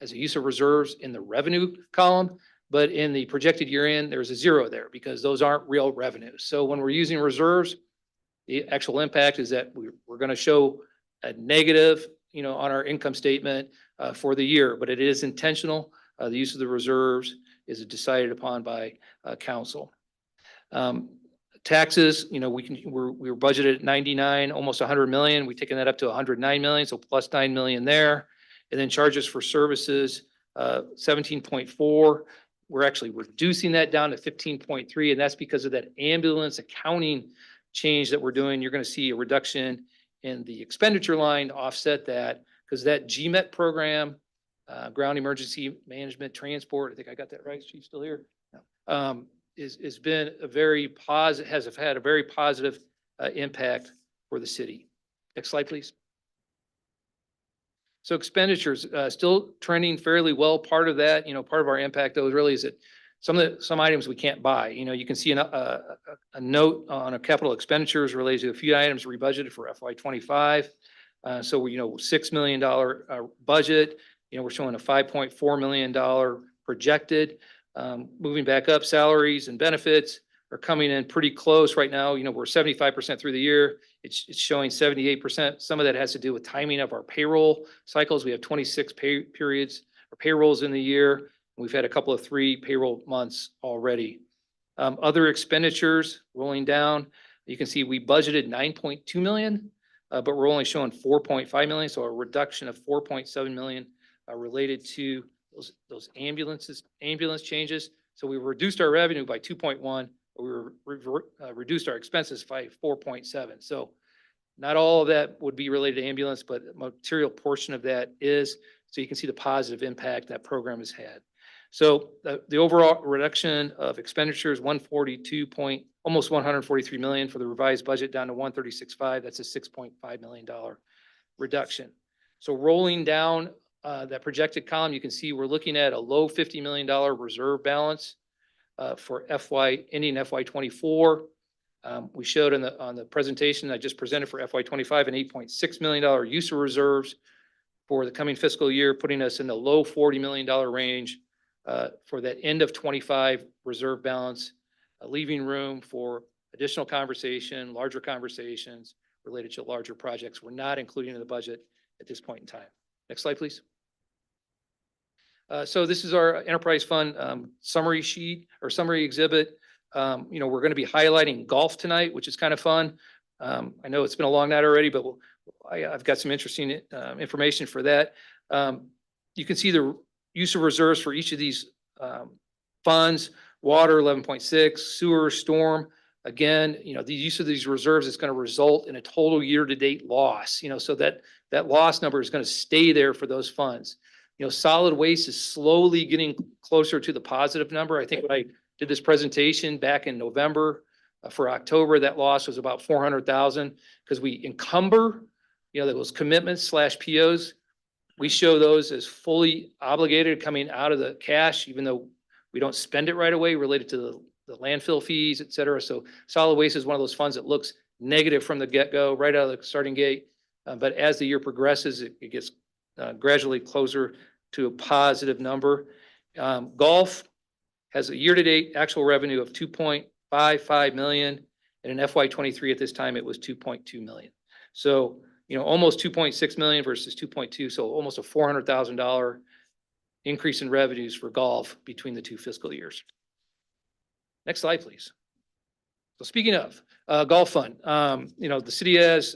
as a use of reserves in the revenue column. But in the projected year-end, there's a zero there because those aren't real revenues. So when we're using reserves, the actual impact is that we're going to show a negative, on our income statement for the year, but it is intentional. The use of the reserves is decided upon by council. Taxes, we were budgeted at 99, almost 100 million. We've taken that up to 109 million, so plus 9 million there. And then charges for services, 17.4. We're actually reducing that down to 15.3, and that's because of that ambulance accounting change that we're doing. You're going to see a reduction in the expenditure line to offset that because that GMET program, ground emergency management transport, I think I got that right. Chief still here? No. Has been a very positive, has had a very positive impact for the city. Next slide, please. So expenditures still trending fairly well. Part of that, part of our impact though really is that some items we can't buy. You can see a note on a capital expenditures related to a few items rebudgeted for FY25. So $6 million budget. We're showing a $5.4 million projected. Moving back up, salaries and benefits are coming in pretty close right now. We're 75% through the year. It's showing 78%. Some of that has to do with timing of our payroll cycles. We have 26 periods or payrolls in the year. We've had a couple of 3 payroll months already. Other expenditures rolling down. You can see we budgeted 9.2 million, but we're only showing 4.5 million. So a reduction of 4.7 million related to those ambulance changes. So we reduced our revenue by 2.1, but we reduced our expenses by 4.7. So not all of that would be related to ambulance, but a material portion of that is, so you can see the positive impact that program has had. So the overall reduction of expenditures, almost 143 million for the revised budget down to 136.5. That's a $6.5 million reduction. So rolling down that projected column, you can see we're looking at a low $50 million reserve balance for ending FY24. We showed on the presentation I just presented for FY25 an $8.6 million use of reserves for the coming fiscal year, putting us in the low $40 million range for that end of 25 reserve balance, leaving room for additional conversation, larger conversations related to larger projects we're not including in the budget at this point in time. Next slide, please. So this is our enterprise fund summary sheet or summary exhibit. We're going to be highlighting golf tonight, which is kind of fun. I know it's been a long night already, but I've got some interesting information for that. You can see the use of reserves for each of these funds: water 11.6, sewer, storm. Again, the use of these reserves is going to result in a total year-to-date loss. So that loss number is going to stay there for those funds. Solid waste is slowly getting closer to the positive number. I think when I did this presentation back in November for October, that loss was about 400,000 because we encumber, those commitments / POs. We show those as fully obligated coming out of the cash, even though we don't spend it right away related to the landfill fees, et cetera. So solid waste is one of those funds that looks negative from the get-go, right out of the starting gate. But as the year progresses, it gets gradually closer to a positive number. Golf has a year-to-date actual revenue of 2.55 million. And in FY23 at this time, it was 2.2 million. So, almost 2.6 million versus 2.2. So almost a $400,000 increase in revenues for golf between the two fiscal years. Next slide, please. So speaking of golf fund, the city has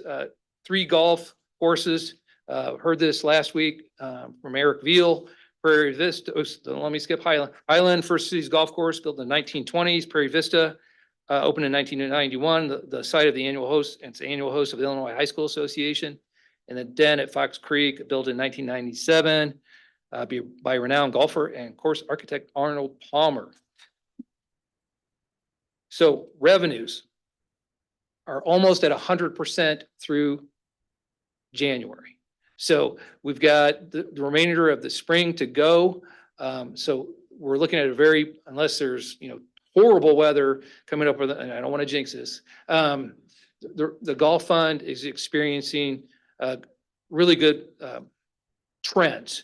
3 golf courses. Heard this last week from Eric Veal. Prairie Vista, let me skip Highland. Highland First Cities Golf Course, built in the 1920s. Prairie Vista opened in 1991, the site of the annual host, and it's the annual host of the Illinois High School Association. And the Den at Fox Creek, built in 1997 by renowned golfer and course architect Arnold Palmer. So revenues are almost at 100% through January. So we've got the remainder of the spring to go. So we're looking at unless there's, horrible weather coming up with, and I don't want to jinx this. The golf fund is experiencing really good trends.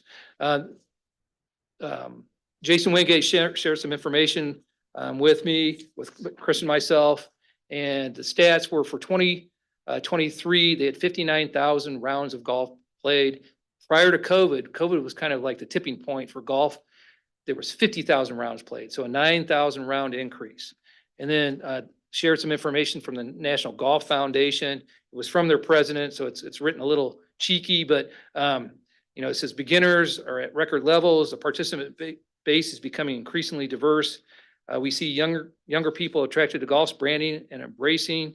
Jason Wingate shared some information with me, with Chris and myself, and the stats were for 2023, they had 59,000 rounds of golf played. Prior to COVID was kind of like the tipping point for golf. There was 50,000 rounds played, so a 9,000 round increase. And then shared some information from the National Golf Foundation. It was from their president, so it's written a little cheeky, but it says beginners are at record levels. The participant base is becoming increasingly diverse. We see younger people attracted to golf's branding and embracing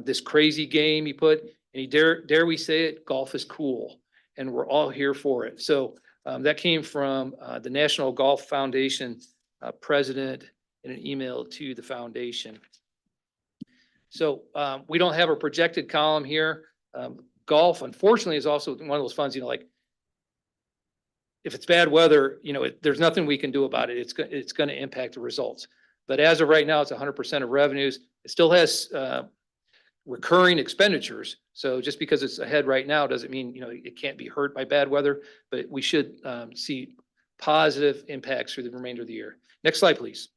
this crazy game, he put. And dare we say it, golf is cool, and we're all here for it. So that came from the National Golf Foundation president in an email to the foundation. So we don't have a projected column here. Golf, unfortunately, is also one of those funds, if it's bad weather, there's nothing we can do about it. It's going to impact the results. But as of right now, it's 100% of revenues. It still has recurring expenditures. So just because it's ahead right now doesn't mean, it can't be hurt by bad weather, but we should see positive impacts through the remainder of the year. Next slide, please.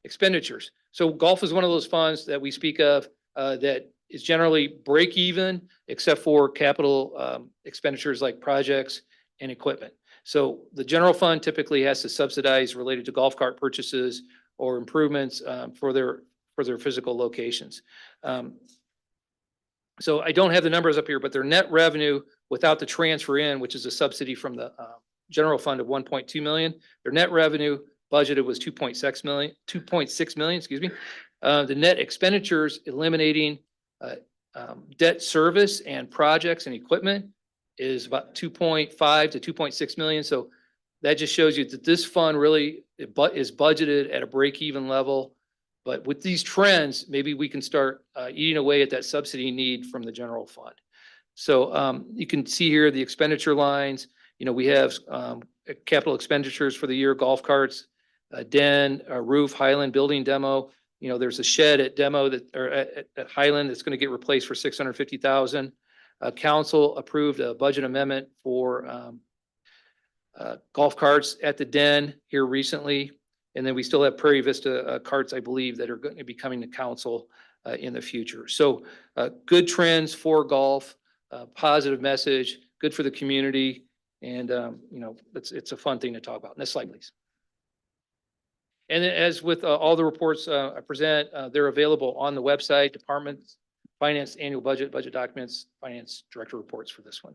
Expenditures. So golf is one of those funds that we speak of that is generally break even, except for capital expenditures like projects and equipment. So the general fund typically has to subsidize related to golf cart purchases or improvements for their physical locations. So I don't have the numbers up here, but their net revenue without the transfer in, which is a subsidy from the general fund of 1.2 million. Their net revenue budgeted was 2.6 million, excuse me. The net expenditures eliminating debt service and projects and equipment is about 2.5 to 2.6 million. So that just shows you that this fund really is budgeted at a break-even level. But with these trends, maybe we can start eating away at that subsidy need from the general fund. So you can see here the expenditure lines. You know, we have capital expenditures for the year: golf carts, a den, a roof, Highland building demo. You know, there's a shed at demo that, or at Highland, that's going to get replaced for 650,000. Council approved a budget amendment for golf carts at the den here recently. And then we still have Prairie Vista carts, I believe, that are going to be coming to council in the future. So good trends for golf, positive message, good for the community. And, you know, it's a fun thing to talk about. Next slide, please. And then as with all the reports I present, they're available on the website, departments, finance, annual budget, budget documents, finance director reports for this one.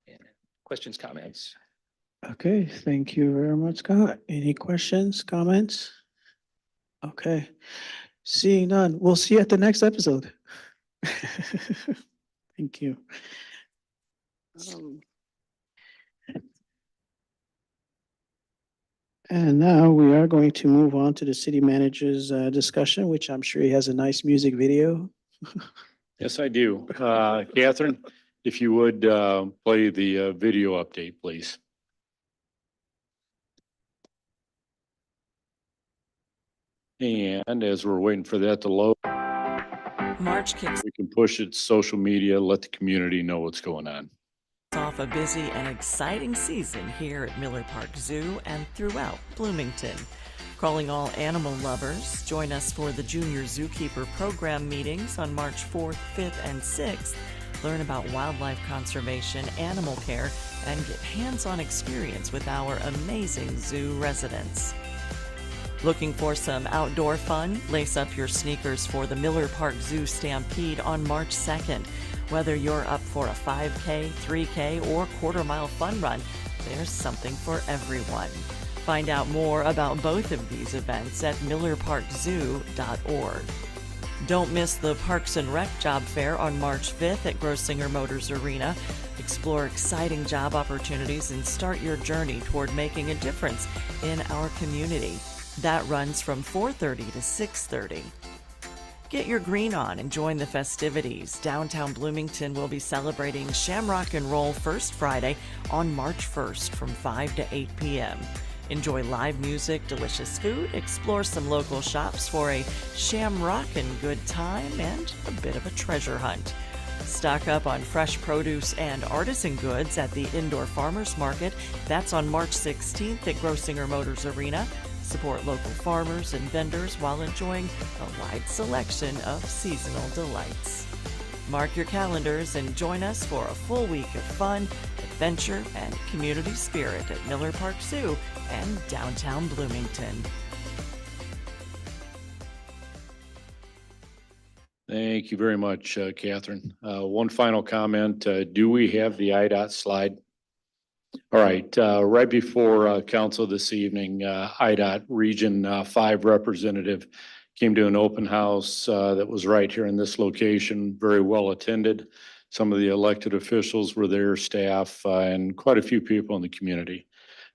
And questions, comments? Okay, thank you very much, Scott. Any questions, comments? Okay, seeing none, we'll see you at the next episode. Thank you. And now we are going to move on to the city manager's discussion, which I'm sure he has a nice music video. Yes, I do. Catherine, if you would play the video update, please. And as we're waiting for that to load, March kicks we can push it to social media, let the community know what's going on. off a busy and exciting season here at Miller Park Zoo and throughout Bloomington. Calling all animal lovers, join us for the Junior Zookeeper Program meetings on March 4th, 5th, and 6th. Learn about wildlife conservation, animal care, and get hands-on experience with our amazing zoo residents. Looking for some outdoor fun? Lace up your sneakers for the Miller Park Zoo Stampede on March 2nd. Whether you're up for a 5K, 3K, or quarter-mile fun run, there's something for everyone. Find out more about both of these events at millerparkzoo.org. Don't miss the Parks and Rec Job Fair on March 5th at Grossinger Motors Arena. Explore exciting job opportunities and start your journey toward making a difference in our community. That runs from 4:30 to 6:30. Get your green on and join the festivities. Downtown Bloomington will be celebrating Shamrock and Roll First Friday on March 1st from 5 to 8 p.m. Enjoy live music, delicious food, explore some local shops for a shamrockin' good time, and a bit of a treasure hunt. Stock up on fresh produce and artisan goods at the Indoor Farmers Market. That's on March 16th at Grossinger Motors Arena. Support local farmers and vendors while enjoying a wide selection of seasonal delights. Mark your calendars and join us for a full week of fun, adventure, and community spirit at Miller Park Zoo and downtown Bloomington. Thank you very much, Catherine. One final comment. Do we have the IDOT slide? All right, right before council this evening, IDOT Region 5 representative came to an open house that was right here in this location, very well attended. Some of the elected officials were there, staff, and quite a few people in the community.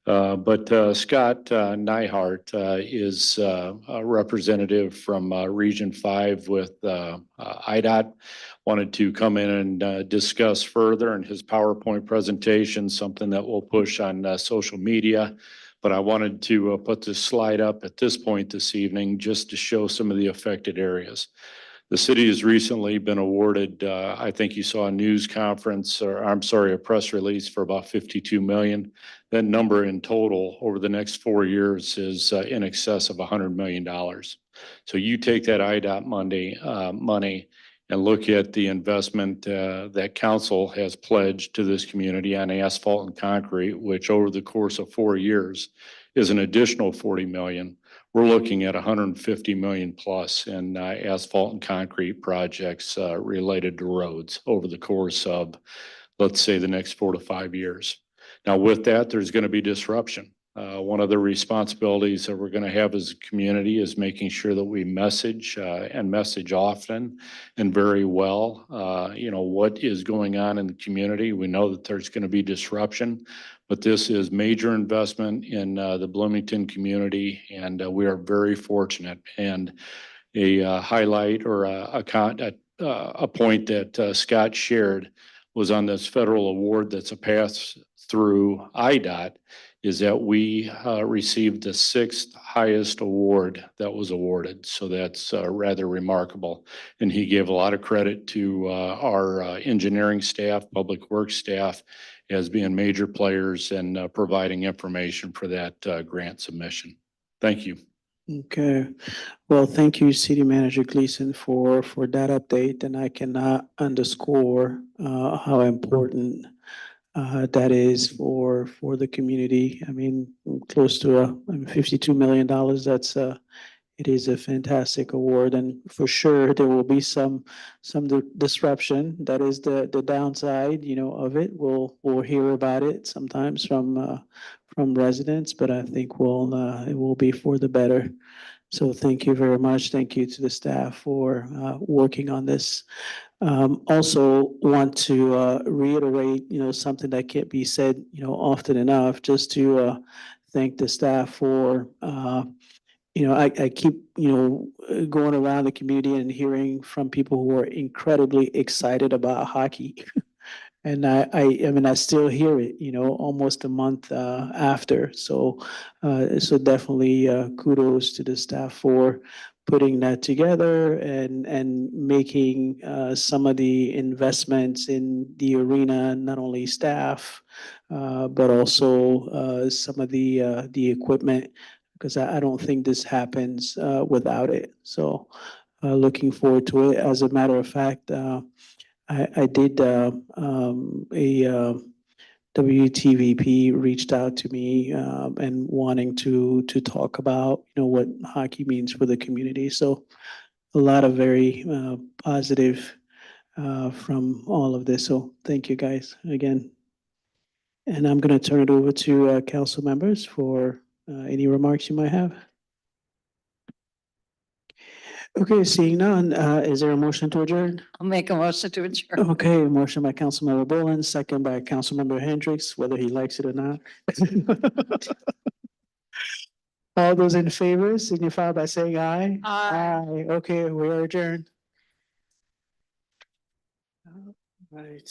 But Scott Nyhart is a representative from Region 5 with IDOT. Wanted to come in and discuss further in his PowerPoint presentation, something that we'll push on social media. But I wanted to put this slide up at this point this evening just to show some of the affected areas. The city has recently been awarded, I think you saw a news conference, or I'm sorry, a press release for about 52 million. That number in total over the next 4 years is in excess of $100 million. So you take that IDOT money and look at the investment that council has pledged to this community on asphalt and concrete, which over the course of 4 years is an additional 40 million. We're looking at 150 million plus in asphalt and concrete projects related to roads over the course of, let's say, the next 4 to 5 years. Now, with that, there's going to be disruption. One of the responsibilities that we're going to have as a community is making sure that we message and message often and very well, what is going on in the community. We know that there's going to be disruption, but this is major investment in the Bloomington community, and we are very fortunate. And a highlight or a point that Scott shared was on this federal award that's a pass through IDOT, is that we received the 6th highest award that was awarded. So that's rather remarkable. And he gave a lot of credit to our engineering staff, public works staff, as being major players and providing information for that grant submission. Thank you. Okay, well, thank you, City Manager Gleason, for that update, and I cannot underscore how important that is for the community. I mean, close to $52 million. That's it is a fantastic award, and for sure there will be some disruption. That is the downside, of it. We'll hear about it sometimes from residents, but I think it will be for the better. So thank you very much. Thank you to the staff for working on this. Also want to reiterate, something that can't be said, often enough, just to thank the staff for, I keep, going around the community and hearing from people who are incredibly excited about hockey. And I mean, I still hear it, almost a month after. So definitely kudos to the staff for putting that together and making some of the investments in the arena, not only staff, but also some of the equipment, because I don't think this happens without it. So looking forward to it. As a matter of fact, I did WTVP reached out to me and wanting to talk about what hockey means for the community. So a lot of very positive from all of this. So thank you guys again. And I'm going to turn it over to council members for any remarks you might have. Okay, seeing none, is there a motion to adjourn? I'll make a motion to adjourn. Okay, motion by Councilmember Boland, second by Councilmember Hendricks, whether he likes it or not. All those in favor signify by saying aye. Aye. Okay, we are adjourned. All right.